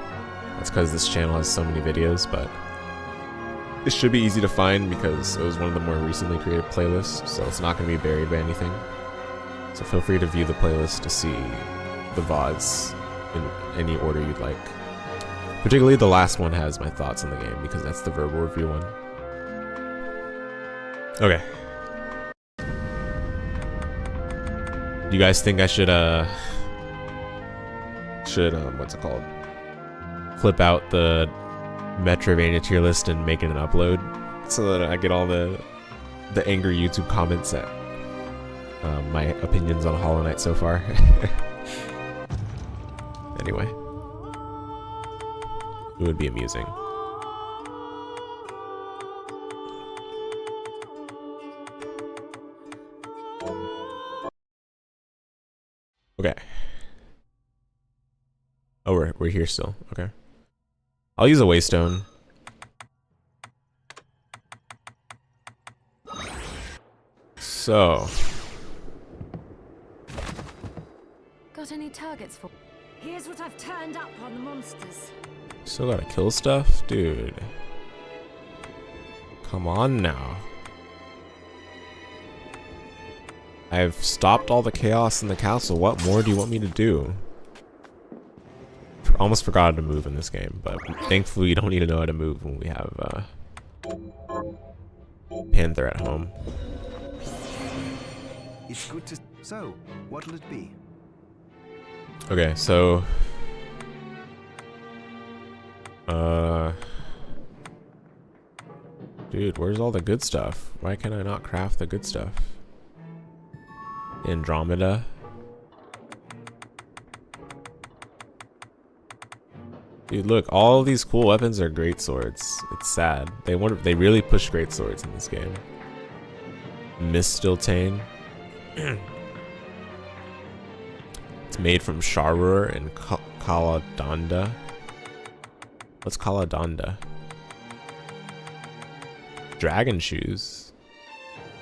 That's because this channel has so many videos, but it should be easy to find because it was one of the more recently created playlists, so it's not going to be buried by anything. So feel free to view the playlist to see the VODs in any order you'd like. Particularly the last one has my thoughts on the game because that's the verbal review one. Okay. Do you guys think I should what's it called? Flip out the Metroidvania tier list and make it an upload so that I get all the angry YouTube comments at my opinions on Hollow Knight so far. Anyway, it would be amusing. Okay. Oh, we're here still. Okay. I'll use a waystone. So. Got any targets for? Here's what I've turned up on the monsters. Still gotta kill stuff? Dude. Come on now. I've stopped all the chaos in the castle. What more do you want me to do? Almost forgot how to move in this game, but thankfully you don't need to know how to move when we have Panther at home. It's good to. So, what'll it be? Okay, so dude, where's all the good stuff? Why can I not craft the good stuff? Andromeda. Dude, look, all these cool weapons are great swords. It's sad. They really push great swords in this game. Mistiltane. It's made from Sharur and Kaladanda. What's Kaladanda? Dragon shoes.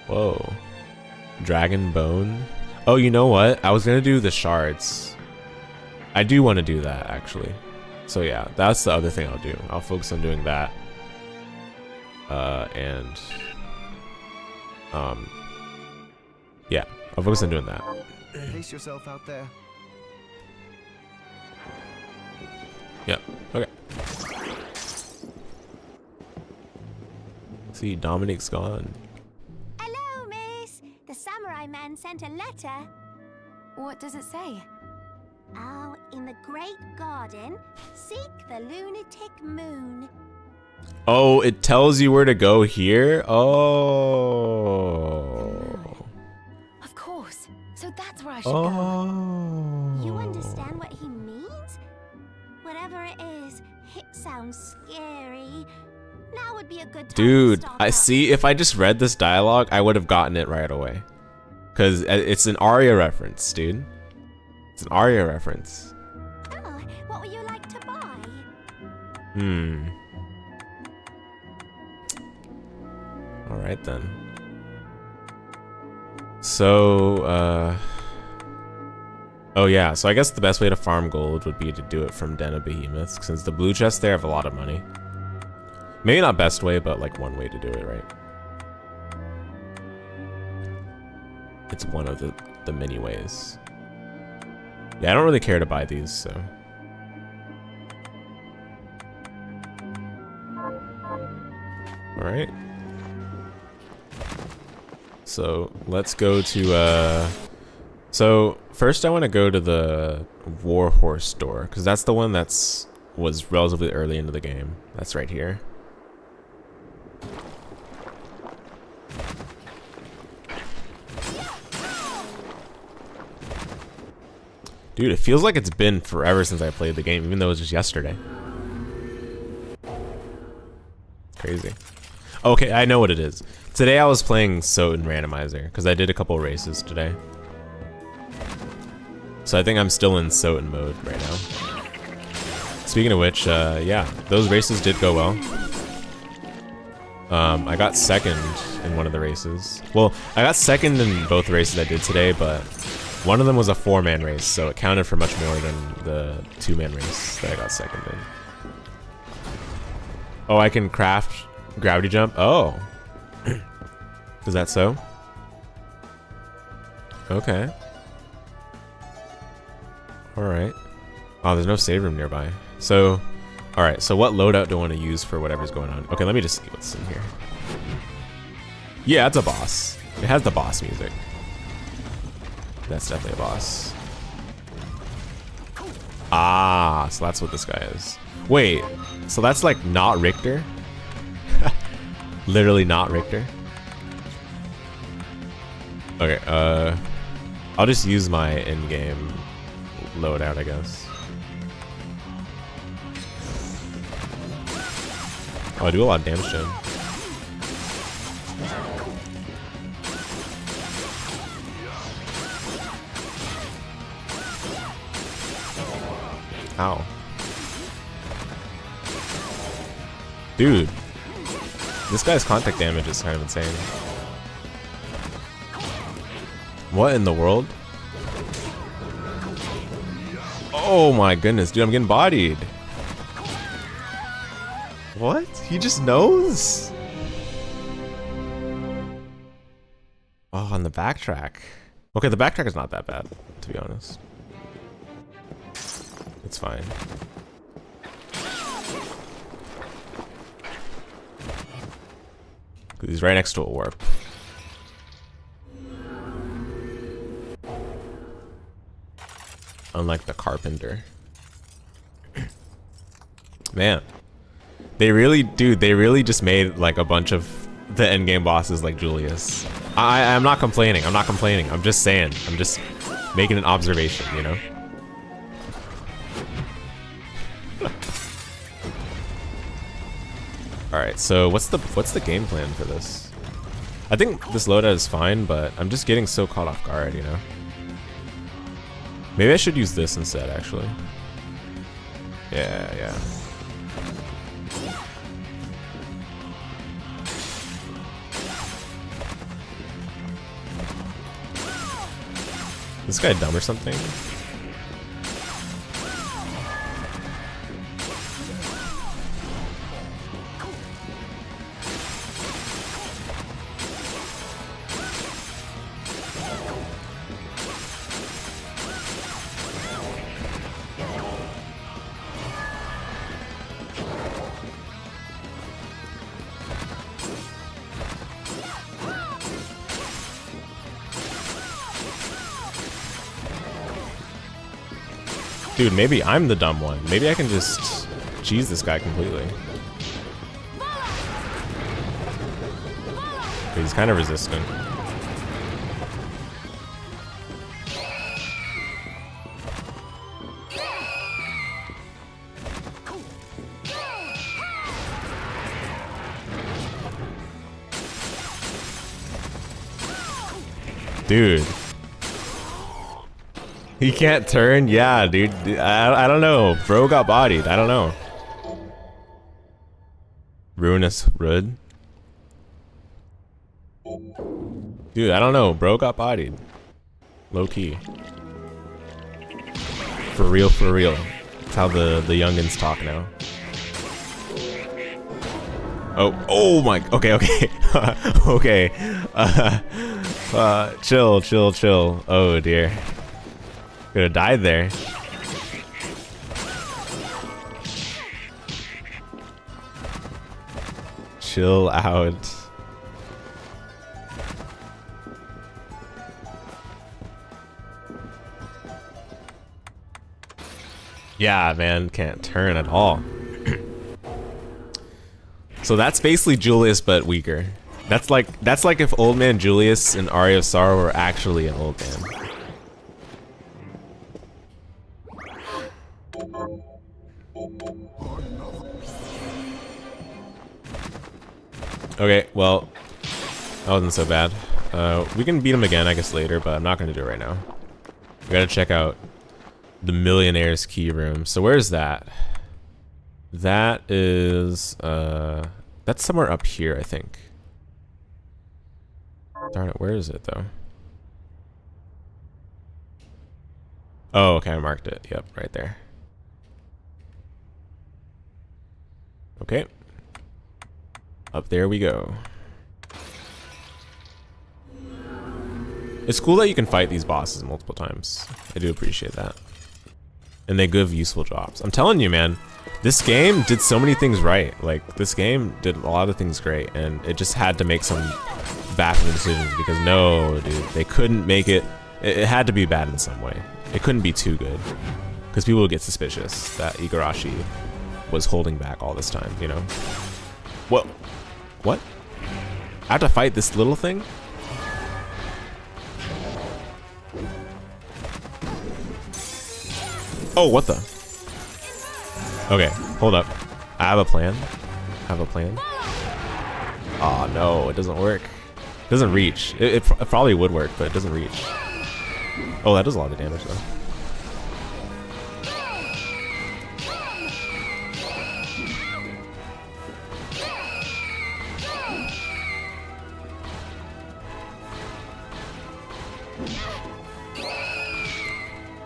Whoa. Dragon bone. Oh, you know what? I was gonna do the shards. I do want to do that, actually. So yeah, that's the other thing I'll do. I'll focus on doing that. Yeah, I'll focus on doing that. Pace yourself out there. Yep, okay. See, Dominic's gone. Hello, miss. The samurai man sent a letter. What does it say? Oh, in the great garden, seek the lunatic moon. Oh, it tells you where to go here? Oh. Of course. So that's where I should go. You understand what he means? Whatever it is, it sounds scary. Now would be a good time Dude, to stock I up. see. If I just read this dialogue, I would have gotten it right away. Because it's an Arya reference, dude. It's an Arya reference. Oh, what would you like to buy? Alright then. So, oh yeah, so I guess the best way to farm gold would be to do it from Den of Behemoths, since the blue chests there have a lot of money. Maybe not best way, but like one way to do it, right? It's one of the many ways. Yeah, I don't really care to buy these, so. Alright. So, let's go to, so, first I want to go to the Warhorse store, because that's the one was relatively early into the game. That's right here. Dude, it feels like it's been forever since I played the game, even though it was just yesterday. Crazy. Okay, I know what it is. Today I was playing Soten Randomizer, because I did a couple races today. So I think I'm still in Soten mode right now. Speaking of which, yeah, those races did go well. I got second in one of the races. Well, I got second in both the races I did today, but one of them was a 4-man race, so it counted for much more than the 2-man race that I got second in. Oh, I can craft gravity jump? Oh. Is that so? Okay. Alright. Oh, there's no save room nearby. So, alright, so what loadout do I want to use for whatever's going on? Okay, let me just see what's in here. Yeah, it's a boss. It has the boss music. That's definitely a boss. Ah, so that's what this guy is. Wait, so that's like not Richter? Literally not Richter? Okay, I'll just use my in-game loadout, I guess. Oh, I do a lot of damage to him. Ow. Dude. This guy's contact damage is kind of insane. What in the world? Oh my goodness, dude, I'm getting bodied. What? He just knows? Oh, on the backtrack. Okay, the backtrack is not that bad, to be honest. It's fine. He's right next to a warp. Unlike the carpenter. Man. They really, dude, they really just made like a bunch of the endgame bosses like Julius. I'm not complaining, I'm not complaining. I'm just saying, I'm just making an observation, you know? Alright, so what's the game plan for this? I think this loadout is fine, but I'm just getting so caught off guard, you know? Maybe I should use this instead, actually. Yeah. This guy dumb or something? Dude, maybe I'm the dumb one. Maybe I can just cheese this guy completely. He's kind of resistant. Dude. He can't turn? Yeah, dude. I don't know. Bro got bodied. I don't know. Ruinous Rud. Dude, I don't know. Bro got bodied. Low key. For real, for real. That's how the youngins talk now. Oh my. Okay. Okay. Chill. Oh dear. Could have died there. Chill out. Yeah, man, can't turn at all. So that's basically Julius, but weaker. That's like if Old Man Julius and Aria of Sorrow were actually an old man. Okay, well, that wasn't so bad. We can beat him again, I guess, later, but I'm not going to do it right now. We gotta check out the Millionaire's Key Room. So where's that? That is, that's somewhere up here, I think. Darn it, where is it, though? Oh, okay, I marked it. Yep, right there. Okay. Up there we go. It's cool that you can fight these bosses multiple times. I do appreciate that. And they give useful drops. I'm telling you, man, this game did so many things right. Like, this game did a lot of things great, and it just had to make some baffling decisions because no, dude, they couldn't make it. It had to be bad in some way. It couldn't be too good because people would get suspicious that Igarashi was holding back all this time, you know? What? What? I have to fight this little thing? Oh, what the? Okay, hold up. I have a plan. I have a plan. Oh no, it doesn't work. It doesn't reach. It probably would work, but it doesn't reach. Oh, that does a lot of damage though.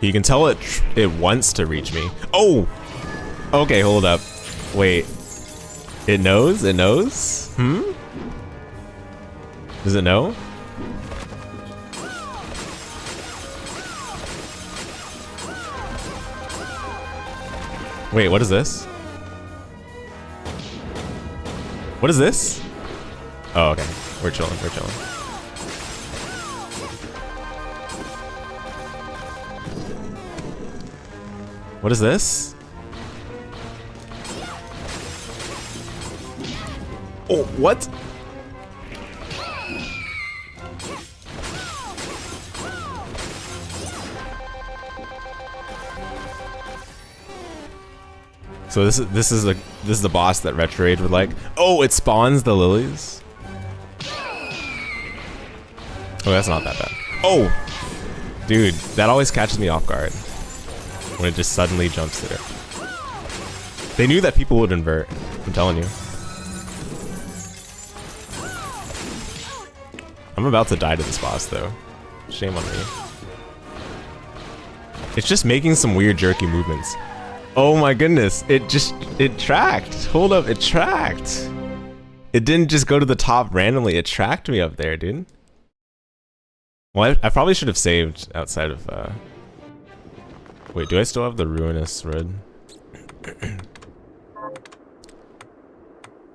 You can tell it wants to reach me. Oh! Okay, hold up. Wait. It knows? It knows? Hmm? Does it know? Wait, what is this? What is this? Oh, okay. We're chilling, we're chilling. What is this? Oh, what? So this is the boss that Retrograde would like. Oh, it spawns the lilies. Oh, that's not that bad. Oh, dude, that always catches me off guard when it just suddenly jumps there. They knew that people would invert. I'm telling you. I'm about to die to this boss though. Shame on me. It's just making some weird jerky movements. Oh my goodness, it tracked. Hold up, it tracked. It didn't just go to the top randomly, it tracked me up there, dude. Well, I probably should have saved outside of, wait, do I still have the Ruinous Road?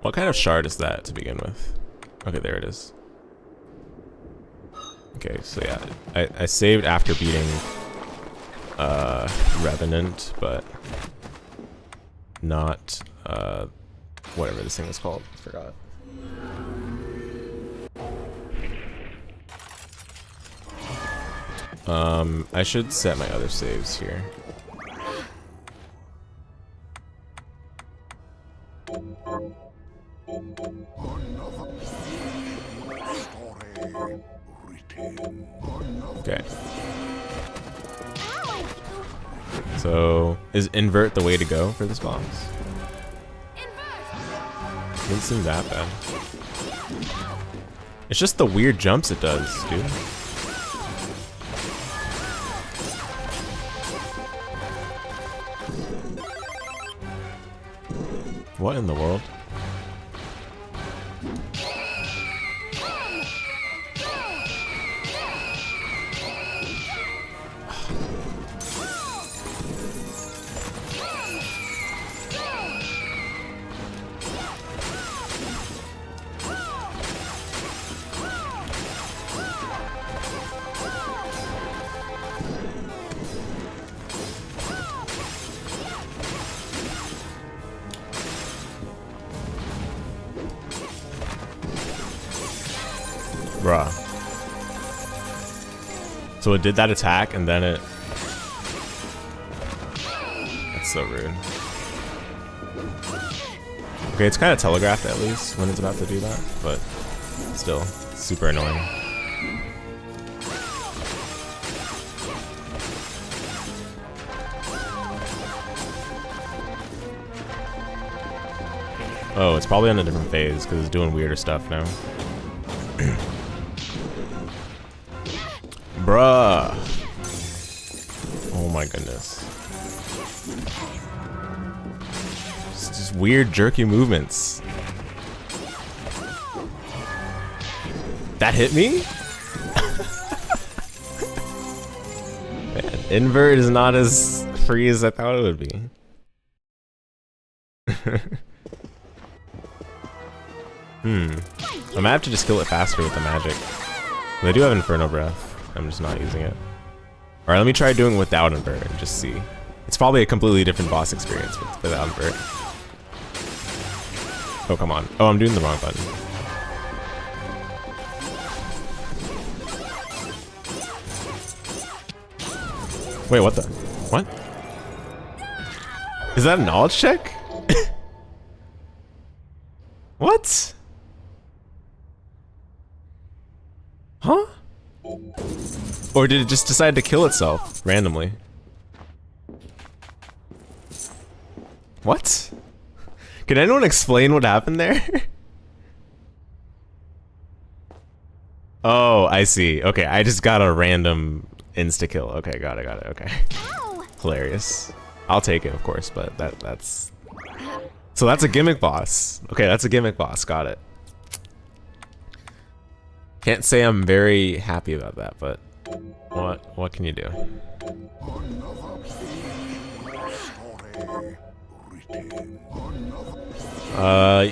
What kind of shard is that to begin with? Okay, there it is. Okay, so yeah, I saved after beating Revenant, but not whatever this thing is called. I forgot. I should set my other saves here. Okay. So, is invert the way to go for this boss? Doesn't seem that bad. It's just the weird jumps it does, dude. What in the world? Bruh. So it did that attack and then it... That That's so rude. Okay, it's kind of telegraphed at least when it's about to do that, but still, super annoying. Oh, it's probably on a different phase because it's doing weirder stuff now. Bruh. Oh my goodness. It's just weird jerky movements. That hit me? Man, invert is not as free as I thought it would be. I might have to just kill it faster with the magic. They do have Inferno Breath. I'm just not using it. Alright, let me try doing it without invert and just see. It's probably a completely different boss experience without invert. Oh, come on. Oh, I'm doing the wrong button. Wait, what the? What? Is that a knowledge check? What? Huh? Or did it just decide to kill itself randomly? What? Can anyone explain what happened there? Oh, I see. Okay, I just got a random insta-kill. Okay, got it, okay. Ow! Hilarious. I'll take it, of course, but that's... So that's a gimmick boss. Okay, that's a gimmick boss, got it. Can't say I'm very happy about that, but what can you do?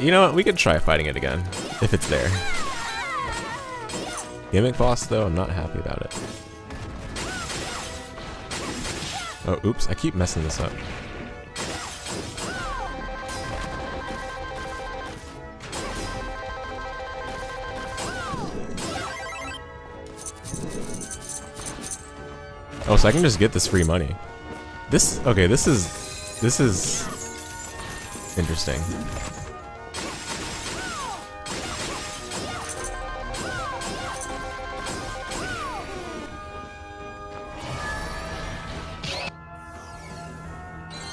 You know what? We could try fighting it again if it's there. Gimmick boss though, I'm not happy about it. Oh, oops! I keep messing this up. Oh, so I can just get this free money. This is interesting.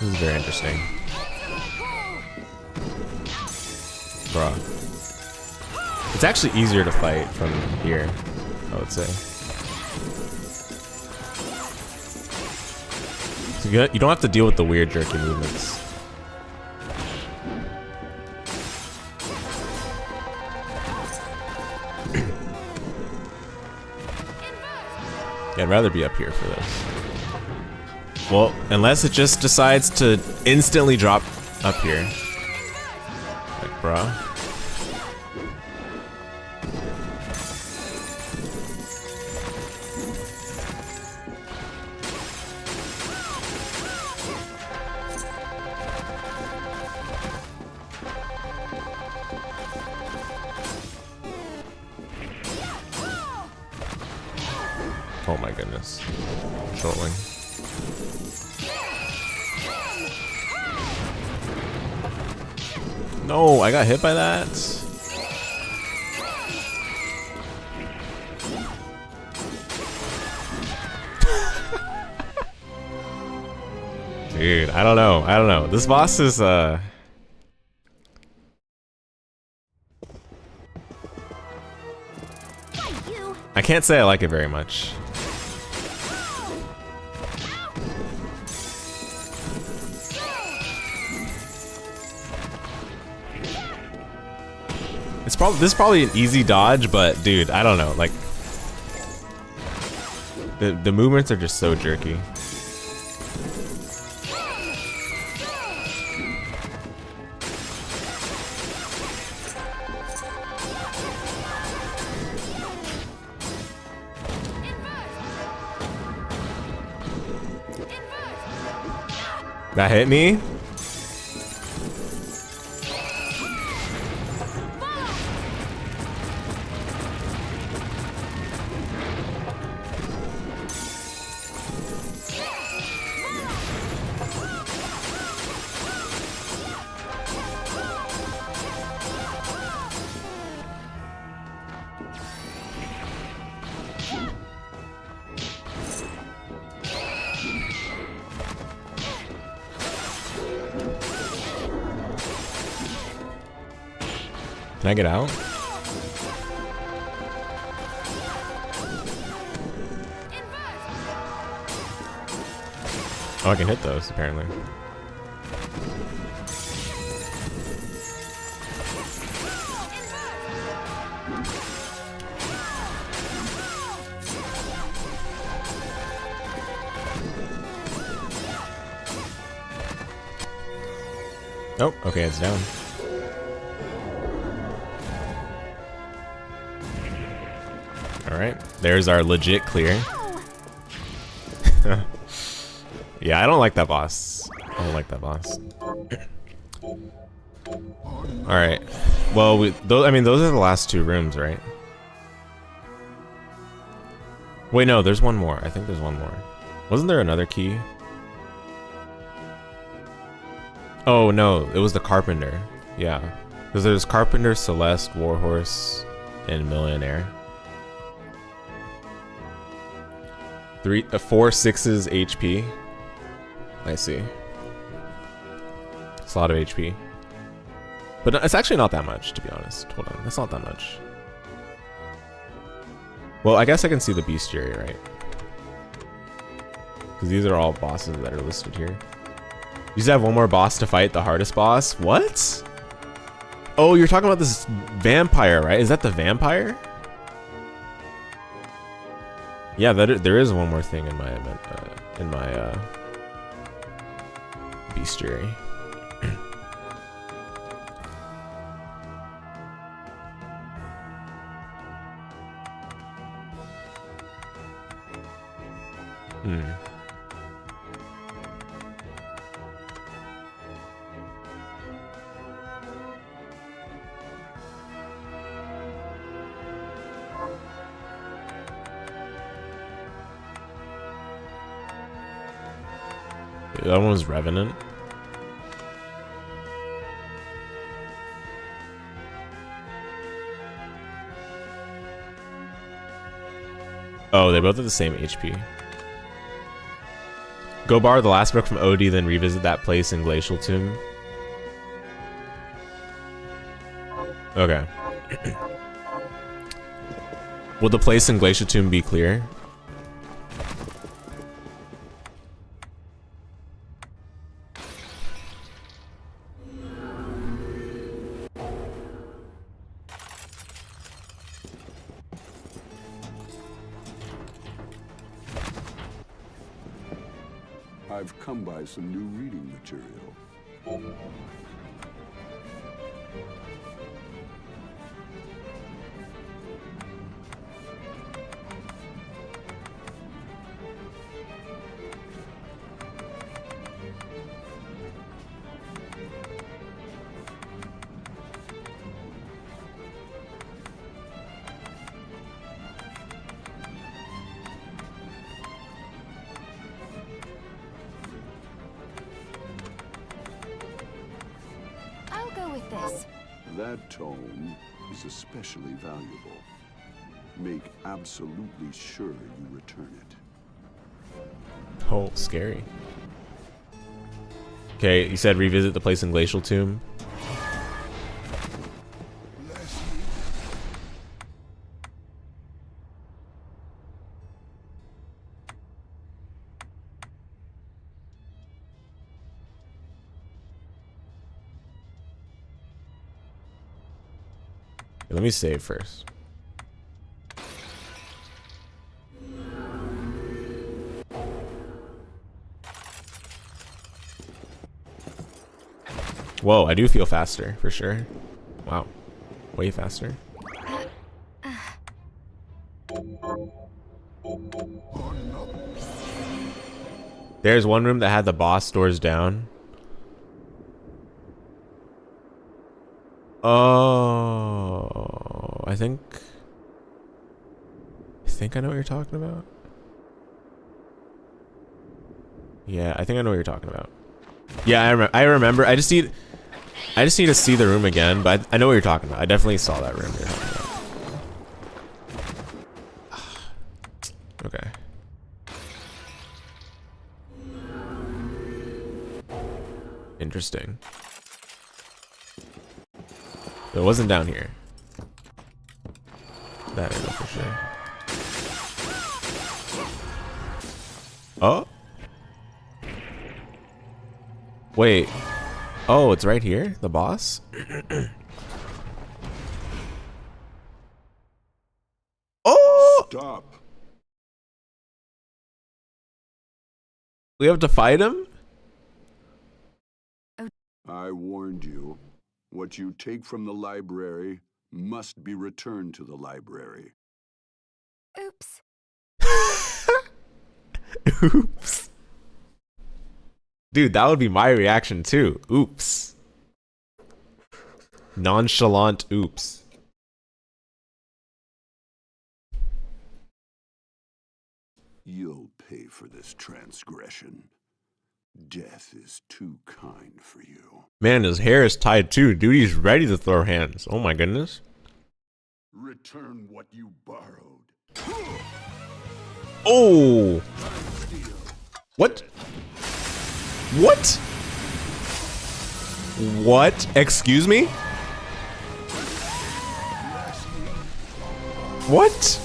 This is very interesting. Bruh. It's actually easier to fight from here, I would say. So you don't have to deal with the weird jerky movements. Yeah, I'd rather be up here for this. Well, unless it just decides to instantly drop up here. Like, bruh. Oh my goodness. Trolling. No, I got hit by that. Dude, I don't know. This boss is I can't say I like it very much. This is probably an easy dodge, but dude, I don't know. Like, the movements are just so jerky. That hit me? Can I get out? Oh, I can hit those, apparently. Oh, okay, it's down. Alright, there's our legit clear. Yeah, I don't like that boss. I don't like that boss. Alright. Well, I mean, those are the last two rooms, right? Wait, no, there's one more. I think there's one more. Wasn't there another key? Oh, no, it was the Carpenter. Yeah. Because there's Carpenter, Celeste, Warhorse, and Millionaire. 4 6s HP. I see. It's a lot of HP. But it's actually not that much, to be honest. Hold on, that's not that much. Well, I guess I can see the bestiary, right? Because these are all bosses that are listed here. You just have one more boss to fight, the hardest boss? What? Oh, you're talking about this vampire, right? Is that the vampire? Yeah, there is one more thing in my bestiary. That one was Revenant. Oh, they both have the same HP. Go borrow the last book from Odie, then revisit that place in Glacial Tomb. Okay. Will the place in Glacial Tomb be clear? I've come by some new reading material. That tome is especially valuable. Make absolutely sure you return it. Oh, scary. Okay, you said revisit the place in Glacial Tomb. Let me save first. Whoa, I do feel faster, for sure. Wow. Way faster. There's one room that had the boss doors down. Oh, I think I know what you're talking about. Yeah, I think I know what you're talking about. Yeah, I remember. I just need to see the room again, but I know what you're talking about. I definitely saw that room you're talking about. Okay. It wasn't down here. That I know for sure. Oh. Wait. Oh, it's right here? The boss? Oh! Stop. We have to fight him? I warned you. What you take from the library must be returned to the library. Oops. Oops. Dude, that would be my reaction too. Oops. Nonchalant oops. You'll pay for this transgression. Death is too kind for you. Man, his hair is tied too. Dude, he's ready to throw hands. Oh my goodness. Return what you borrowed. Oh! What? What? What? Excuse me? What?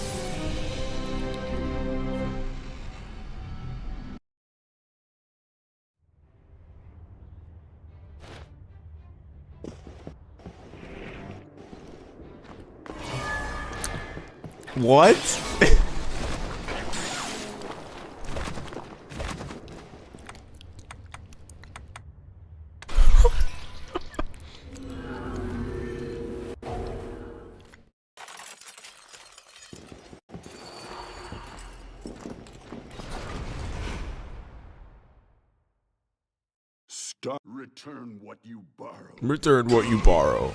What? Stop. Return what you borrowed. Return what you borrow.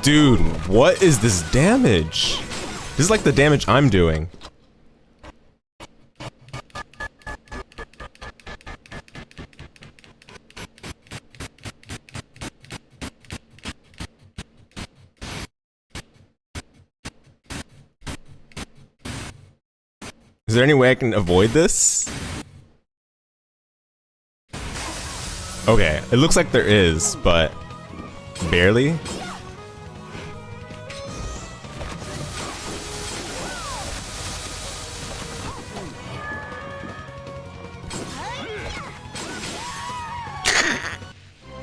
Dude, what is this damage? This is like the damage I'm doing. Is there any way I can avoid this? Okay, it looks like there is, but barely.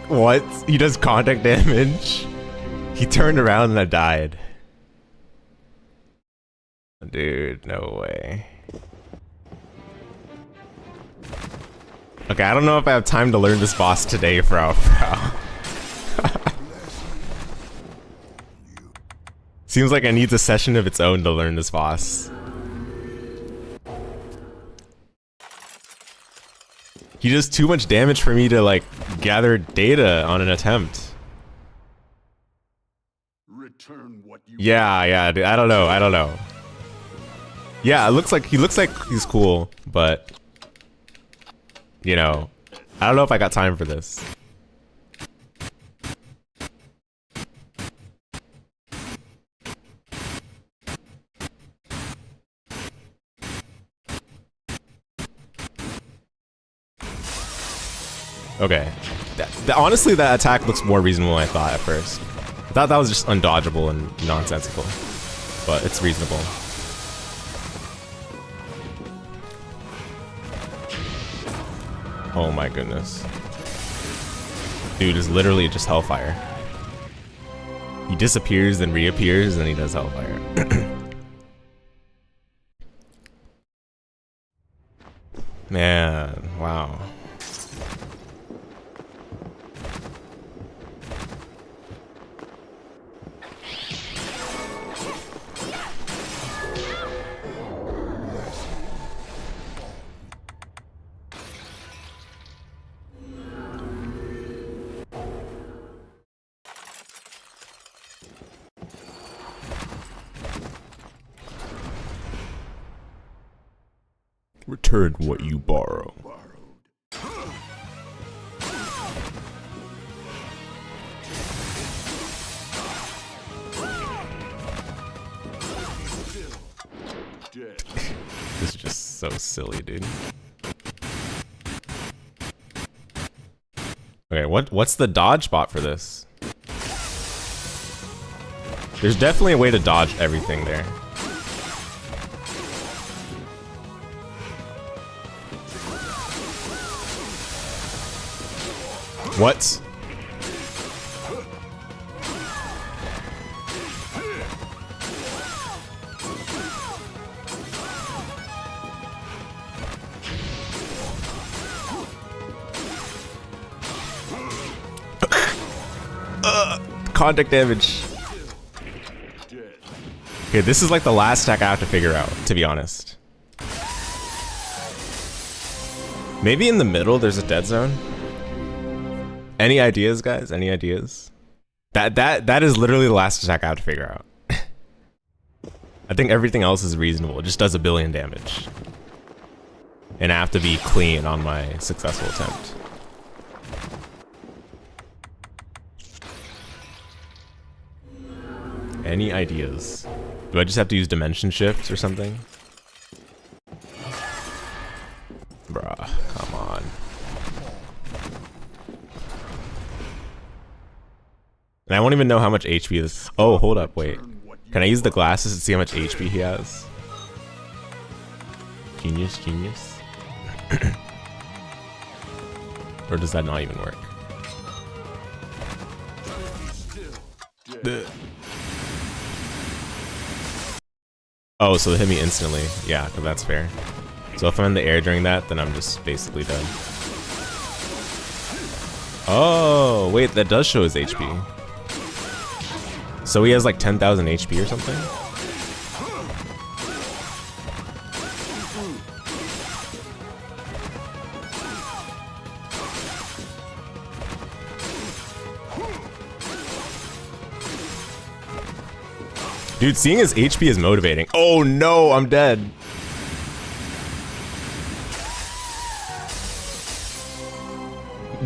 What? He does contact damage? He turned around and I died. Dude, no way. Okay, I don't know if I have time to learn this boss today, bro. Seems like I need a session of its own to learn this boss. He does too much damage for me to like gather data on an attempt. Return what you Yeah, dude, I don't know. Yeah, it looks like he's cool, but you know, I don't know if I got time for this. Okay. Honestly, that attack looks more reasonable than I thought at first. I thought that was just undodgeable and nonsensical, but it's reasonable. Oh my goodness. Dude is literally just Hellfire. He disappears, then reappears, and he does Hellfire. Man, wow. Return what you borrow. This is just so silly, dude. Okay, what's the dodge bot for this? There's definitely a way to dodge everything there. What? Contact damage. Okay, this is like the last stack I have to figure out, to be honest. Maybe in the middle there's a dead zone. Any ideas, guys? Any ideas? That is literally the last attack I have to figure out. I think everything else is reasonable. It just does 1 billion damage. And I have to be clean on my successful attempt. Any ideas? Do I just have to use dimension shifts or something? Bruh, come on. And I won't even know how much HP this. Oh, hold up, wait. Can I use the glasses to see how much HP he has? Genius, genius. Or does that not even work? Oh, so they hit me instantly. Yeah, that's fair. So if I'm in the air during that, then I'm just basically dead. Oh, wait, that does show his HP. So he has like 10,000 HP or something? Dude, seeing his HP is motivating. Oh no, I'm dead.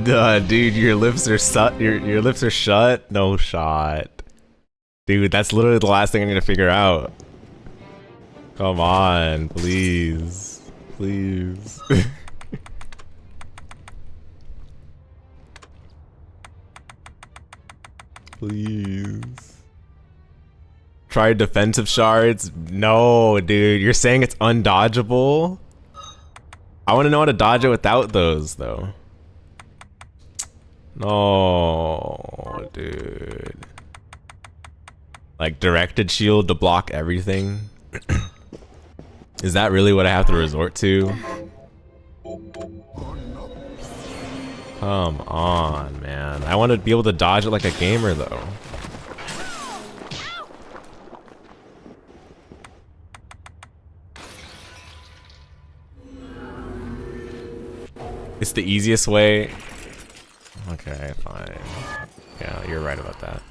Duh, dude, your lips are shut. Your lips are shut. No shot. Dude, that's literally the last thing I need to figure out. Come on, please. Please. Please. Try defensive shards? No, dude. You're saying it's undodgeable? I want to know how to dodge it without those, though. No, dude. Like directed shield to block everything? Is that really what I have to resort to? Come on, man. I want to be able to dodge it like a gamer, though. It's the easiest way. Okay, fine. Yeah, you're right about that.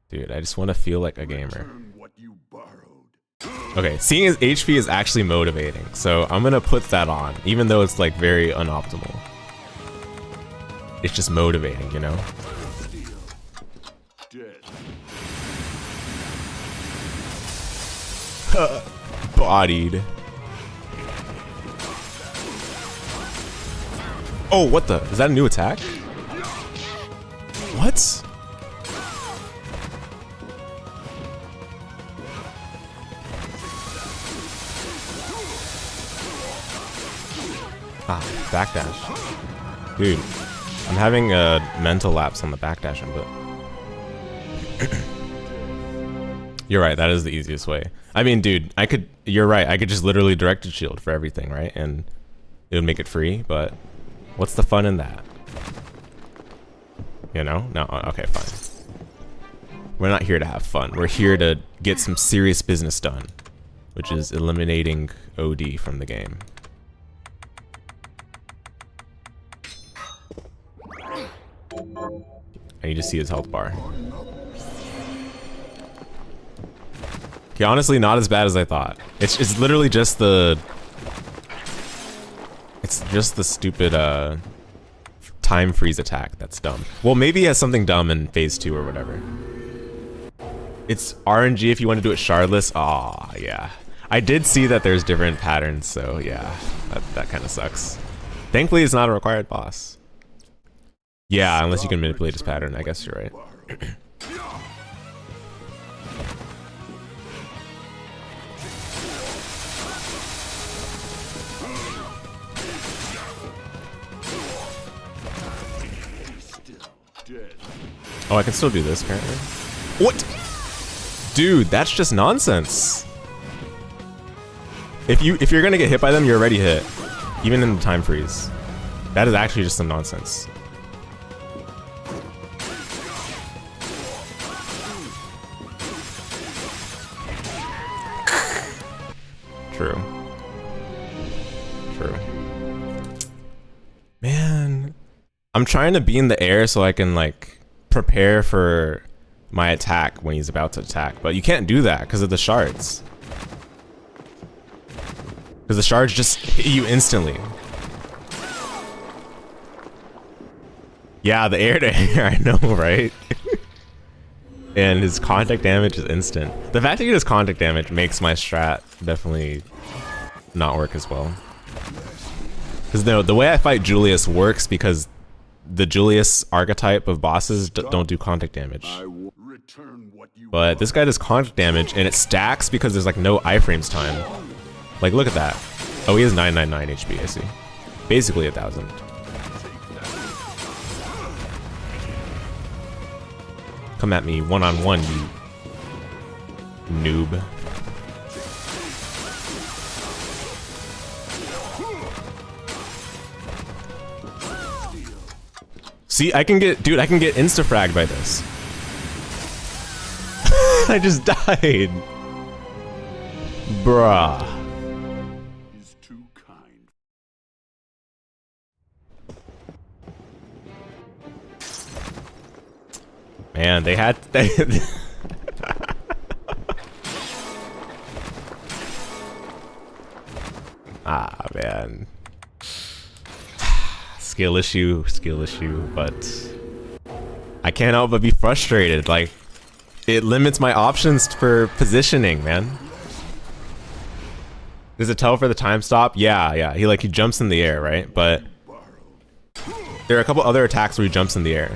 Dude, I just want to feel like a gamer. Okay, seeing his HP is actually motivating, so I'm gonna put that on, even though it's like very unoptimal. It's just motivating, you know? Bodied. Oh, what the? Is that a new attack? What? Ah, backdash. Dude, I'm having a mental lapse on the backdash input. You're right, that is the easiest way. I mean, dude, you're right, I could just literally directed shield for everything, right? And it would make it free, but what's the fun in that? You know? No, okay, fine. We're not here to have fun. We're here to get some serious business done, which is eliminating OD from the game. I need to see his health bar. Okay, honestly, not as bad as I thought. It's literally just the... It's just the stupid time freeze attack that's dumb. Well, maybe he has something dumb in phase 2 or whatever. It's RNG if you want to do it shardless. Aw, yeah. I did see that there's different patterns, so yeah, that kind of sucks. Thankfully, it's not a required boss. Yeah, unless you can manipulate his pattern. I guess you're right. Oh, I can still do this apparently. What? Dude, that's just nonsense. If you're gonna get hit by them, you're already hit. Even in the time freeze. That is actually just some nonsense. True. True. Man. I'm trying to be in the air so I can like prepare for my attack when he's about to attack, but you can't do that because of the shards. Because the shards just hit you instantly. Yeah, the air to air, I know, right? And his contact damage is instant. The fact that he does contact damage makes my strat definitely not work as well. Because the way I fight Julius works because the Julius archetype of bosses don't do contact damage. But this guy does contact damage and it stacks because there's like no iframes time. Like look at that. Oh, he has 999 HP, I see. Basically 1,000. Come at me one-on-one, you noob. See, I can get insta-fragged by this. I just died. Bruh. Is too kind. Man, they had ah, man. Skill issue, but I can't help but be frustrated. Like, it limits my options for positioning, man. Does it tell for the time stop? Yeah. He jumps in the air, right? But there are a couple other attacks where he jumps in the air.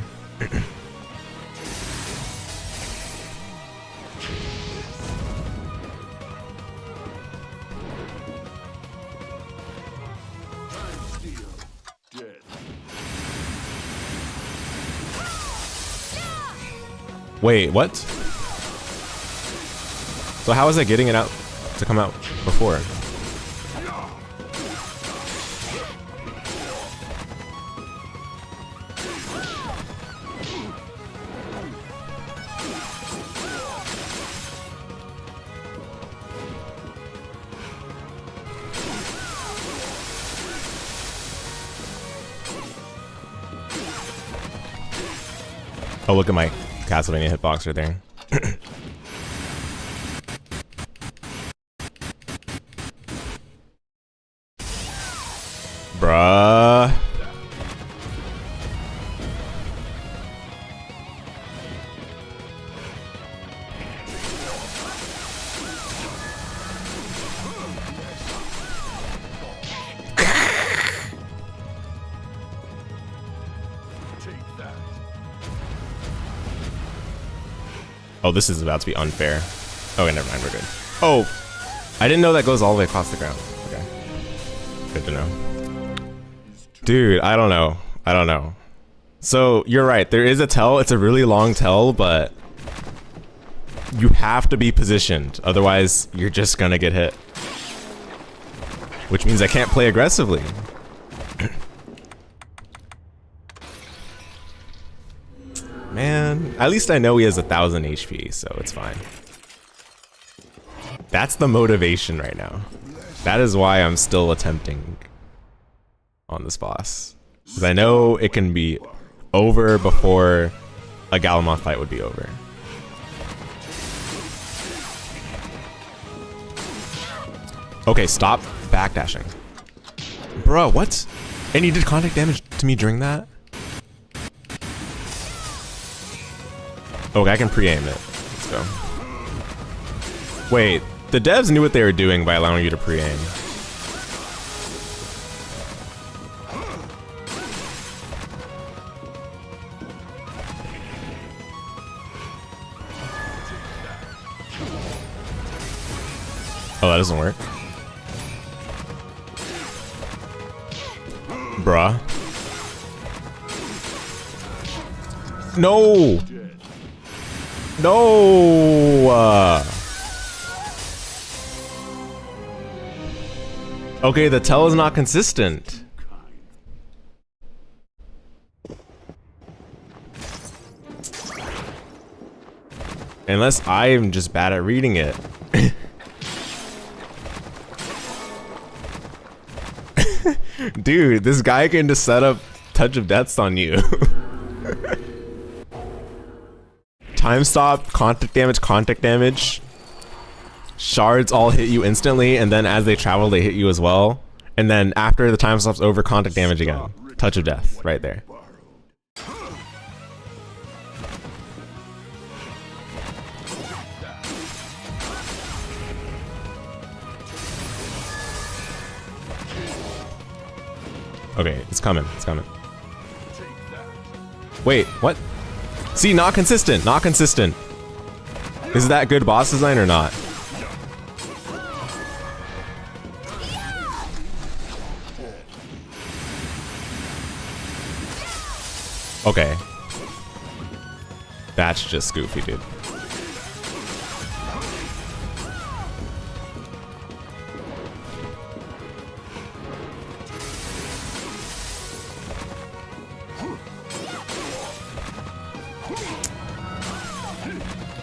Wait, what? So how was I getting it out to come out before? Oh, look at my Castlevania hitbox right there. Bruh. Oh, this is about to be unfair. Okay, never mind, we're good. Oh, I didn't know that goes all the way across the ground. Okay, good to know. Dude, I don't know. So, you're right, there is a tell, it's a really long tell, but you have to be positioned, otherwise you're just gonna get hit. Which means I can't play aggressively. Man, at least I know he has 1,000 HP, so it's fine. That's the motivation right now. That is why I'm still attempting on this boss. Because I know it can be over before a Galamoth fight would be over. Okay, stop backdashing. Bro, what? And he did contact damage to me during that? Okay, I can pre-aim it. Let's go. Wait, the devs knew what they were doing by allowing you to pre-aim. Oh, that doesn't work. Bruh. No! No! Okay, the tell is not consistent. Unless I am just bad at reading it. Dude, this guy can just set up touch of deaths on you. Time stop, contact damage. Shards all hit you instantly, and then as they travel, they hit you as well. And then after the time stop's over, contact damage again. Touch of death, right there. Okay, it's coming, it's coming. Wait, what? See, not consistent, not consistent. Is that good boss design or not? Okay. That's just goofy, dude.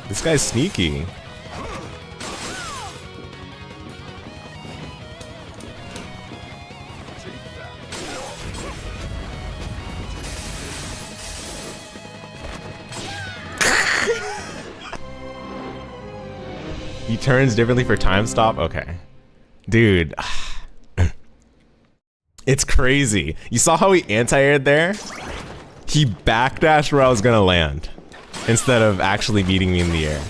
This guy's sneaky. He turns differently for time stop? Okay. Dude. It's crazy. You saw how he anti-aired there? He backdashed where I was gonna land, instead of actually meeting me in the air.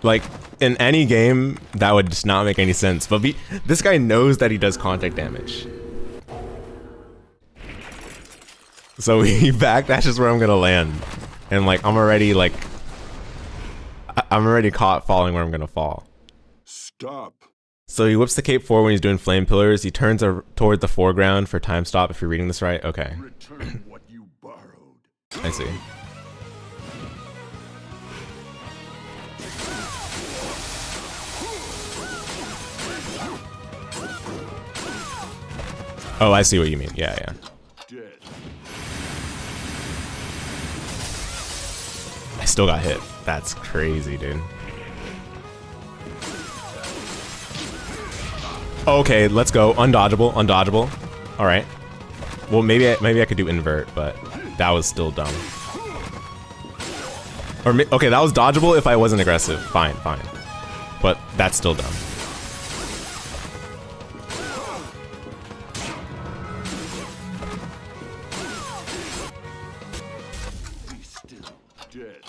Like, in any game, that would just not make any sense. But this guy knows that he does contact damage. So he backdashes where I'm gonna land. And like, I'm already caught falling where I'm gonna fall. Stop. So he whips the cape forward when he's doing flame pillars. He turns toward the foreground for time stop, if you're reading this right. Okay. Return what you borrowed. I see. Oh, I see what you mean. Yeah, yeah. Dead. I still got hit. That's crazy, dude. Okay, let's go. Undodgeable, undodgeable. All right. Well, maybe I could do invert, but that was still dumb. Or okay, that was dodgeable if I wasn't aggressive. Fine, fine. But that's still dumb. Be still. Dead.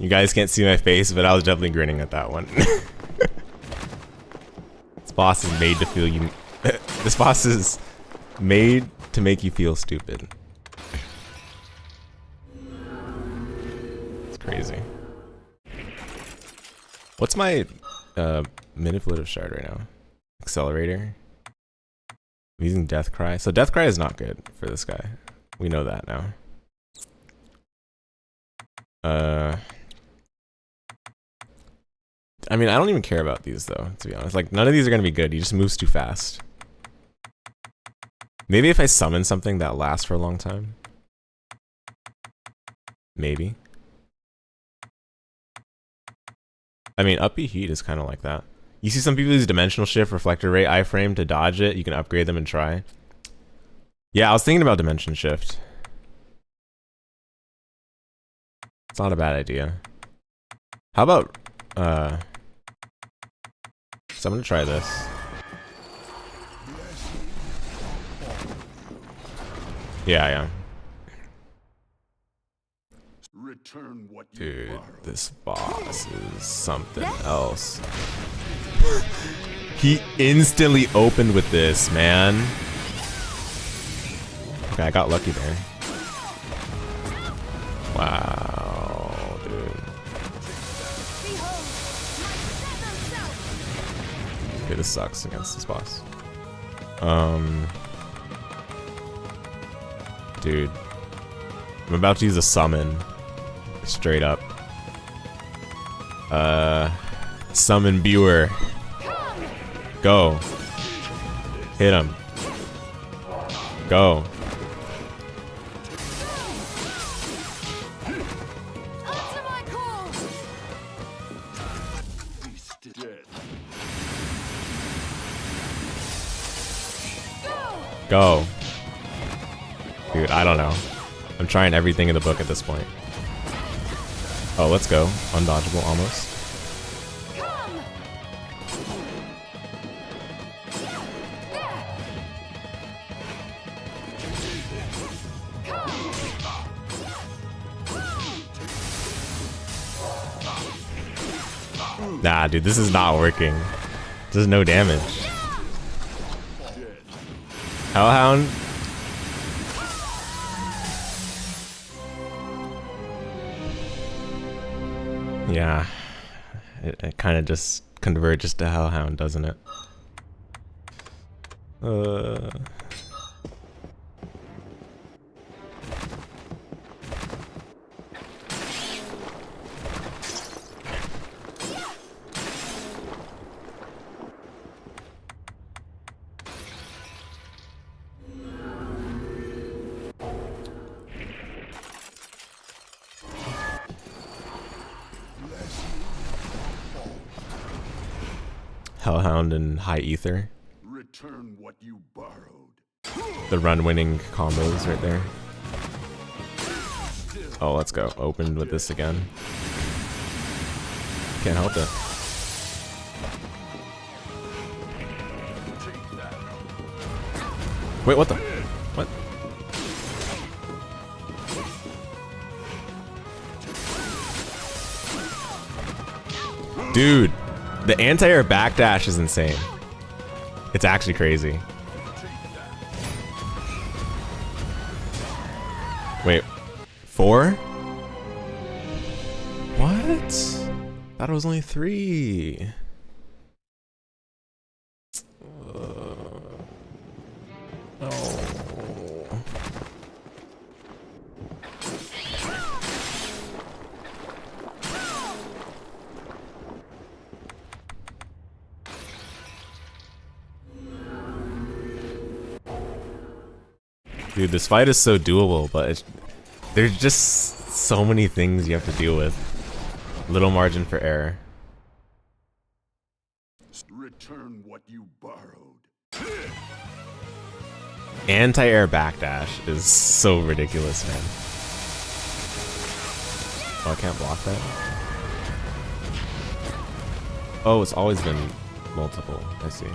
You guys can't see my face, but I was definitely grinning at that one. This boss is made to feel you. This boss is made to make you feel stupid. It's crazy. What's my manipulative shard right now? Accelerator. I'm using Death Cry. So Death Cry is not good for this guy. We know that now. I mean, I don't even care about these though, to be honest. Like, none of these are gonna be good. He just moves too fast. Maybe if I summon something that lasts for a long time. Maybe. I mean, upbeat heat is kind of like that. You see some people use dimensional shift, reflector rate, iframe to dodge it. You can upgrade them and try. Yeah, I was thinking about dimension shift. It's not a bad idea. How about, so I'm gonna try this. Yeah, yeah. Return what you Dude, borrowed. this boss is something else. He instantly opened with this, man. Okay, I got lucky there. Wow, dude. Okay, this sucks against this boss. Dude. I'm about to use a summon. Straight up. Summon Viewer. Go. Hit him. Go. Go. Dude, I don't know. I'm trying everything in the book at this point. Oh, let's go. Undodgeable almost. Nah, dude, this is not working. There's no damage. Hellhound. Yeah, it kind of just converges to Hellhound, doesn't it? Hellhound and High Ether. Return what you borrowed. The run-winning combos right there. Oh, let's go. Opened with this again. Can't help it. Wait, what the? What? Dude, the anti-air backdash is insane. It's actually crazy. Wait, 4? What? Thought it was only 3. Oh. Dude, this fight is so doable, but there's just so many things you have to deal with. Little margin for error. Return what you borrowed. Anti-air backdash is so ridiculous, man. Oh, I can't block that? Oh, it's always been multiple. I see.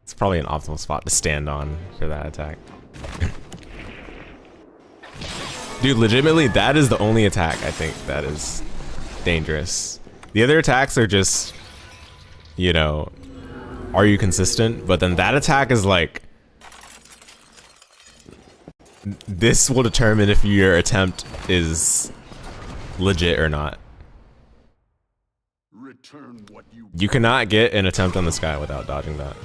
It's probably an optimal spot to stand on for that attack. Dude, legitimately, that is the only attack I think that is dangerous. The other attacks are just, you know, are you consistent? But then that attack is like, this will determine if your attempt is legit or not. Return what You cannot get an attempt on this guy without dodging that.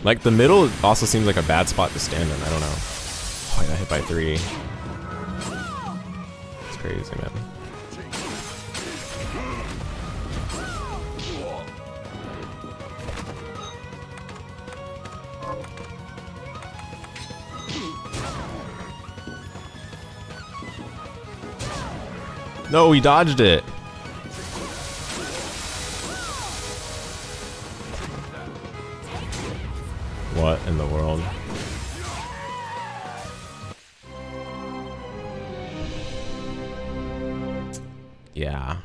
Like, the middle also seems like a bad spot to stand in. I don't know. Oh, I got hit by 3. It's crazy, man. No, he dodged it. What in the world? Yeah.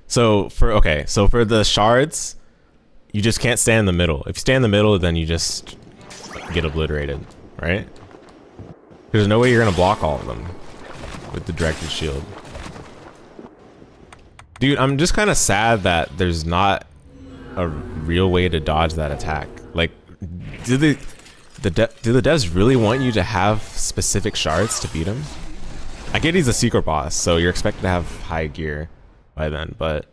So for the shards, you just can't stand in the middle. If you stand in the middle, then you just get obliterated, right? There's no way you're gonna block all of them with the directed shield. Dude, I'm just kind of sad that there's not a real way to dodge that attack. Like, do the devs really want you to have specific shards to beat him? I get he's a secret boss, so you're expected to have high gear by then, but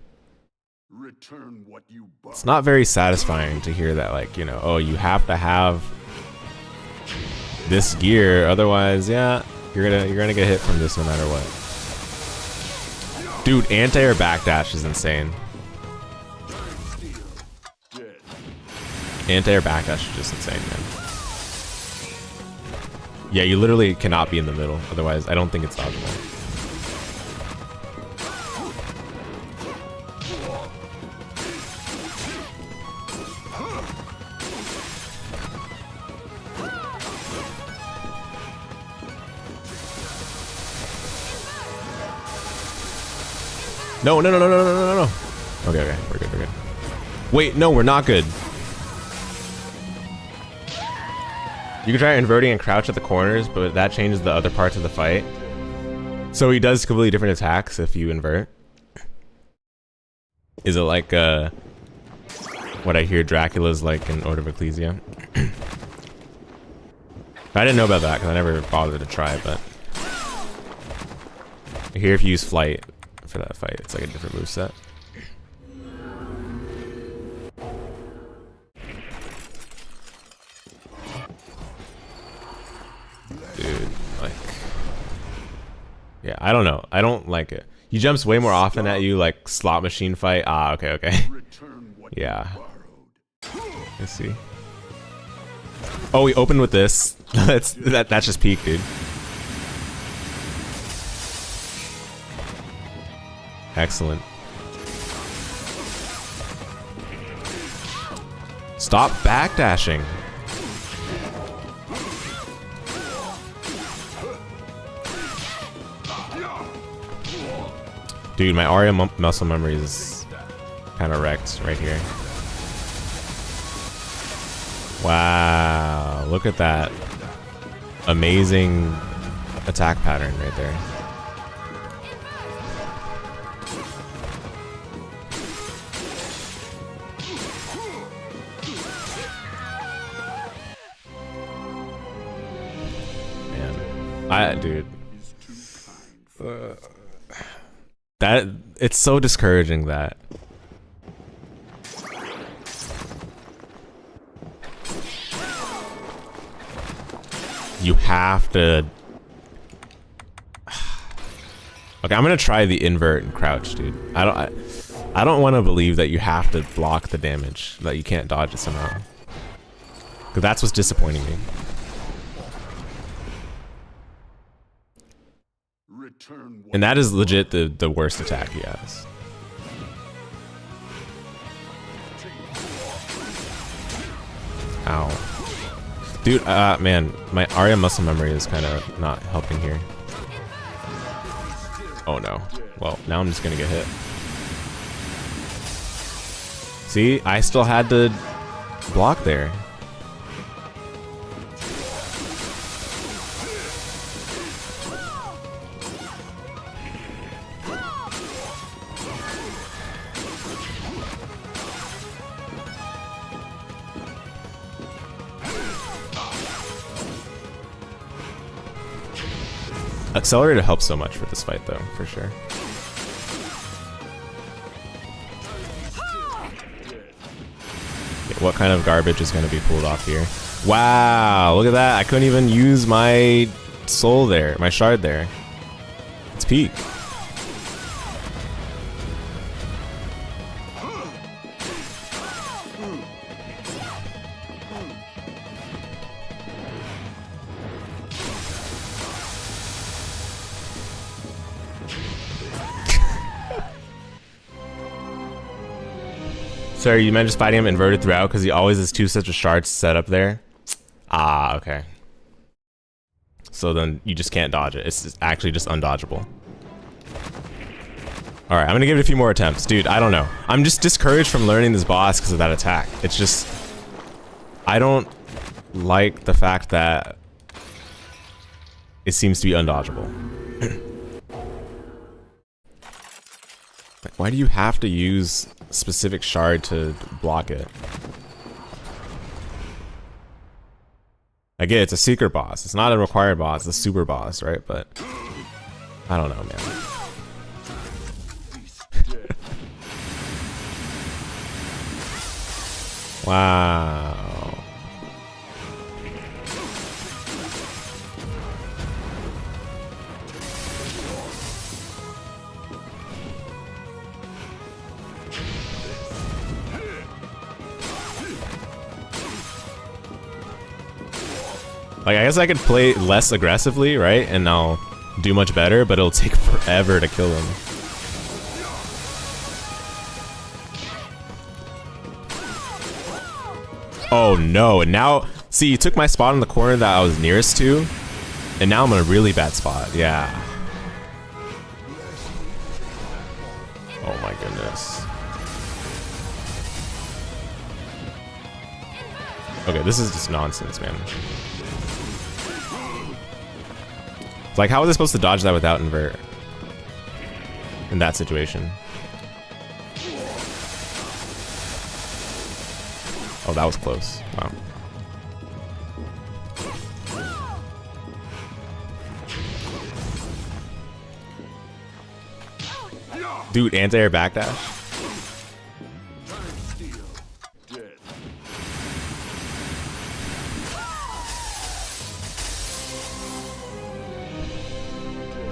Return what you it's not very satisfying to hear that, like, you know, oh, you have to have this gear, otherwise, yeah, you're gonna get hit from this no matter what. Dude, anti-air backdash is insane. Anti-air backdash is just insane, man. Yeah, you literally cannot be in the middle, otherwise I don't think it's dodgeable. No. Okay, we're good. Wait, no, we're not good. You can try inverting and crouch at the corners, but that changes the other parts of the fight. So he does completely different attacks if you invert. Is it like what I hear Dracula's like in Order of Ecclesia? I didn't know about that because I never bothered to try, but I hear if you use flight for that fight, it's like a different moveset. Dude, like, yeah, I don't know. I don't like it. He jumps way more often at you, like slot machine fight. Ah, okay. Yeah. Let's see. Oh, we opened with this. That's just peak, dude. Excellent. Stop backdashing. Dude, my Aria muscle memory is kind of wrecked right here. Wow, look at that amazing attack pattern right there. Dude, that it's so discouraging that you have to. Okay, I'm gonna try the invert and crouch, dude. I don't want to believe that you have to block the damage, that you can't dodge it somehow, because that's what's disappointing me. And that is legit the worst attack he has. Ow. Dude, man, my Aria muscle memory is kind of not helping here. Oh no. Well, now I'm just gonna get hit. See, I still had to block there. Accelerator helps so much for this fight, though, for sure. Okay, what kind of garbage is going to be pulled off here? Wow, look at that. I couldn't even use my soul there, my shard there. It's peak. Sorry, you meant just fighting him inverted throughout because he always has two sets of shards set up there. Ah, okay. So then you just can't dodge it. It's actually just undodgeable. Alright, I'm gonna give it a few more attempts. Dude, I don't know. I'm just discouraged from learning this boss because of that attack. It's just... I don't like the fact that it seems to be undodgeable. Like, why do you have to use a specific shard to block it? I get it, it's a secret boss. It's not a required boss, it's a super boss, right? But I don't know, man. Wow. Like, I guess I could play less aggressively, right? And I'll do much better, but it'll take forever to kill him. Oh no, and now, see, you took my spot in the corner that I was nearest to, and now I'm in a really bad spot, yeah. Oh my goodness. Okay, this is just nonsense, man. Like, how was I supposed to dodge that without invert? In that situation. Oh, that was close. Wow. Dude, anti-air backdash?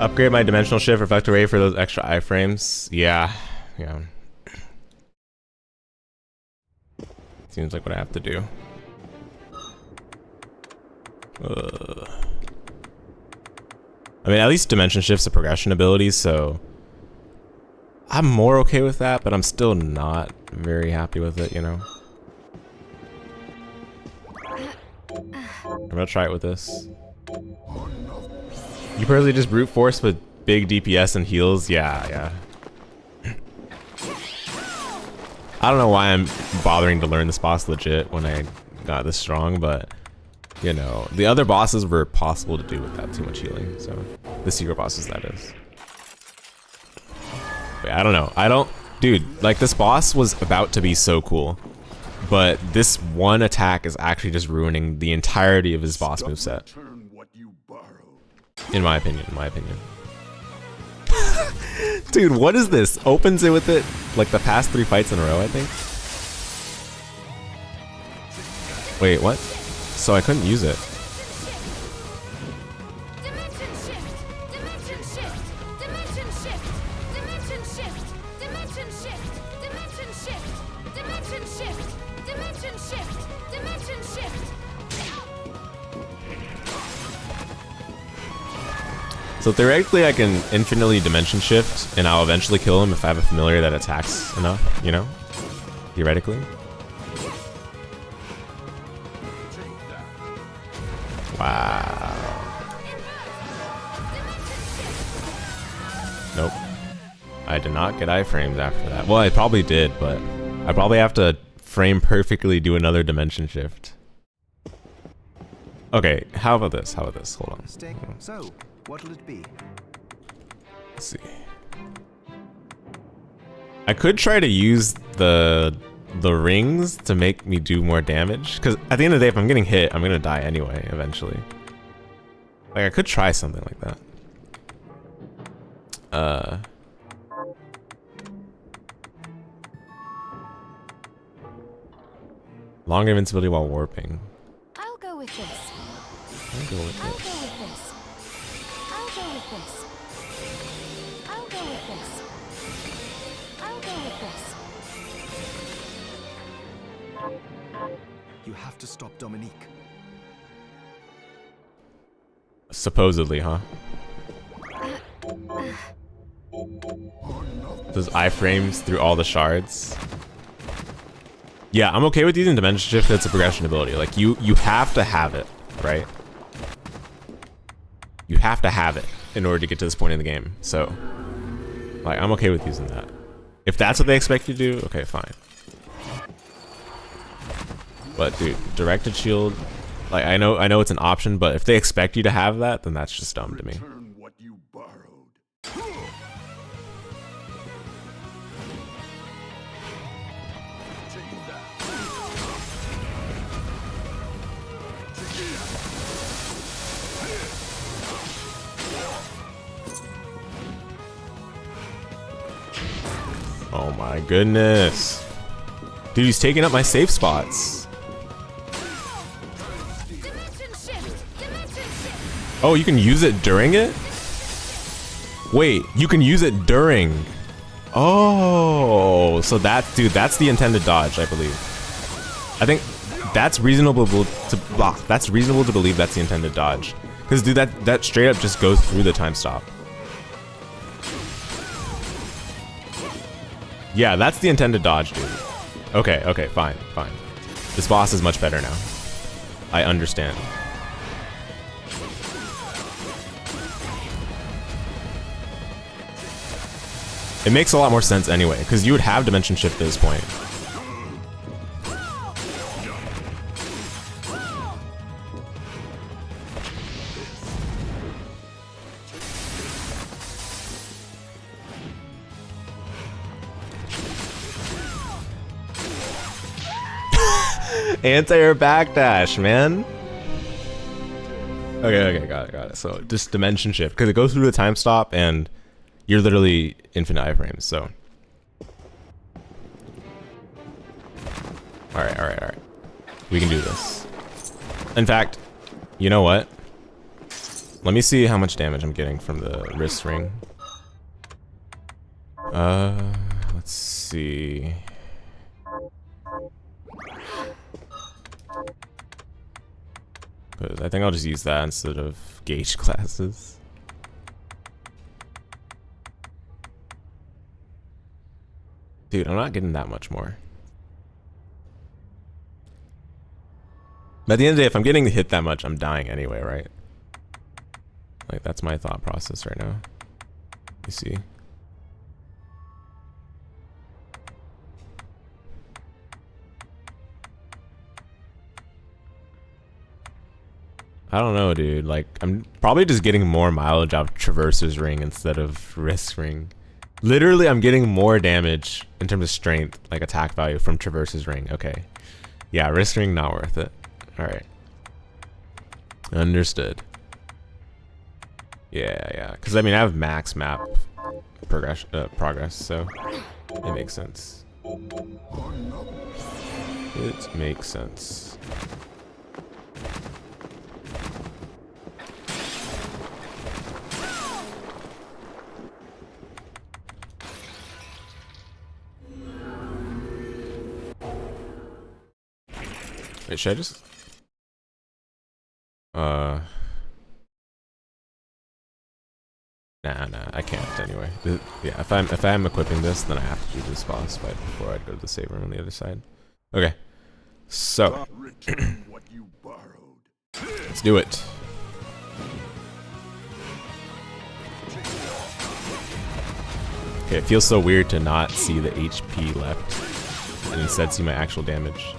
Upgrade my dimensional shift reflector rate for those extra iframes. Yeah. Seems like what I have to do. I mean, at least dimension shift's a progression ability, so I'm more okay with that, but I'm still not very happy with it, you know? I'm gonna try it with this. You personally just brute force with big DPS and heals? Yeah. I don't know why I'm bothering to learn this boss legit when I got this strong, but you know, the other bosses were possible to do without too much healing, so the secret bosses, that is. But I don't know. Dude, like, this boss was about to be so cool, but this one attack is actually just ruining the entirety of his boss moveset. In my opinion. Dude, what is this? Opens it with it like the past 3 fights in a row, I think. Wait, what? So I couldn't use it. So theoretically, I can infinitely dimension shift, and I'll eventually kill him if I have a familiar that attacks enough, you know? Theoretically. Wow. Nope. I did not get iframes after that. Well, I probably did, but I probably have to frame perfectly do another dimension shift. Okay, how about this? Hold on. So, what'll it be? Let's see. I could try to use the rings to make me do more damage, because at the end of the day, if I'm getting hit, I'm gonna die anyway eventually. Like, I could try something like that. Longer invincibility while warping. I'll go with this. I'll go with this. You have to stop Dominique. Supposedly, huh? Those iframes through all the shards. Yeah, I'm okay with using dimension shift. That's a progression ability. Like you have to have it, right? You have to have it in order to get to this point in the game. So, like, I'm okay with using that. If that's what they expect you to do, okay, fine. But dude, directed shield, like I know it's an option, but if they expect you to have that, then that's just dumb to me. Return what you borrowed. Take that. Oh my goodness. Dude, he's taking up my safe spots. Oh, you can use it during it? Wait, you can use it during. Oh, so that, dude, that's the intended dodge, I believe. I think that's reasonable to block. That's reasonable to believe that's the intended dodge. Because, dude, that straight up just goes through the time stop. Yeah, that's the intended dodge, dude. Okay, okay, fine, fine. This boss is much better now. I understand. It makes a lot more sense anyway, because you would have dimension shift at this point. Anti-air backdash, man. Okay, got it. So just dimension shift, because it goes through the time stop and you're literally infinite iframes, so. Alright. We can do this. In fact, you know what? Let me see how much damage I'm getting from the wrist ring. Let's see. I think I'll just use that instead of gauge classes. Dude, I'm not getting that much more. But at the end of the day, if I'm getting hit that much, I'm dying anyway, right? Like, that's my thought process right now. You see? I don't know, dude. Like, I'm probably just getting more mileage out of Traverser's Ring instead of Wrist Ring. Literally, I'm getting more damage in terms of strength, like attack value, from Traverser's Ring. Okay. Yeah, Wrist Ring, not worth it. Alright. Understood. Yeah. Because, I mean, I have max map progress, so it makes sense. It makes sense. Wait, should I just... Nah, I can't anyway. Yeah, if I'm equipping this, then I have to do this boss fight before I'd go to the save room on the other side. Okay. So let's do it. Okay, it feels so weird to not see the HP left and instead see my actual damage.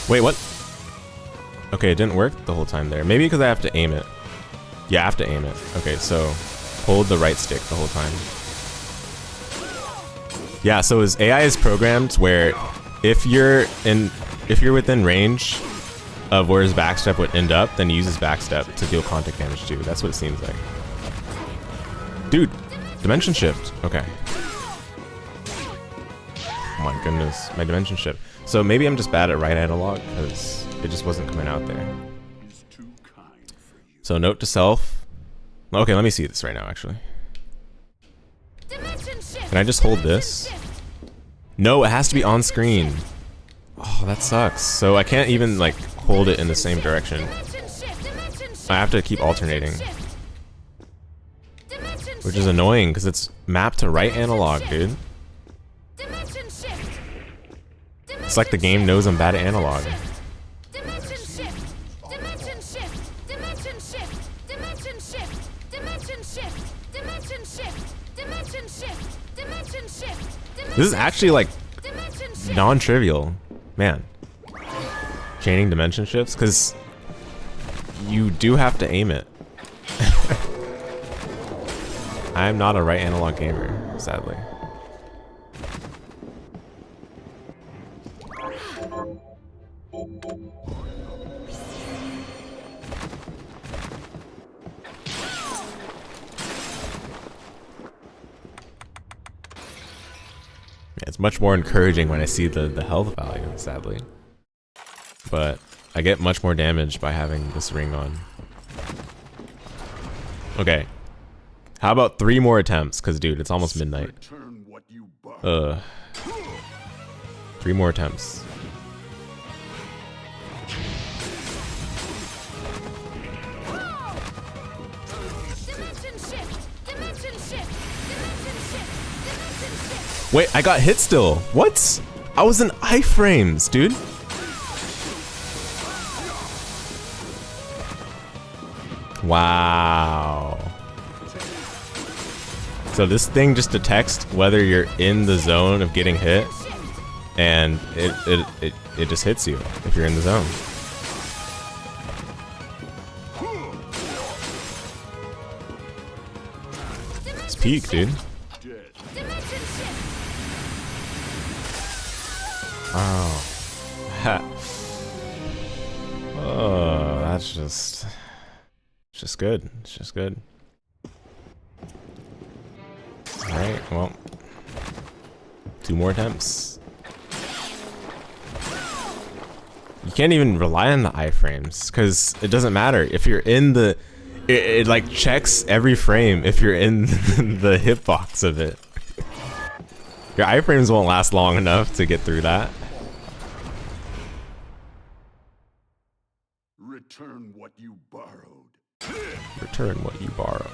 Wait, what? Okay, it didn't work the whole time there. Maybe because I have to aim it. Yeah, I have to aim it. Okay, so hold the right stick the whole time. Yeah, so his AI is programmed where if you're within range of where his backstep would end up, then he uses backstep to deal contact damage too. That's what it seems like. Dude, dimension shift. Okay. Oh my goodness, my dimension shift. So maybe I'm just bad at right analog because it just wasn't coming out there. So note to self. Okay, let me see this right now actually. Can I just hold this? No, it has to be on screen. Oh, that sucks. So I can't even like hold it in the same direction. I have to keep alternating. Which is annoying because it's map to right analog, dude. Dimension shift. It's like the game knows I'm bad at analog. Dimension shift. Dimension shift. Dimension shift. Dimension shift. Dimension shift. Dimension shift. Dimension shift. Dimension shift. This is actually like Dimension shift. non-trivial, man. Chaining dimension shifts, because you do have to aim it. I'm not a right analog gamer, sadly. It's much more encouraging when I see the health value, sadly. But I get much more damage by having this ring on. Okay. How about 3 more attempts? Because, dude, it's almost midnight. Return what you borrowed. 3 more attempts. Dimension shift. Dimension shift. Dimension shift. Dimension shift. Wait, I got hit still. What? I was in iframes, dude. Wow. So this thing just detects whether you're in the zone of getting hit, and it just hits you if you're in the zone. It's peak, dude. Dimension shift. Oh. Oh, that's just... It's just good. It's just good. Alright, well. 2 more attempts. You can't even rely on the iframes, because it doesn't matter. If you're in the... It like checks every frame if you're in the hitbox of it. Your iframes won't last long enough to get through that. Return what you borrowed. Return what you borrow.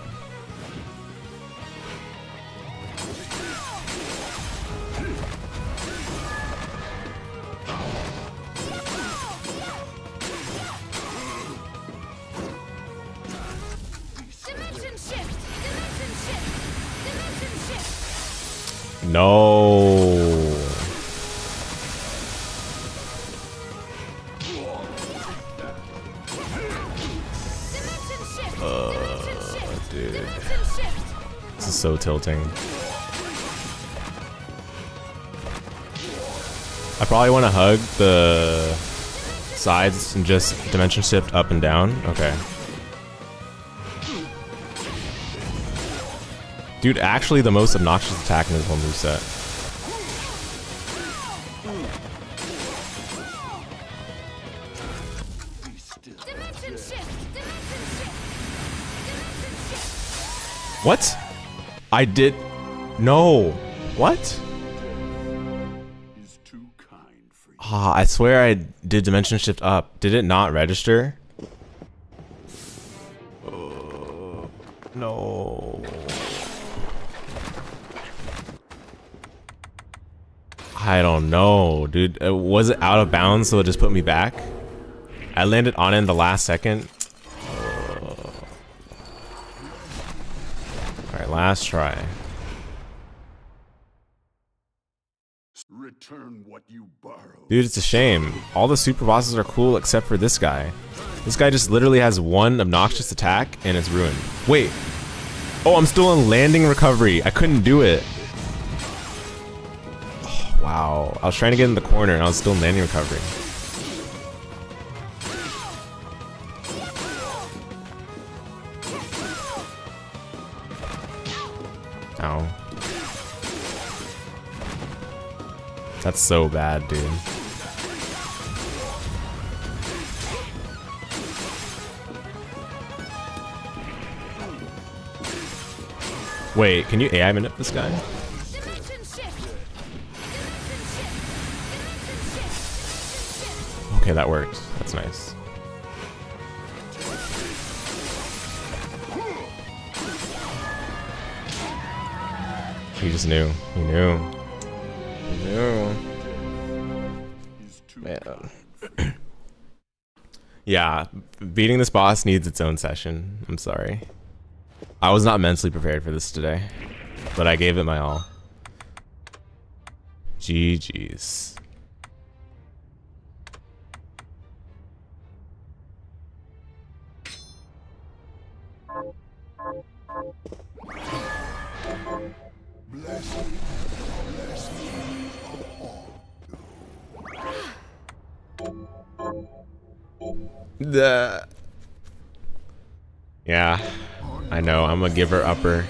Dimension shift. Dimension shift. Dimension shift. No. Dude. This is so tilting. I probably want to hug the sides and just dimension shift up and down. Okay. Dude, actually the most obnoxious attack in this whole moveset. What? I did... No. What? Is too kind for you. Ah, I swear I did dimension shift up. Did it not register? No. I don't know, dude. Was it out of bounds so it just put me back? I landed on it in the last second. Alright, last try. Return what you borrowed. Dude, it's a shame. All the super bosses are cool except for this guy. This guy just literally has one obnoxious attack and it's ruined. Wait. Oh, I'm still in landing recovery. I couldn't do it. Oh, wow. I was trying to get in the corner and I was still in landing recovery. Ow. That's so bad, dude. Wait, can you AI manip this guy? Okay, that worked. That's nice. He just knew. He knew. He knew. Man. Yeah, beating this boss needs its own session. I'm sorry. I was not mentally prepared for this today, but I gave it my all. GG's. Yeah, I know, I'm a giver upper.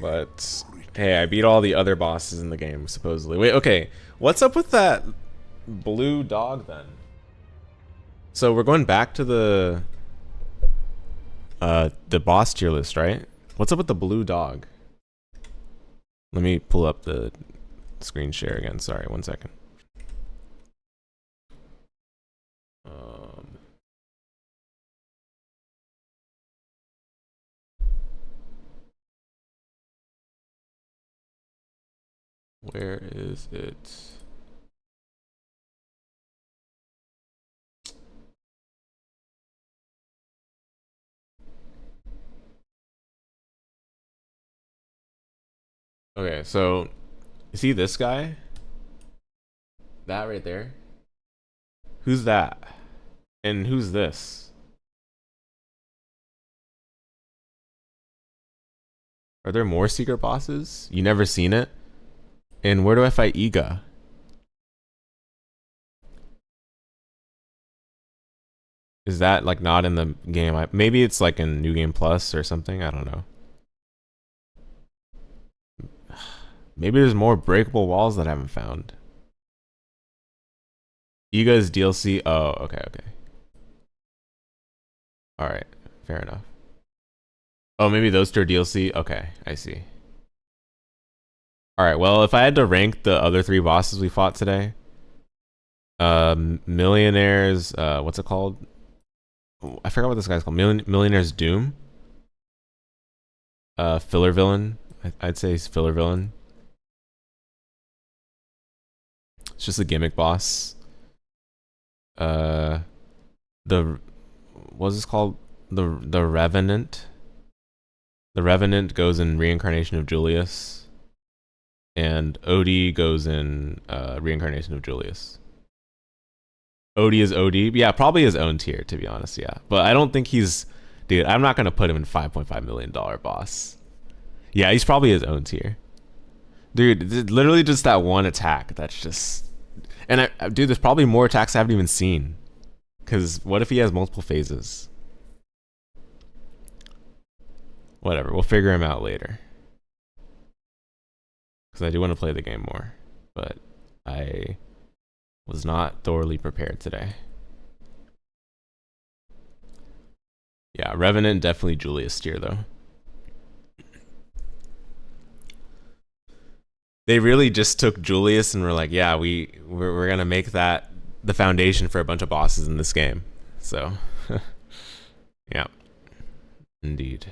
But hey, I beat all the other bosses in the game, supposedly. Wait, okay. What's up with that blue dog then? So we're going back to the boss tier list, right? What's up with the blue dog? Let me pull up the screen share again. Sorry, 1 second. Where is it? Okay, so you see this guy? That right there? Who's that? And who's this? Are there more secret bosses? You never seen it? And where do I fight Iga? Is that like not in the game? Maybe it's like in New Game Plus or something. I don't know. Maybe there's more breakable walls that I haven't found. Iga's DLC. Oh, okay, okay. All right, fair enough. Oh, maybe those two are DLC. Okay, I see. All right. Well, if I had to rank the other three bosses we fought today, Millionaire's. What's it called? I forgot what this guy's called. Millionaire's Doom. Filler villain. I'd say he's filler villain. It's just a gimmick boss. What's this called? The Revenant. The Revenant goes in Reincarnation of Julius, and Odie goes in Reincarnation of Julius. Odie is Odie. Yeah, probably his own tier, to be honest, yeah. But I don't think he's... Dude, I'm not going to put him in $5.5 million boss. Yeah, he's probably his own tier. Dude, literally just that one attack. That's just... And dude, there's probably more attacks I haven't even seen. Because what if he has multiple phases? Whatever, we'll figure him out later. Because I do want to play the game more. But I was not thoroughly prepared today. Yeah, Revenant definitely Julius tier though. They really just took Julius and were like, yeah, we're gonna make that the foundation for a bunch of bosses in this game. So yeah. Indeed.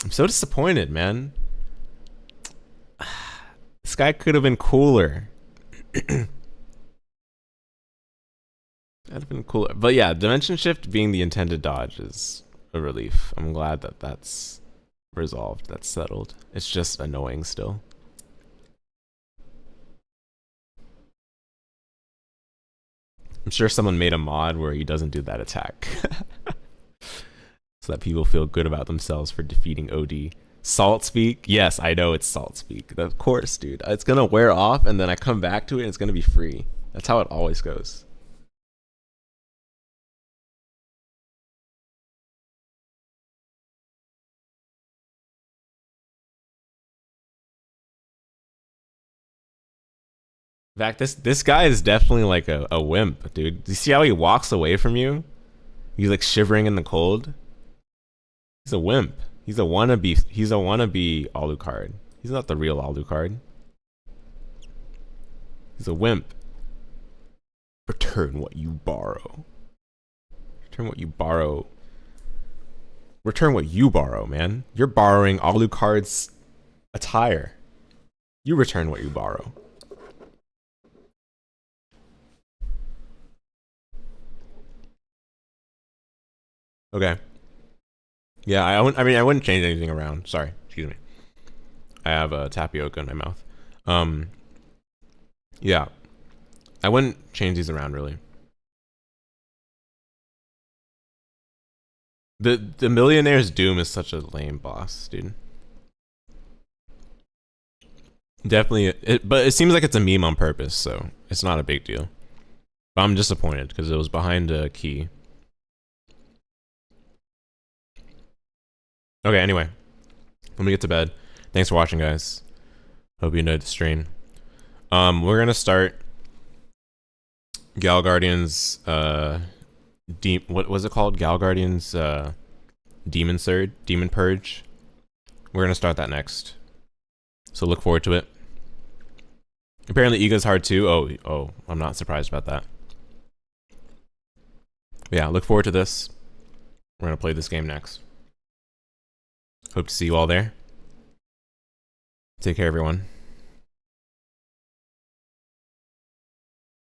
I'm so disappointed, man. This guy could have been cooler. That'd have been cooler. But yeah, Dimension Shift being the intended dodge is a relief. I'm glad that that's resolved. That's settled. It's just annoying still. I'm sure someone made a mod where he doesn't do that attack. So that people feel good about themselves for defeating OD. Salt Speak? Yes, I know it's Salt Speak. Of course, dude. It's gonna wear off and then I come back to it and it's gonna be free. That's how it always goes. In fact, this guy is definitely like a wimp, dude. Do you see how he walks away from you? He's like shivering in the cold. He's a wimp. He's a wannabe. He's a wannabe Alucard. He's not the real Alucard. He's a wimp. Return what you borrow. Return what you borrow. Return what you borrow, man. You're borrowing Alucard's attire. You return what you borrow. Okay. Yeah, I wouldn't change anything around. Sorry, excuse me. I have a tapioca in my mouth. Yeah, I wouldn't change these around really. The Millionaire's Doom is such a lame boss, dude. Definitely, but it seems like it's a meme on purpose, so it's not a big deal. But I'm disappointed because it was behind a key. Okay, anyway, let me get to bed. Thanks for watching, guys. Hope you enjoyed the stream. We're gonna start Gal Guardians. What was it called? Gal Guardians. Demon Purge. We're gonna start that next. So look forward to it. Apparently Iga's hard too. Oh, I'm not surprised about that. But yeah, look forward to this. We're gonna play this game next. Hope to see you all there. Take care, everyone.